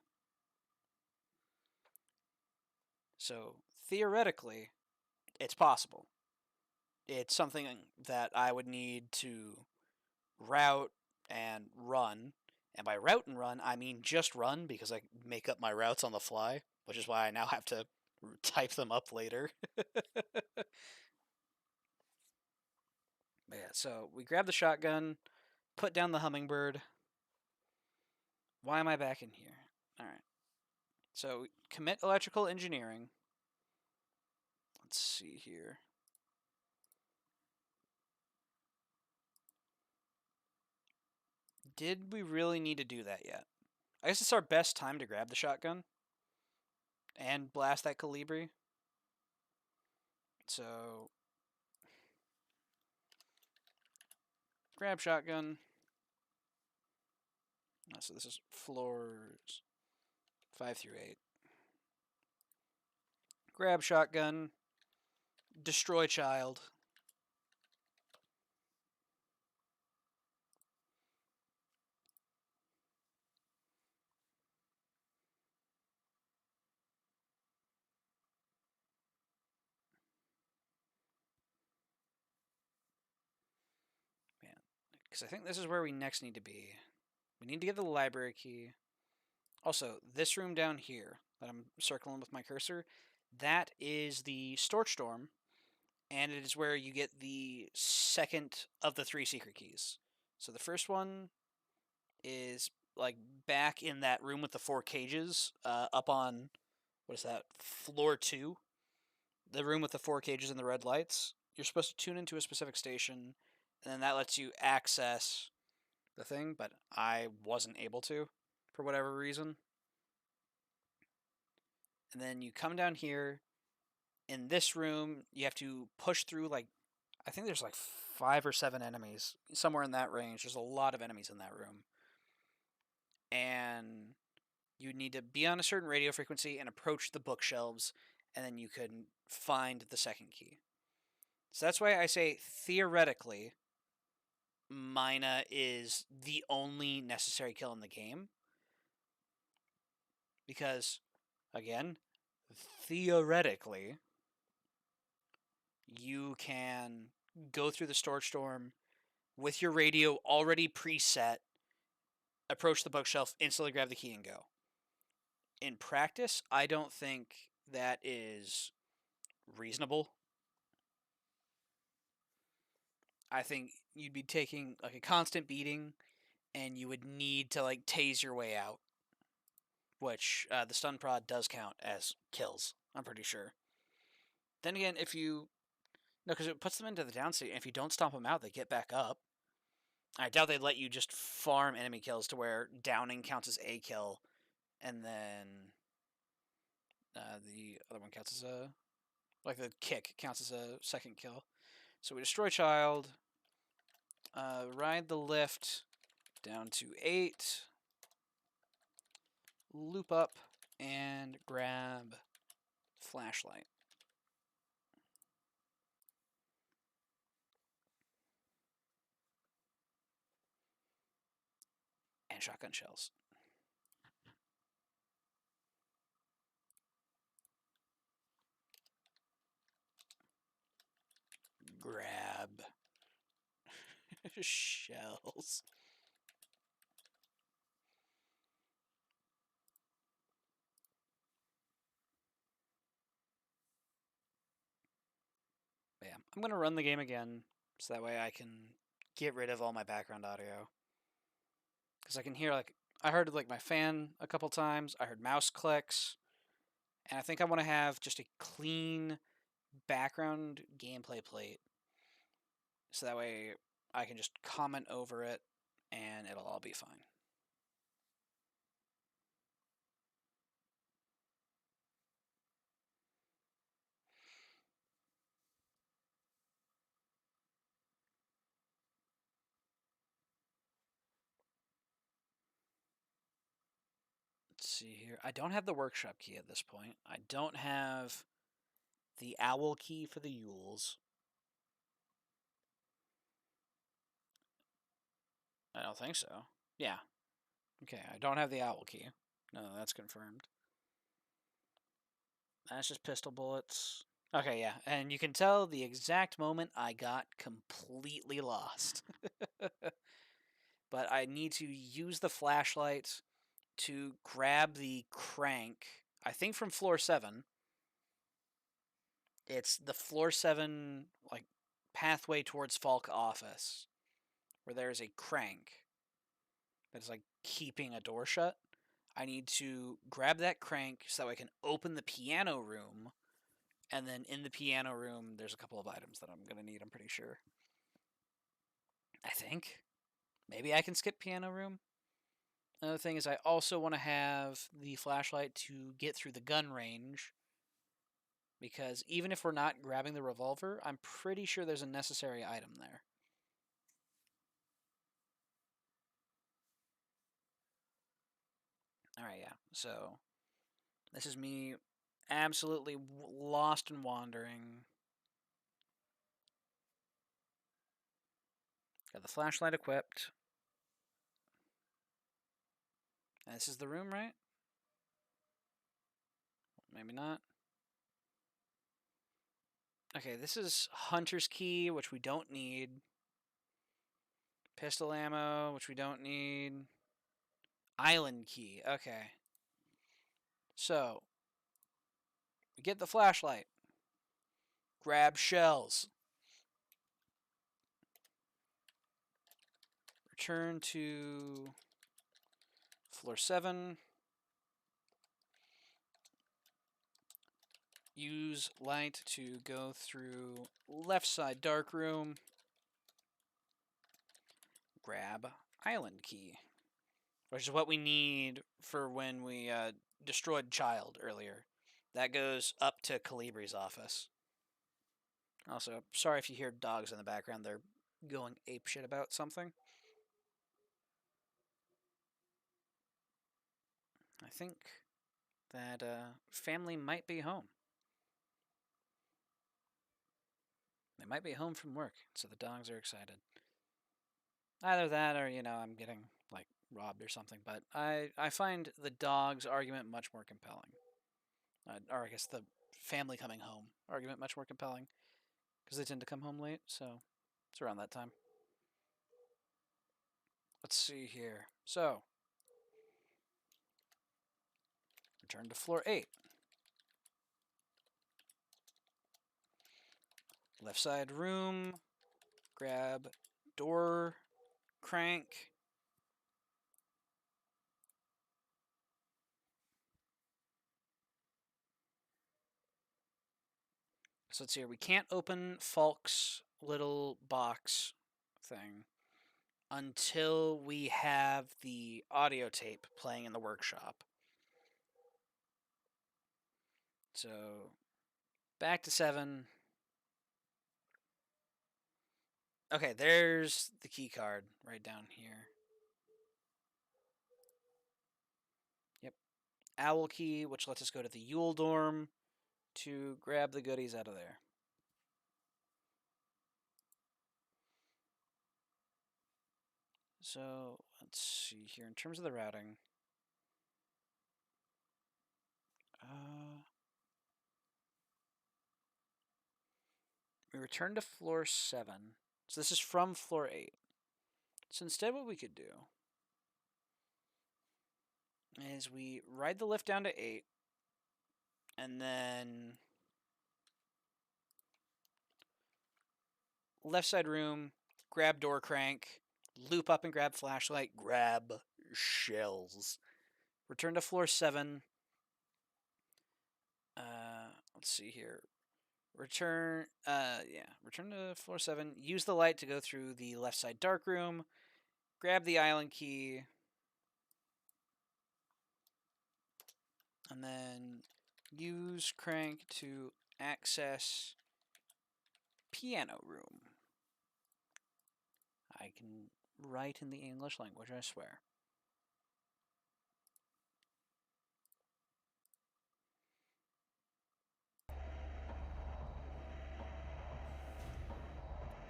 So, theoretically, it's possible. It's something that I would need to route and run. And by route and run, I mean just run, because I make up my routes on the fly, which is why I now have to type them up later. But yeah, so we grab the shotgun, put down the hummingbird. Why am I back in here? Alright. So, commit electrical engineering. Let's see here. Did we really need to do that yet? I guess it's our best time to grab the shotgun and blast that Calibri. So, grab shotgun. So this is floors 5 through 8. Grab shotgun. Destroy child. Man, because I think this is where we next need to be. We need to get the library key. Also, this room down here that I'm circling with my cursor, that is the storage dorm, and it is where you get the second of the 3 secret keys. So the first one is like back in that room with the 4 cages, up on, what is that, floor 2? The room with the 4 cages and the red lights. You're supposed to tune into a specific station, and then that lets you access the thing, but I wasn't able to, for whatever reason. And then you come down here. In this room, you have to push through, like, I think there's like 5 or 7 enemies, somewhere in that range. There's a lot of enemies in that room. And you need to be on a certain radio frequency and approach the bookshelves, and then you can find the second key. So that's why I say, theoretically, Mina is the only necessary kill in the game. Because, again, theoretically, you can go through the storage storm with your radio already preset, approach the bookshelf, instantly grab the key, and go. In practice, I don't think that is reasonable. I think you'd be taking like a constant beating, and you would need to like tase your way out, which the stun prod does count as kills, I'm pretty sure. Then again, if you... No, because it puts them into the down state, and if you don't stomp them out, they get back up. I doubt they'd let you just farm enemy kills to where downing counts as a kill, and then the other one counts as a... Like the kick counts as a second kill. So we destroy child, ride the lift down to 8, loop up, and grab flashlight. And shotgun shells. Grab shells. But yeah, I'm going to run the game again so that way I can get rid of all my background audio. Because I can hear, like, I heard, like, my fan a couple times. I heard mouse clicks. And I think I want to have just a clean background gameplay plate. So that way I can just comment over it and it'll all be fine. Let's see here. I don't have the workshop key at this point. I don't have the owl key for the Yules. I don't think so. Yeah. Okay, I don't have the owl key. No, that's confirmed. That's just pistol bullets. Okay, yeah, and you can tell the exact moment I got completely lost. But I need to use the flashlight to grab the crank, I think from floor 7. It's the floor 7, like, pathway towards Falk office, where there's a crank that's, like, keeping a door shut. I need to grab that crank so that I can open the piano room, and then in the piano room, there's a couple of items that I'm going to need, I'm pretty sure. I think. Maybe I can skip piano room. Another thing is I also want to have the flashlight to get through the gun range, because even if we're not grabbing the revolver, I'm pretty sure there's a necessary item there. Alright, yeah. So, this is me absolutely lost and wandering. Got the flashlight equipped. And this is the room, right? Maybe not. Okay, this is Hunter's Key, which we don't need. Pistol ammo, which we don't need. Island Key, okay. So, we get the flashlight. Grab shells. Return to floor 7. Use light to go through left side dark room. Grab island key, which is what we need for when we destroyed Child earlier. That goes up to Calibri's office. Also, sorry if you hear dogs in the background. They're going apeshit about something. I think that family might be home. They might be home from work, so the dogs are excited. Either that or, I'm getting, like, robbed or something. But I find the dog's argument much more compelling. Or I guess the family coming home argument much more compelling. Because they tend to come home late, so it's around that time. Let's see here. So, return to floor 8. Left side room. Grab door crank. So let's see here. We can't open Falk's little box thing until we have the audio tape playing in the workshop. So back to 7. Okay, there's the key card right down here. Yep. Owl key, which lets us go to the Yule dorm to grab the goodies out of there. So let's see here. In terms of the routing, we return to floor 7. So this is from floor 8. So instead what we could do is we ride the lift down to 8, and then left side room, grab door crank, loop up and grab flashlight, grab shells. Return to floor 7. Let's see here. Return to floor 7. Use the light to go through the left side dark room. Grab the island key. And then use crank to access piano room. I can write in the English language, I swear.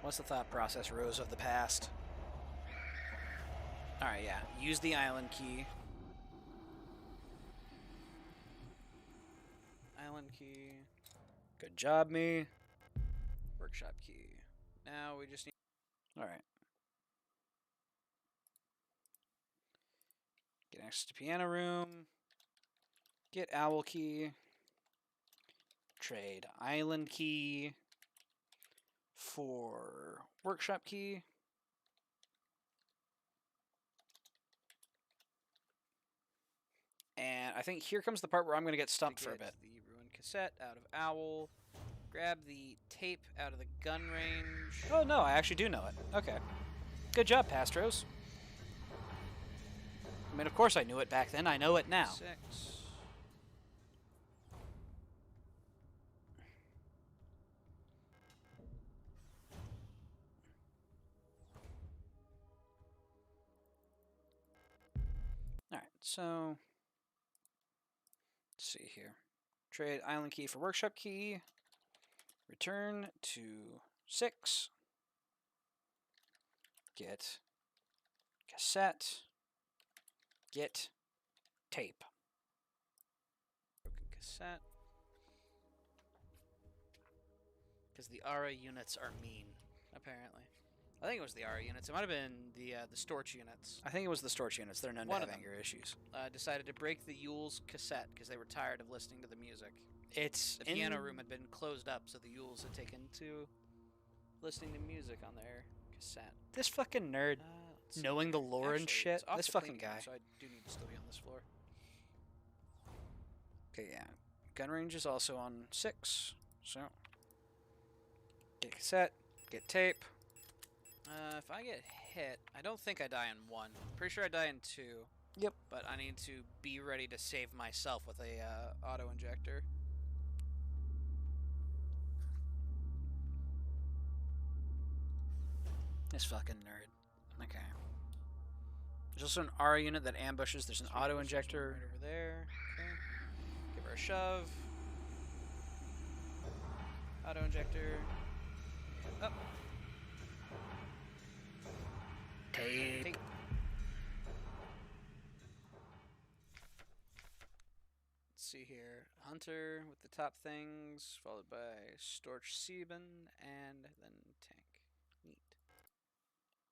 What's the thought process, Rose of the past? Alright, yeah. Use the island key. Island key. Good job, me. Workshop key. Now we just need... Alright. Get access to piano room. Get owl key. Trade island key for workshop key. And I think here comes the part where I'm going to get stumped for a bit. The ruined cassette out of owl. Grab the tape out of the gun range. Oh no, I actually do know it. Okay. Good job, Pastros. I mean, of course I knew it back then. I know it now. 6. Alright, so... Let's see here. Trade island key for workshop key. Return to 6. Get cassette. Get tape. Broken cassette. Because the ARA units are mean, apparently. I think it was the ARA units. It might have been the Storch units. I think it was the Storch units. They're known to have anger issues. Decided to break the Yule's cassette because they were tired of listening to the music. The piano room had been closed up, so the Yules had taken to listening to music on their cassette. This fucking nerd, knowing the lore and shit. This fucking guy. So I do need to still be on this floor. Okay, yeah. Gun range is also on 6. So get cassette, get tape. If I get hit, I don't think I die in 1. Pretty sure I die in 2. Yep. But I need to be ready to save myself with a auto injector. This fucking nerd. Okay. There's also an R unit that ambushes. There's an auto injector right over there. Okay. Give her a shove. Auto injector. Up. Tape. Let's see here. Hunter with the top things, followed by Storch Sieben, and then Tank. Neat.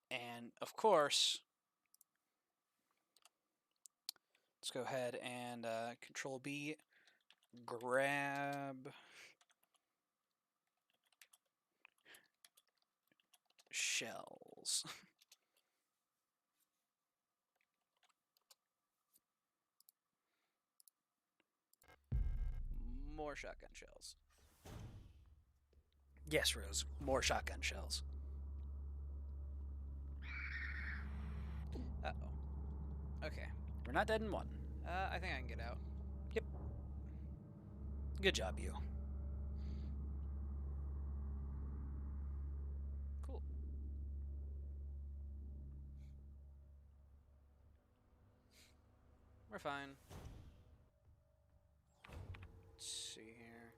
And, of course, let's go ahead and Control B, grab shells. More shotgun shells. Yes, Rose. More shotgun shells. Uh-oh. Okay. We're not dead in one. I think I can get out. Yep. Good job, you. Cool. We're fine. Let's see here.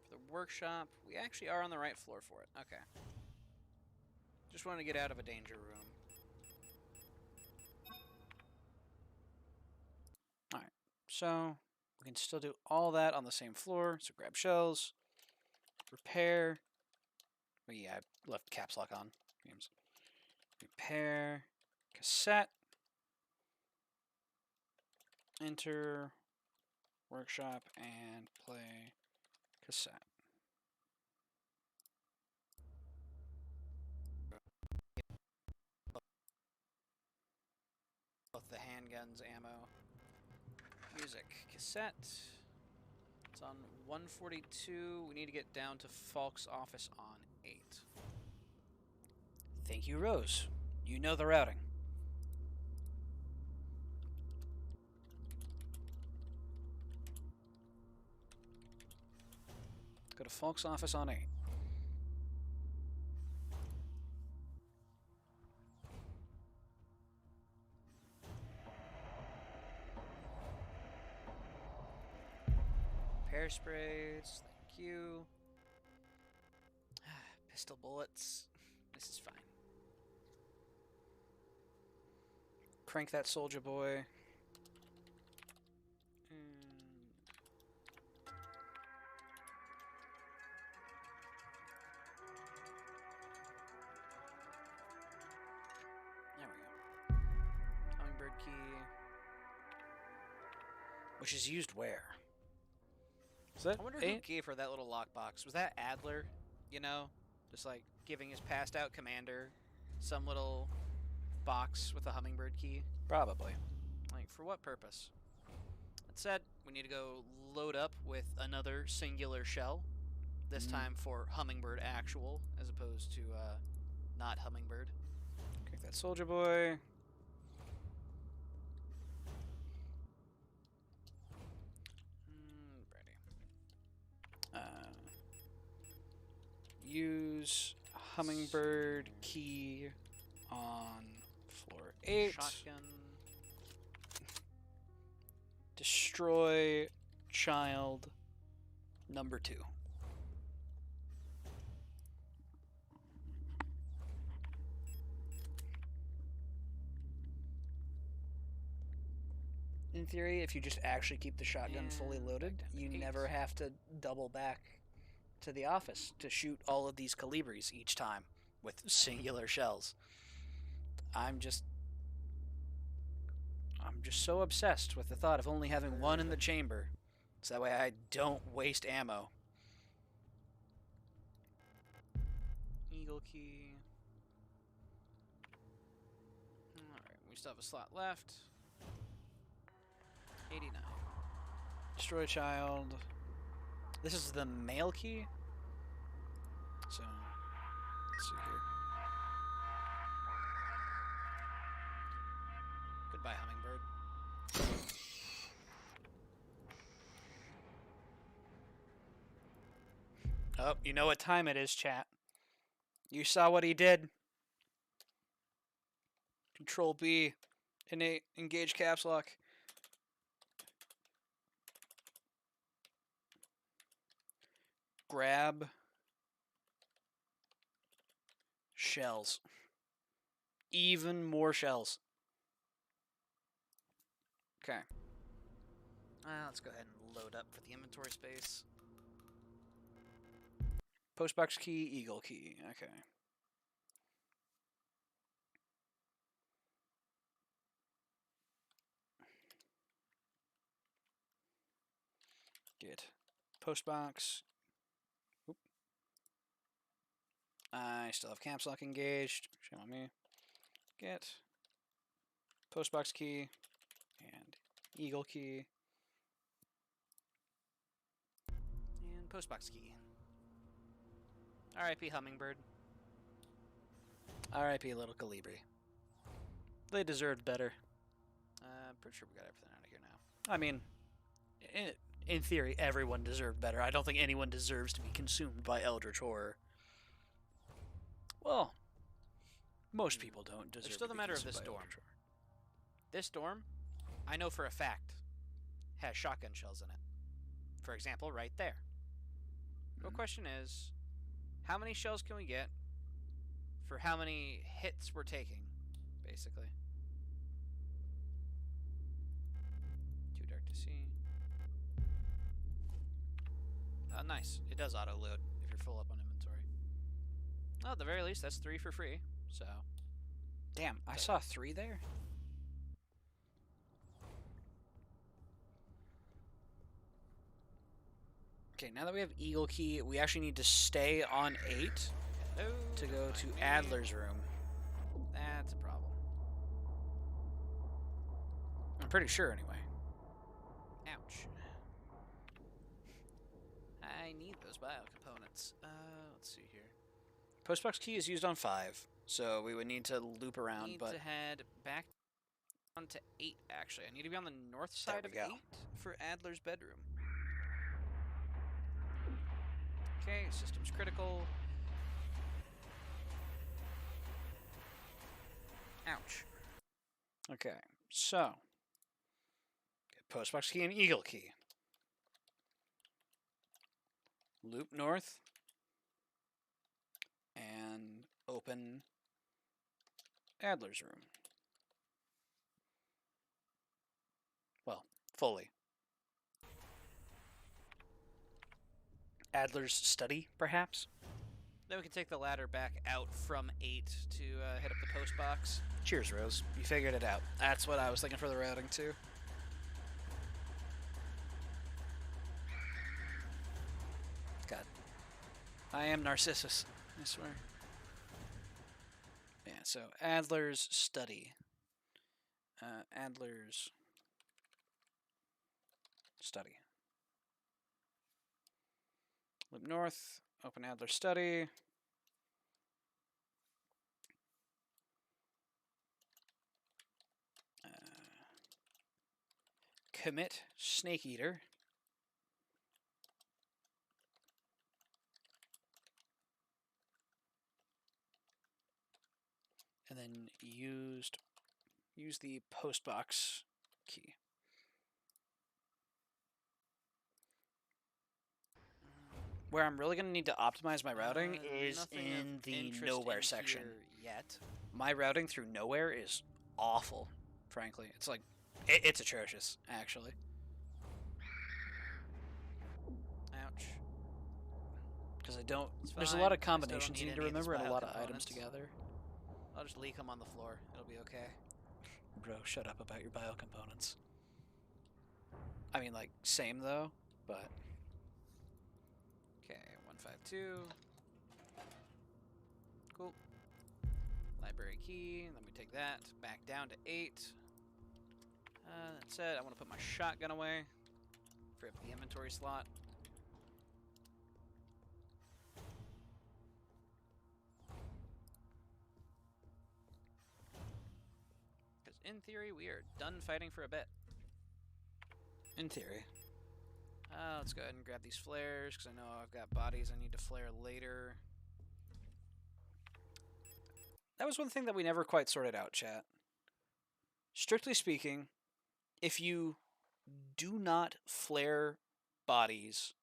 For the workshop, we actually are on the right floor for it. Okay. Just want to get out of a danger room. Alright. So, we can still do all that on the same floor. So grab shells. Repair. Oh, yeah, I left caps lock on. Games. Repair. Cassette. Enter. Workshop. And play cassette. Both the handguns, ammo. Music. Cassette. It's on 142. We need to get down to Falk's office on 8. Thank you, Rose. You know the routing. Go to Falk's office on 8. Pear sprays. Thank you. Pistol bullets. This is fine. Crank that soldier boy. There we go. Hummingbird key. Which is used where? Is that I wonder who 8? gave her that little lockbox. Was that Adler? You know? Just like giving his passed out commander some little box with a hummingbird key. Probably. Like, for what purpose? That said, we need to go load up with another singular shell. This time for hummingbird actual, as opposed to not hummingbird. Crank that soldier boy. Ready. Use hummingbird key on floor 8. Shotgun. Destroy child number 2. In theory, if you just actually keep the shotgun fully And loaded, back down to you 8. never have to double back to the office to shoot all of these calibres each time with singular shells. I'm just so obsessed with the thought of only having one in the chamber, so that way I don't waste ammo. Eagle key. Alright, we still have a slot left. 89. Destroy child. This is the mail key. So, let's see here. Goodbye, hummingbird. Oh, you know what time it is, chat. You saw what he did. Control B. Engage caps lock. Grab shells. Even more shells. Okay. Let's go ahead and load up for the inventory space. Postbox key, eagle key. Okay. Get postbox. Oop. I still have caps lock engaged. Shame on me. Get postbox key and eagle key. And postbox key. R.I.P. Hummingbird. R.I.P. Little Calibri. They deserved better. I'm pretty sure we got everything out of here now. I mean, in theory, everyone deserved better. I don't think anyone deserves to be consumed by Eldritch Horror. Well, most people don't deserve still to the be matter of consumed this by dorm. Eldritch Horror. This dorm, I know for a fact, has shotgun shells in it. For example, right there. The question is, how many shells can we get for how many hits we're taking, basically? Too dark to see. Oh, nice. It does auto-load if you're full up on inventory. Well, at the very least, that's 3 for free, so... Damn, I saw 3 there? Okay, now that we have Eagle Key, we actually need to stay on 8 Hello, to go don't to mind me. Adler's room. That's a problem. I'm pretty sure, anyway. Ouch. I need those bio components. Let's see here. Postbox key is used on 5, so we would need to loop around, Need but to head back on to 8, actually. I need to be on the north There side we of go. 8 for Adler's bedroom. Okay, system's critical. Ouch. okay. So, postbox key and Eagle Key. Loop north and open Adler's room. Well, fully. Adler's study, perhaps? Then we can take the ladder back out from 8 to hit up the post box. Cheers, Rose. You figured it out. That's what I was thinking for the routing, too. God. I am Narcissus, I swear. Yeah, so Adler's study. Adler's study. Loop north, open Adler's study. Commit Snake Eater. And then use the postbox key. Where I'm really going to need to optimize my routing is Nothing in of the interest nowhere in section. here yet. My routing through nowhere is awful, frankly. It's like, it's atrocious, actually. Ouch. Because I don't, It's there's a fine. lot I of still don't combinations you need need to any of these remember and a bio lot of items components. together. I'll just leak them on the floor. It'll be okay. Bro, shut up about your bio components. I mean, like, same though, but... Okay, 152. Cool. Library key. Then we take that back down to 8. That said, I want to put my shotgun away. Free up the inventory slot. Because in theory, we are done fighting for a bit. In theory. Let's go ahead and grab these flares, because I know I've got bodies I need to flare later. That was one thing that we never quite sorted out, chat. Strictly speaking, if you do not flare bodies,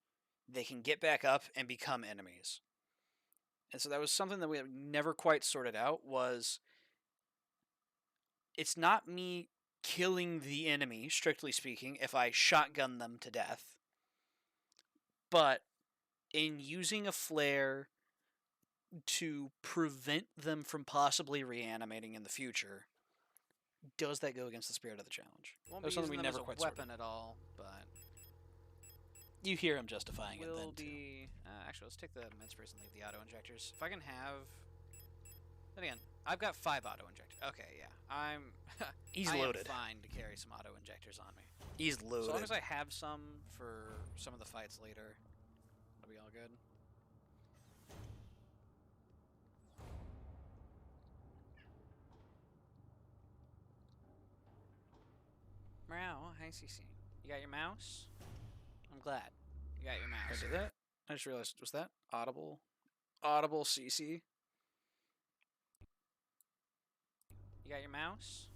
they can get back up and become enemies. And so that was something that we never quite sorted out, was it's not me killing the enemy, strictly speaking, if I shotgun them to death. But in using a flare to prevent them from possibly reanimating in the future, does that go against the spirit of the challenge? Won't That was be something using we them never as a quite sorted. weapon at all, but You hear him justifying it then, will too. be... actually, let's take the med sprays and leave the auto-injectors. If I can have... Then again, I've got 5 auto-injectors. Okay, yeah. He's I loaded. am fine to carry some auto-injectors on me. He's loaded. So long as I have some for some of the fights later, it'll be all good. Meow. Hi, CC. You got your mouse? I'm glad. You got your I mouse. did that? I just realized, was that audible? Audible CC? You got your mouse?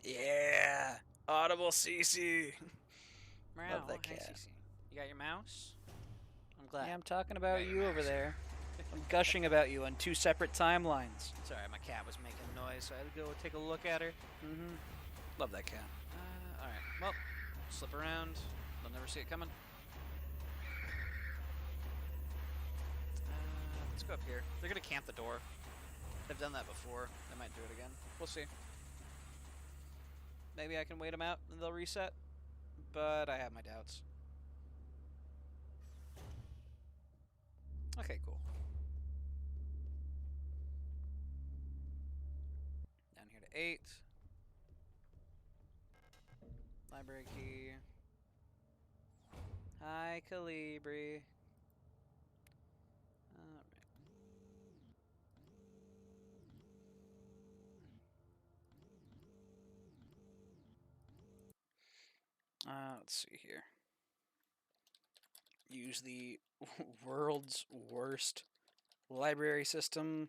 Yeah! Audible CC! Meow. Love that Hi, cat. CC. You got your mouse? I'm glad. Yeah, I'm talking about got your you over mouse. there. I'm gushing about you on 2 separate timelines. Sorry, my cat was making noise, so I had to go take a look at her. Mm-hmm. Love that cat. Alright. Well, slip around. They'll never see it coming. Let's go up here. They're gonna camp the door. They've done that before. They might do it again. We'll see. Maybe I can wait them out and they'll reset, but I have my doubts. Okay, cool. Down here to 8. Library key. Hi, Calibri. Alright. Let's see here. Use the world's worst library system.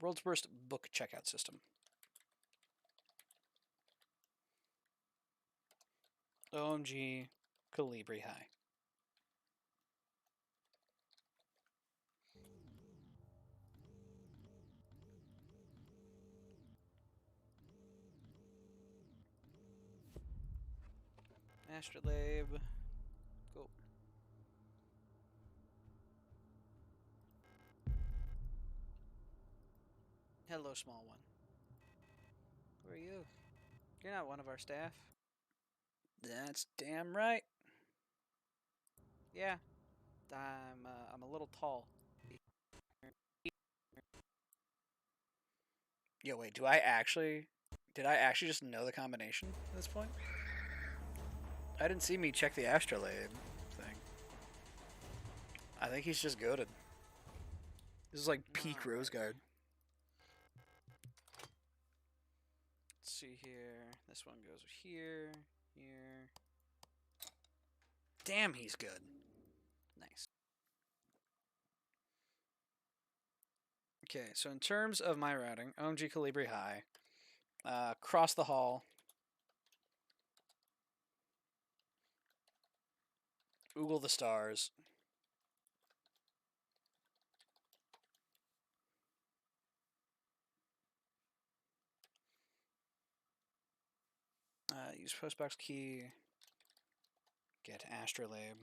World's worst book checkout system. OMG, Calibri High. Astrolabe. Go. Hello, small one. Who are you? You're not one of our staff. That's damn right. Yeah, I'm a little tall. Yo, wait, did I actually just know the combination at this point? I didn't see me check the astrolabe thing. I think he's just goated. This is like peak Alright. Rose Guard. Let's see here. This one goes here, here. Damn, he's good. Nice. Okay, so in terms of my routing, OMG Calibri High, cross the hall, oogle the stars, use postbox key, get astrolabe.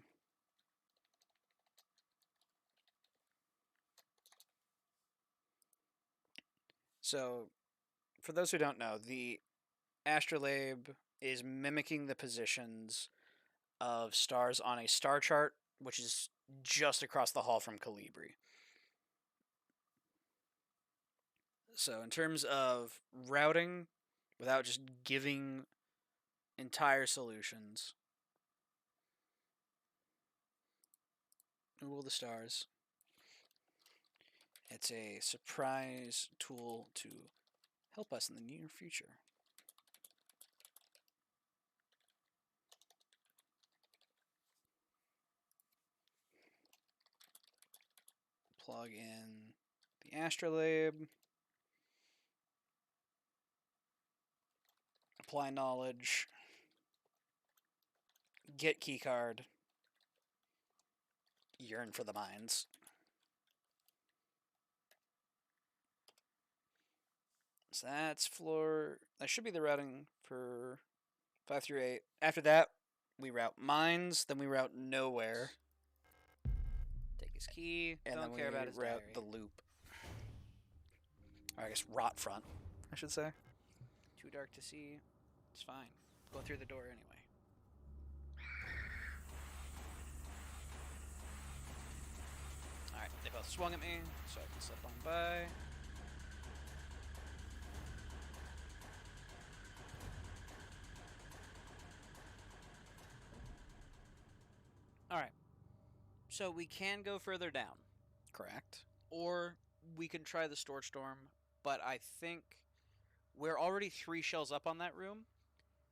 So, for those who don't know, the astrolabe is mimicking the positions of stars on a star chart, which is just across the hall from Calibri. So, in terms of routing, without just giving entire solutions, oogle the stars. It's a surprise tool to help us in the near future. Plug in the astrolabe. Apply knowledge. Get keycard. Yearn for the mines. So that's floor. That should be the routing for 5 through 8. After that, we route mines, then we route nowhere, Take his key. and Don't then care we about his route diary. the loop. Or I guess rot front, I should say. Too dark to see. It's fine. Go through the door anyway. Alright, they both swung at me, so I can slip on by. Alright. So we can go further down. Correct. Or we we can try the Storm Storm, but I think we're already 3 shells up on that room,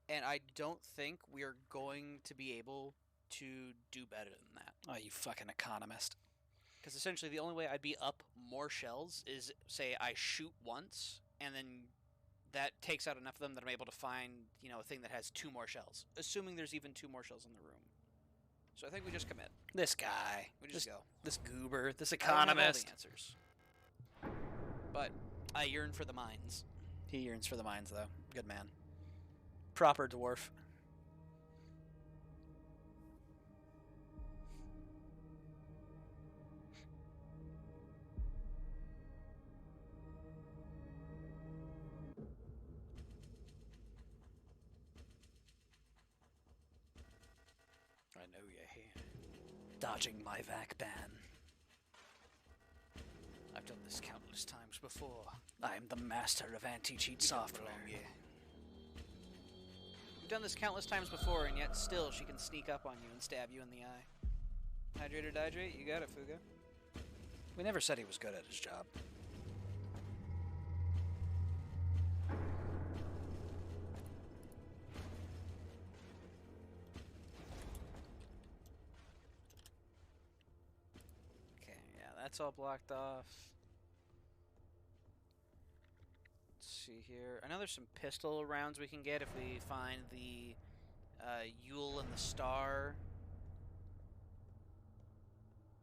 and I don't think we're going to be able to do better than that. Oh, you fucking economist. Because essentially the only way I'd be up more shells is, say, I shoot once, and then that takes out enough of them that I'm able to find, a thing that has 2 more shells. Assuming there's even 2 more shells in the room. So I think we just commit. This guy. We just go. This goober. This I don't have all economist. the answers. But I yearn for the mines. He yearns for the mines, though. Good man. Proper dwarf. I know you're here. Dodging my vac ban. I've done this countless times before. I am the master of anti-cheat software. We've done this countless times before, and yet still she can sneak up on you and stab you in the eye. Hydrate or dihydrate? You got it, Fuga. We never said he was good at his job. Okay, yeah, that's all blocked off. Let's see here. I know there's some pistol rounds we can get if we find the Yule and the Star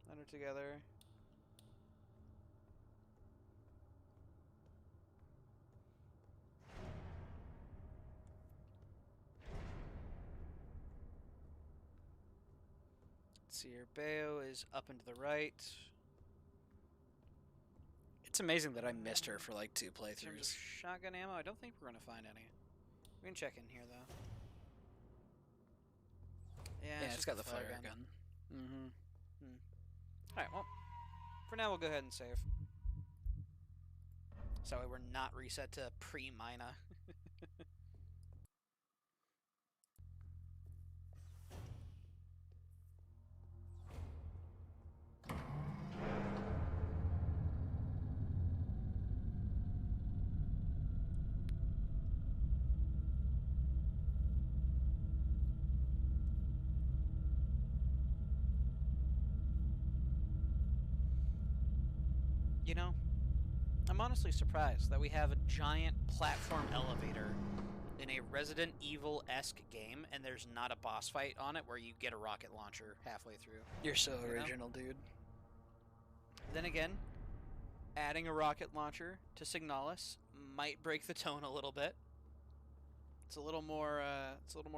that are together. Let's see here. Bayo is up and to the right. It's amazing that I missed her for like 2 In terms of playthroughs. shotgun ammo, I don't think we're gonna find any. We can check in here though. Yeah, Yeah, it's it's just got the flare gun. Mm-hmm. Alright, well, for now we'll go ahead and save. So that way we're not reset to pre-Mina. You know, I'm honestly surprised that we have a giant platform elevator in a Resident Evil-esque game, and there's not a boss fight on it where you get a rocket launcher halfway through. You're so You know? original, dude. Then again, adding a rocket launcher to Signalis might break the tone a little bit. It's a little more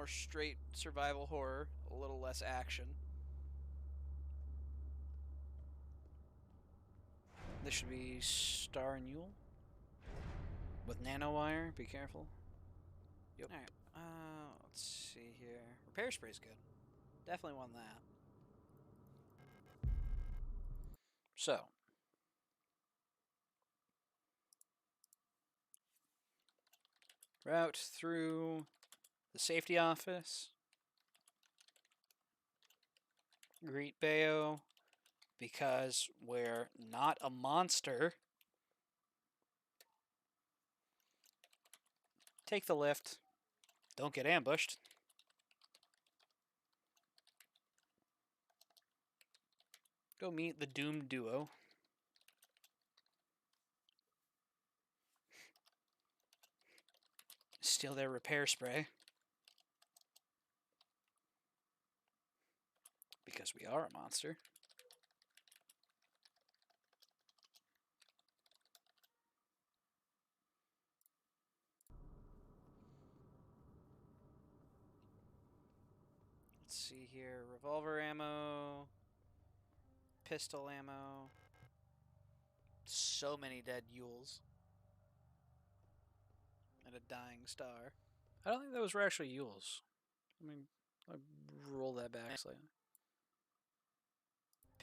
straight survival horror, a little less action. This should be Star and Yule. With nanowire, be careful. Yep. Alright, let's see here. Repair spray's good. Definitely want that. So. Route through the safety office. Greet Bayo. Because we're not a monster. Take the lift. Don't get ambushed. Go meet the doomed duo. Steal their repair spray. Because we are a monster. Let's see here. Revolver ammo. Pistol ammo. So many dead Yules. And a dying Star. I don't think those were actually Yules. I mean, I roll that back slightly.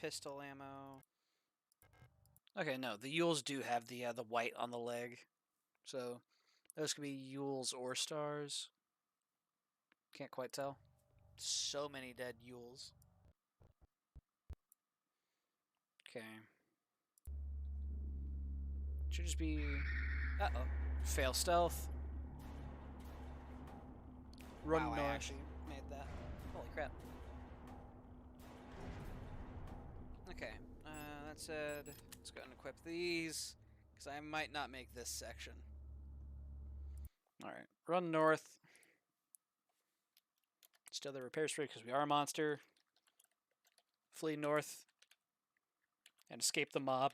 Pistol ammo. Okay, no, the Yules do have the white on the leg, so those could be Yules or Stars. Can't quite tell. So many dead Yules. Okay. Should just be... Uh-oh. Fail stealth. Run Wow, I north. actually made that. Holy crap. Okay, that said, let's go and equip these, because I might not make this section. Alright, run north. Still the repair spree because we are a monster. Flee north. And escape the mob.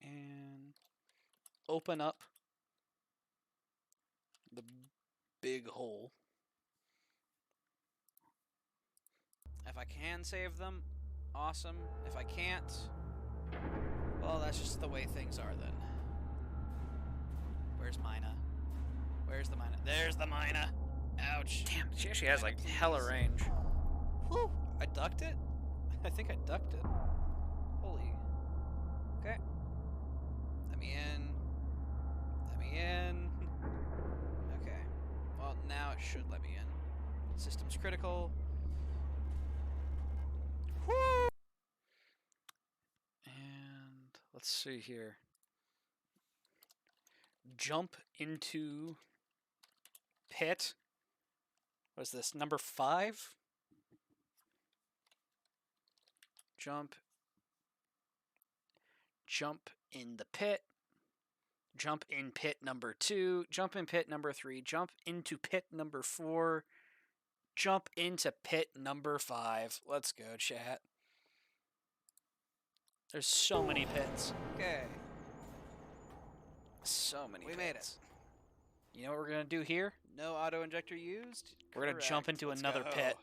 And open up the big hole. If I can save them, awesome. If I can't, well, that's just the way things are then. Where's Mina? Where's the Mina? There's the Mina! Ouch. Damn, she actually has like Mina, hella please. range. Whew! I ducked it? I think I ducked it. Holy. Okay. Let me in. Let me in. Okay. Well, now it should let me in. System's critical. Woo! And let's see here. Jump into pit. What is this? Number 5? Jump in the pit. Jump in pit number 2. Jump in pit number 3. Jump into pit number 4. Jump into pit number 5. Let's go, chat. There's so many pits. Okay. So many We pits. made it. You know what we're going to do here? No auto injector used. We're going to jump Correct. into Let's another go. pit.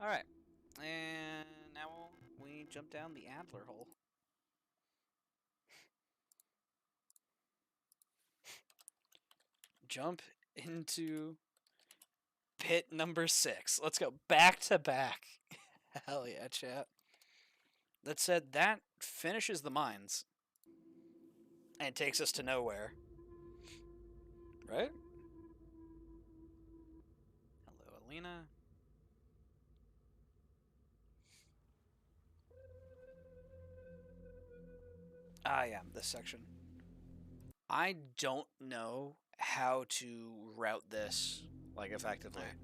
Alright. And now we jump down the Adler hole. Jump into pit number 6. Let's go back to back. Hell yeah, chat. That said, that finishes the mines. And takes us to nowhere. Right? Hello, Alina. Ah, yeah, this section. I don't know how to route this, like, effectively. Alright.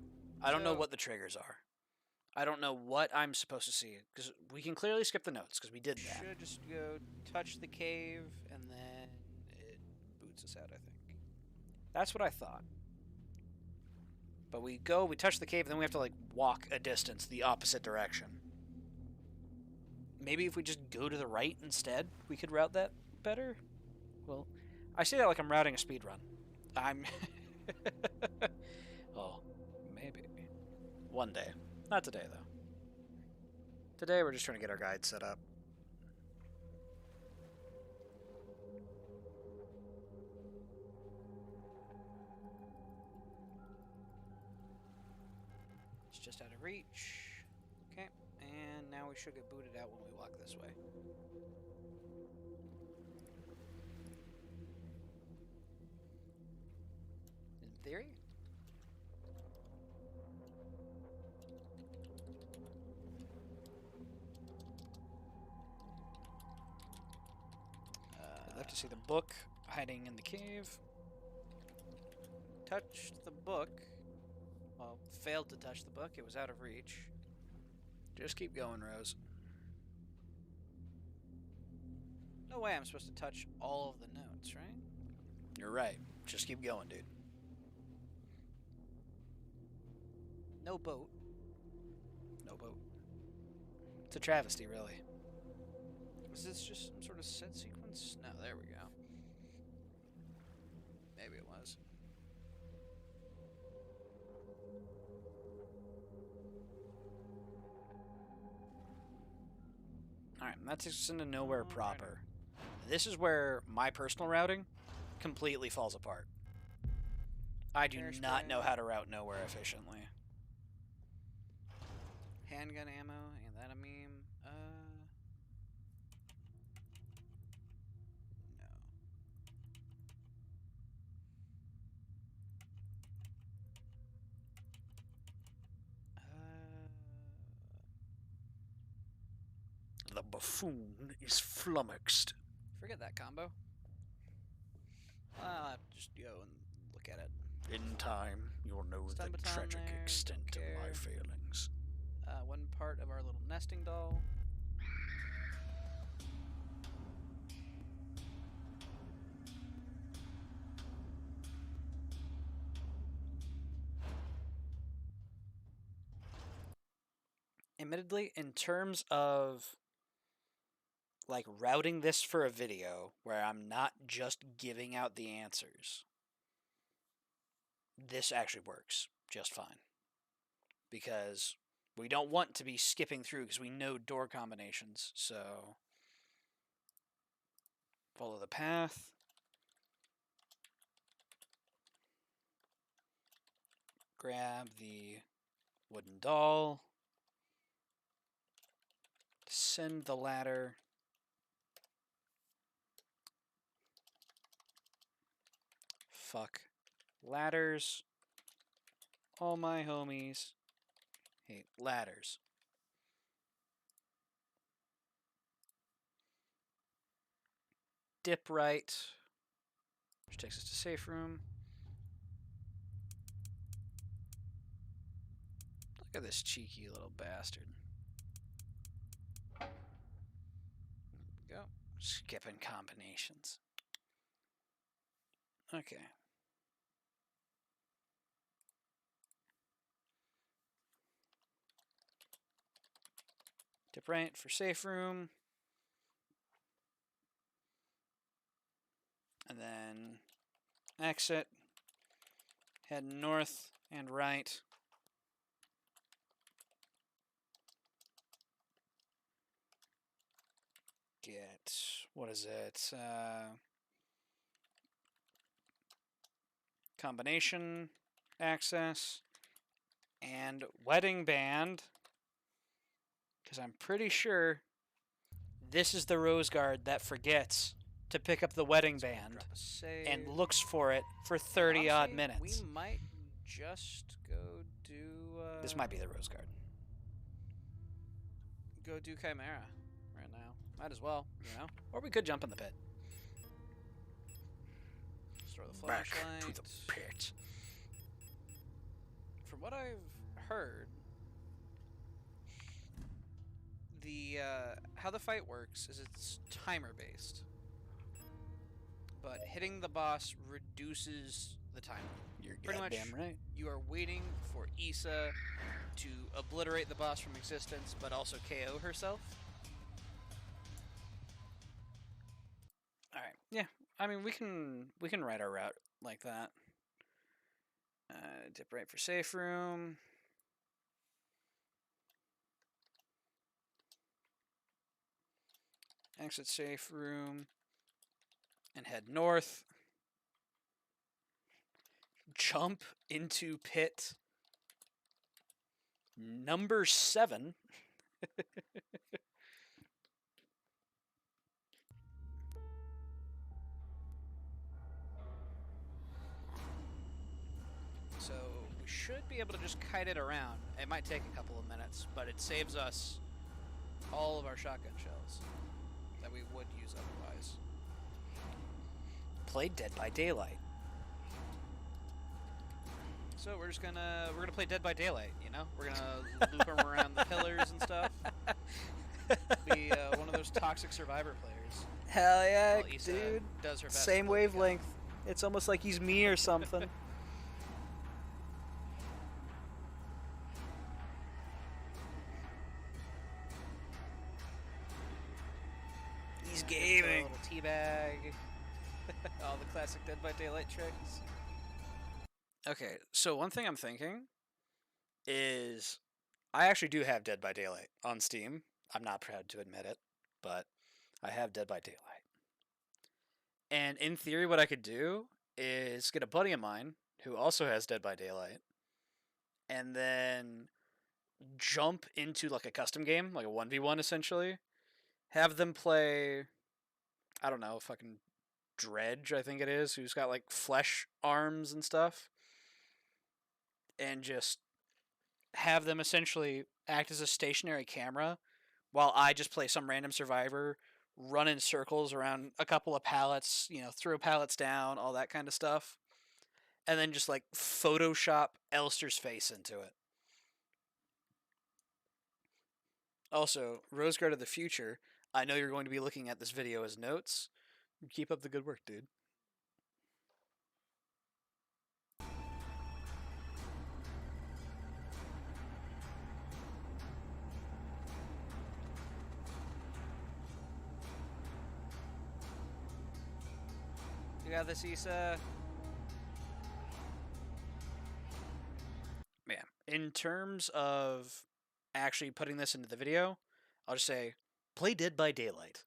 I don't know So- what the triggers are. I don't know what I'm supposed to see. Because we can clearly skip the notes, because we did that. Should just go touch the cave, and then it boots us out, I think. That's what I thought. But we touch the cave, and then we have to, like, walk a distance the opposite direction. Maybe if we just go to the right instead, we could route that better? Well, I say that like I'm routing a speed run. I'm... oh, maybe. One day. Not today, though. Today, we're just trying to get our guide set up. It's just out of reach. Okay, and now we should get booted out when we walk this way. In theory. I'd like to see the book hiding in the cave. Touched the book. Well, failed to touch the book. It was out of reach. Just keep going, Rose. No way I'm supposed to touch all of the notes, right? You're right. Just keep going, dude. No boat. No boat. It's a travesty, really. Is this just some sort of set sequence? No, there we go. Maybe it was. Alright, that takes us into nowhere proper. This is where my personal routing completely falls apart. I do not know how to route nowhere efficiently. Handgun ammo, and that a meme. No. buffoon is flummoxed. Forget that combo. I'll have to just go and look at it. In time, you'll know Stun the baton tragic there, extent don't of my care. failings. One part of our little nesting doll. Admittedly, in terms of like routing this for a video where I'm not just giving out the answers, this actually works just fine. Because we don't want to be skipping through because we know door combinations, so follow the path. Grab the wooden doll. Descend the ladder. Fuck ladders. All my homies hate ladders. Dip right, which takes us to safe room. Look at this cheeky little bastard. There we go. Skipping combinations. Okay. Dip right for safe room. And then exit. Head north and right. Get, what is it? Combination access and wedding band. Because I'm pretty sure this is the Rose Guard that forgets to pick up the wedding band Drop a save. and looks for it for 30 odd Honestly, minutes. We might just go do. This might be the Rose Guard. Go do Chimera right now. Might as well, you know. Or we could jump in the pit. Throw the Back flashlight. to the pit. From what I've heard, the how the fight works is it's timer based, but hitting the boss reduces the timer. You're Pretty much goddamn right. You are waiting for Issa to obliterate the boss from existence, but also KO herself. All right. Yeah. I mean, we can write our route like that. Dip right for safe room. Exit safe room. And head north. Jump into pit number 7. So we should be able to just kite it around. It might take a couple of minutes, but it saves us all of our shotgun shells that we would use otherwise. Play Dead by Daylight. So we're gonna play Dead by Daylight. You know, we're gonna loop them around the pillars and stuff. Be one of those toxic survivor players. Hell yeah, While Issa dude. does her best Same to hold the gun. wavelength. It's almost like he's me or something. He's A gaming. little teabag. All the classic Dead by Daylight tricks. Okay, so one thing I'm thinking is I actually do have Dead by Daylight on Steam. I'm not proud to admit it, but I have Dead by Daylight. And in theory, what I could do is get a buddy of mine who also has Dead by Daylight and then jump into like a custom game, like a 1v1 essentially. Have them play, I don't know, fucking Dredge, I think it is, who's got like flesh arms and stuff. And just have them essentially act as a stationary camera while I just play some random survivor, run in circles around a couple of pallets, throw pallets down, all that kind of stuff, and then just like Photoshop Elster's face into it. Also, Roseguard of the Future, I know you're going to be looking at this video as notes. Keep up the good work, dude. You got this, Issa. Man, in terms of actually putting this into the video, I'll just say, play Dead by Daylight.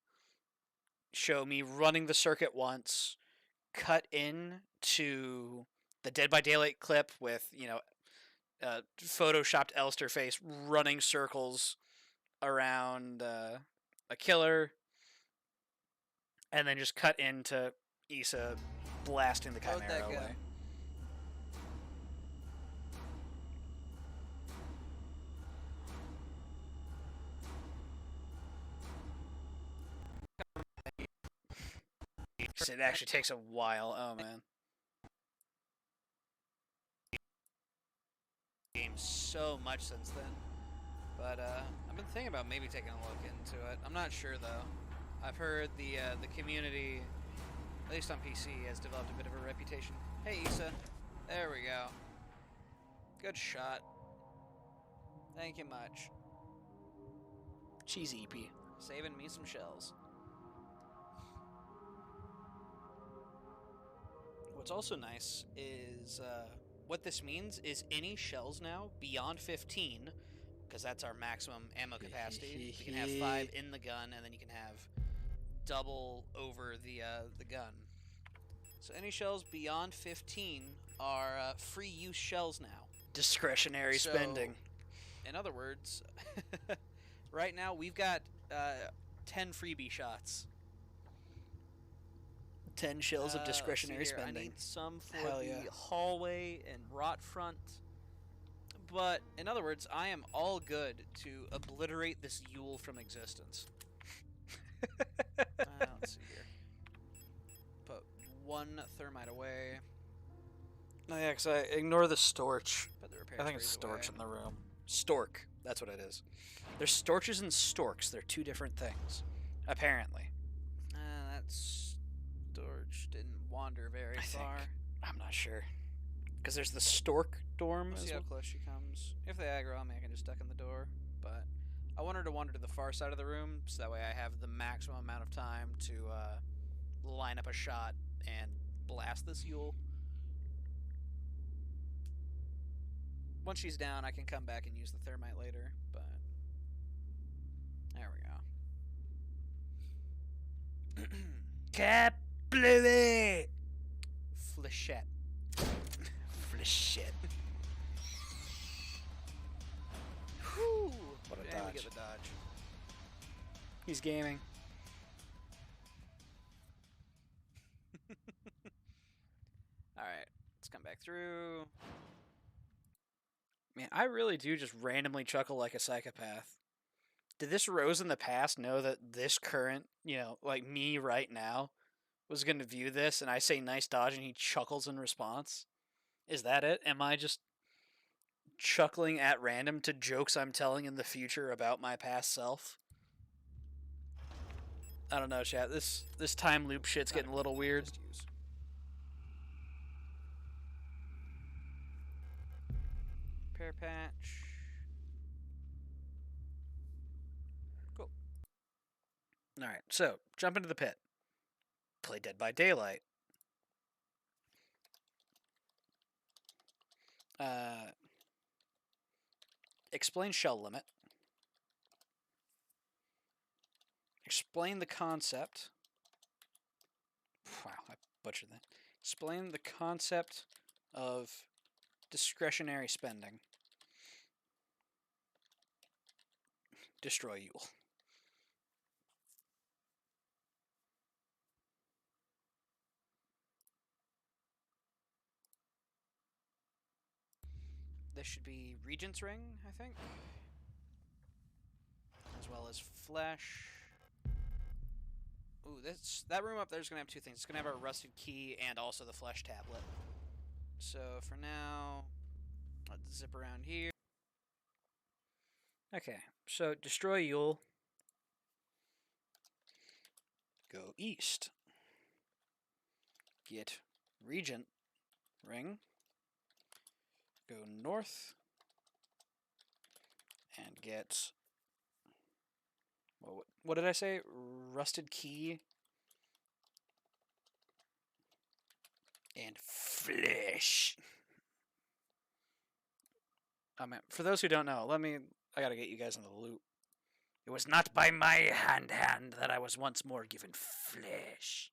Show me running the circuit once, cut in to the Dead by Daylight clip with, photoshopped Elster face running circles around a killer, and then just cut into Issa blasting the Chimera away. It actually takes a while. Oh man. Game so much since then, but I've been thinking about maybe taking a look into it. I'm not sure though. I've heard the community, at least on PC, has developed a bit of a reputation. Hey Issa, there we go. Good shot. Thank you much. She's EP. Saving me some shells. What's also nice is what this means is any shells now beyond 15, because that's our maximum ammo capacity. You can have 5 in the gun, and then you can have double over the gun. So any shells beyond 15 are free use shells now. Discretionary spending. In other words, right now we've got 10 freebie shots. 10 shells of discretionary spending. I need some for the hallway and rot front. But, in other words, I am all good to obliterate this Yule from existence. Let's see here. Put 1 thermite away. Oh yeah, because I ignore the storch. Put the I think it's storch in the room. Stork. That's what it is. There's storches and storks. They're 2 different things. Apparently. That's... Storch didn't wander very far. I'm not sure. Because there's the stork dorm. We'll see how close she comes. If they aggro on me, I can just duck in the door. But I want her to wander to the far side of the room, so that way I have the maximum amount of time to line up a shot and blast this Yule. Once she's down, I can come back and use the thermite later. But there we go. Capluit! Flechette. Flechette. Whew! What a And dodge. we get the dodge. He's gaming. Alright, let's come back through. Man, I really do just randomly chuckle like a psychopath. Did this Rose in the past know that this current, like me right now, was going to view this and I say nice dodge and he chuckles in response? Is that it? Am I just chuckling at random to jokes I'm telling in the future about my past self? I don't know, chat. This time loop shit's getting a little weird. Repair patch. Cool. Alright, so, jump into the pit. Play Dead by Daylight. Explain shell limit. Explain the concept. Wow, I butchered that. Explain the concept of discretionary spending. Destroy Yule. This should be Regent's Ring, I think. As well as flesh. Ooh, that room up there is gonna have two things. It's gonna have our rusted key and also the flesh tablet. So for now, let's zip around here. Okay, so destroy Yule. Go east. Get Regent Ring. Go north. And get... What did I say? Rusted key. And flesh. Oh man, for those who don't know, I gotta get you guys in the loop. It was not by my hand that I was once more given flesh.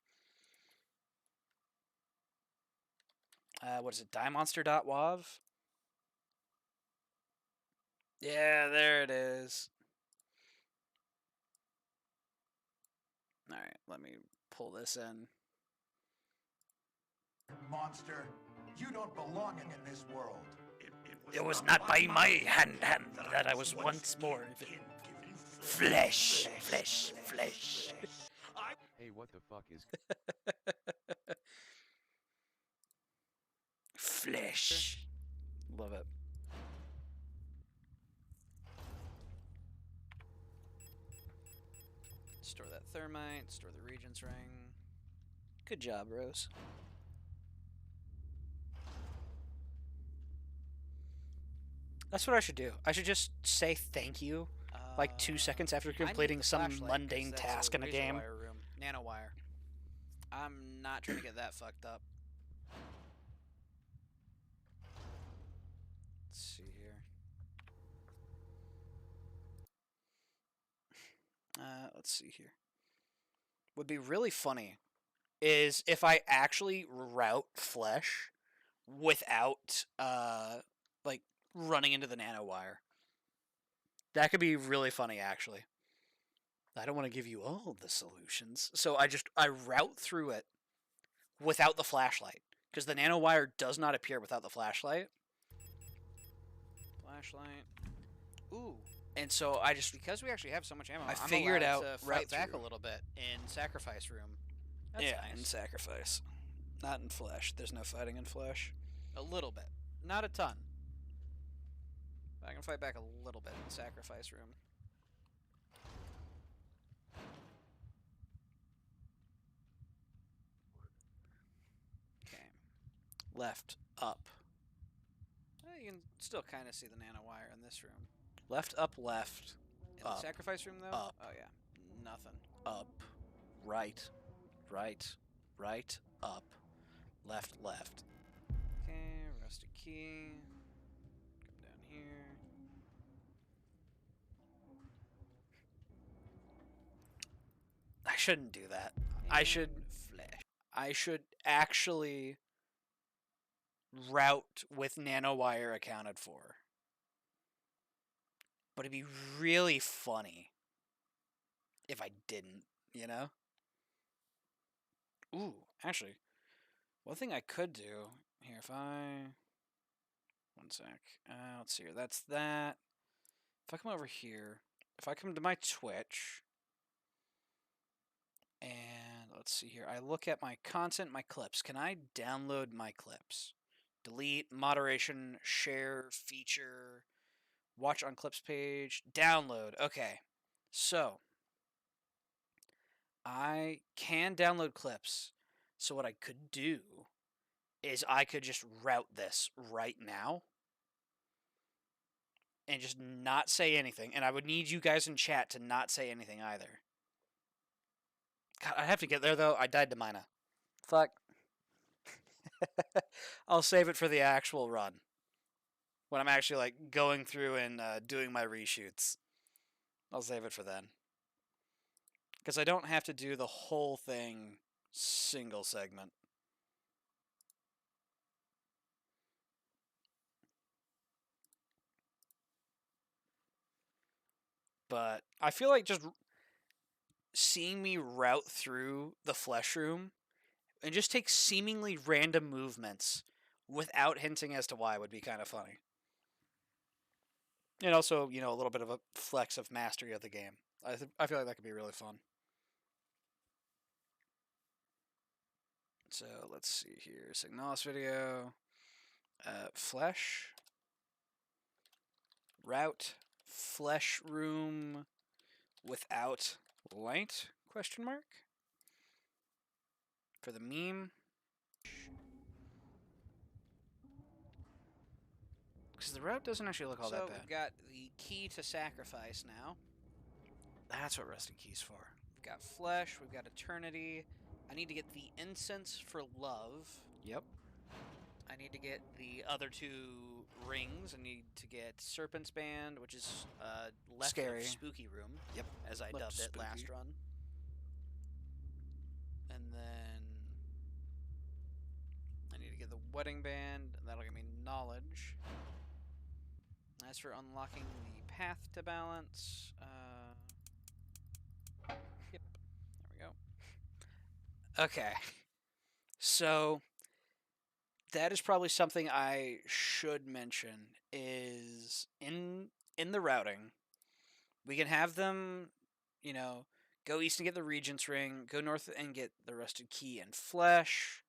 What is it? diemonster.wav? Yeah, there it is. Alright, let me pull this in. Monster, you don't belong in this world. It was not by my hand that I was once more given flesh. Hey, what the fuck is... Flesh. Love it. Store that thermite, store the Regent's Ring. Good job, Rose. That's what I should do. I should just say thank you like 2 seconds after I need completing the some flashlight 'cause mundane that's task in a razor game. wire room. Nanowire. I'm not trying to get that fucked up. Let's see here. Let's see here. Would be really funny is if I actually route flesh without like running into the nanowire. That could be really funny, actually. I don't want to give you all the solutions, so I route through it without the flashlight, because the nanowire does not appear without the flashlight. Flashlight. Ooh. And so Because we actually have so much ammo, I I'm figured allowed out to route fight back through. a little bit in Sacrifice Room. That's yeah, nice. in sacrifice, not in flesh. There's no fighting in flesh. A little bit. Not a ton. But I can fight back a little bit in Sacrifice Room. Okay. Left, up, You can still kind of see the nanowire in this room. left, up, left, In the up, Sacrifice Room, though? up. Oh, yeah. Nothing. up, right, up, left. Okay, rusted key. Come down here. I shouldn't do that. Flesh. I should actually route with nanowire accounted for. But it'd be really funny if I didn't, you know? Ooh, actually, one thing I could do here, one sec. Let's see here. That's that. If I come over here, if I come to my Twitch, and let's see here, I look at my content, my clips. Can I download my clips? Delete, moderation, share, feature, watch on clips page, download. Okay, so I can download clips. So what I could do is I could just route this right now and just not say anything. And I would need you guys in chat to not say anything either. God, I have to get there, though. I died to Mina. Fuck. I'll save it for the actual run. When I'm actually, like, going through and doing my reshoots. I'll save it for then. Because I don't have to do the whole thing single segment. But I feel like just seeing me route through the flesh room and just take seemingly random movements without hinting as to why would be kind of funny. And also, you know, a little bit of a flex of mastery of the game. I feel like that could be really fun. So let's see here. Signalis video. Flesh. Route. Flesh room without light? Question mark. For the meme. Because the route doesn't actually look all that bad. So we've got the key to sacrifice now. That's what Rusty Key's for. We've got flesh. We've got eternity. I need to get the incense for love. Yep. I need to get the other two rings. I need to get Serpent's Band, which is left Scary. of Spooky Room. Yep. As I Left dubbed it spooky. last run. And then I need to get the Wedding Band. And that'll give me knowledge. As for unlocking the path to balance, yep, there we go. Okay. So that is probably something I should mention is in the routing, we can have them, you know, go east and get the Regent's Ring, go north and get the Rusted Key and Flesh.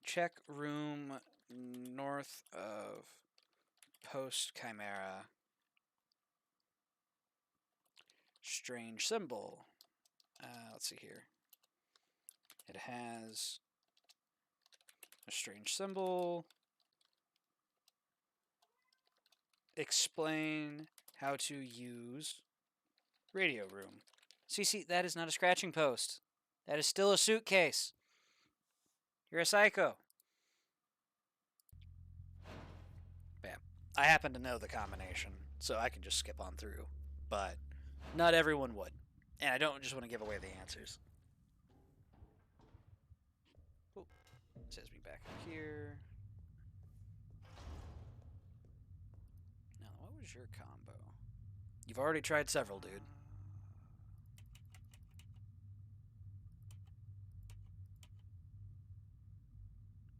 Check room north of Post Chimera. Strange symbol. Let's see here. It has a strange symbol. Explain how to use radio room. See, that is not a scratching post. That is still a suitcase. You're a psycho. Bam. I happen to know the combination, so I can just skip on through. But not everyone would. And I don't just want to give away the answers. Oh, it says me back up here. Now, what was your combo? You've already tried several, dude.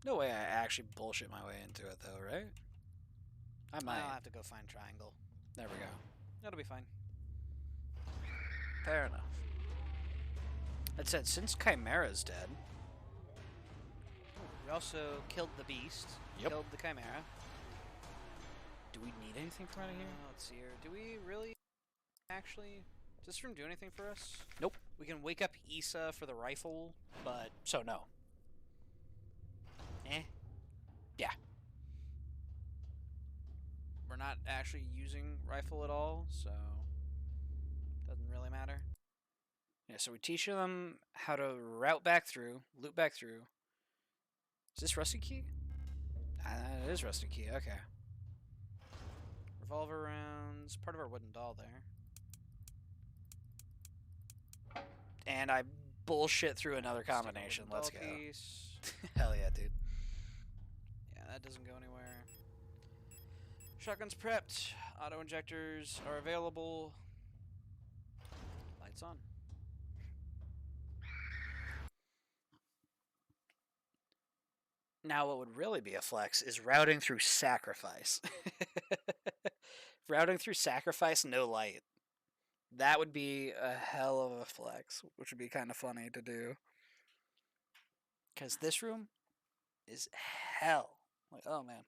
No way I actually bullshit my way into it, though, right? I might. I'll have to go find triangle. There we go. That'll be fine. Fair enough. That said, since Chimera's dead... We also killed the beast. Yep. Killed the chimera. Do we need anything from out of here? Let's see here. Do we really actually... Does this room do anything for us? Nope. We can wake up Issa for the rifle, but... So, no. Eh. Yeah. We're not actually using rifle at all, so... Doesn't really matter. Yeah, so we teach them how to route back through, loop back through. Is this Rusty Key? It is Rusty Key, okay. Revolver rounds, part of our wooden doll there. And I bullshit through another Stick a combination. wooden Let's doll go. piece. Hell yeah, dude. Yeah, that doesn't go anywhere. Shotguns prepped. Auto injectors are available. Lights on. Now, what would really be a flex is routing through sacrifice. Routing through sacrifice, no light. That would be a hell of a flex, which would be kind of funny to do. Because this room is hell. Like, oh man.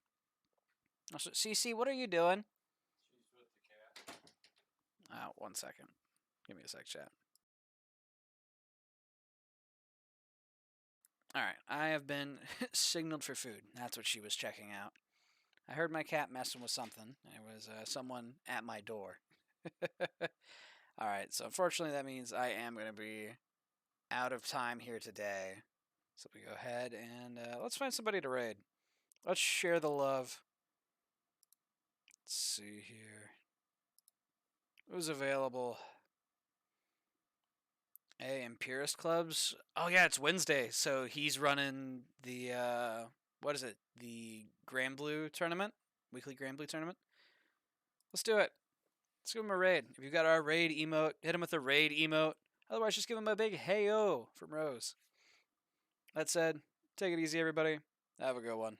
Also, CC, what are you doing? She's with the cat. Oh, 1 second. Give me a sec, chat. Alright, I have been signaled for food. That's what she was checking out. I heard my cat messing with something. It was someone at my door. Alright, so unfortunately that means I am going to be out of time here today. So we go ahead and let's find somebody to raid. Let's share the love. Let's see here. Who's available? Hey, Impurist Clubs. Oh yeah, it's Wednesday, so he's running the what is it? The Grand Blue tournament, weekly Grand Blue tournament. Let's do it. Let's give him a raid. If you've got our raid emote, hit him with a raid emote. Otherwise, just give him a big hey-o from Rose. That said, take it easy, everybody. Have a good one.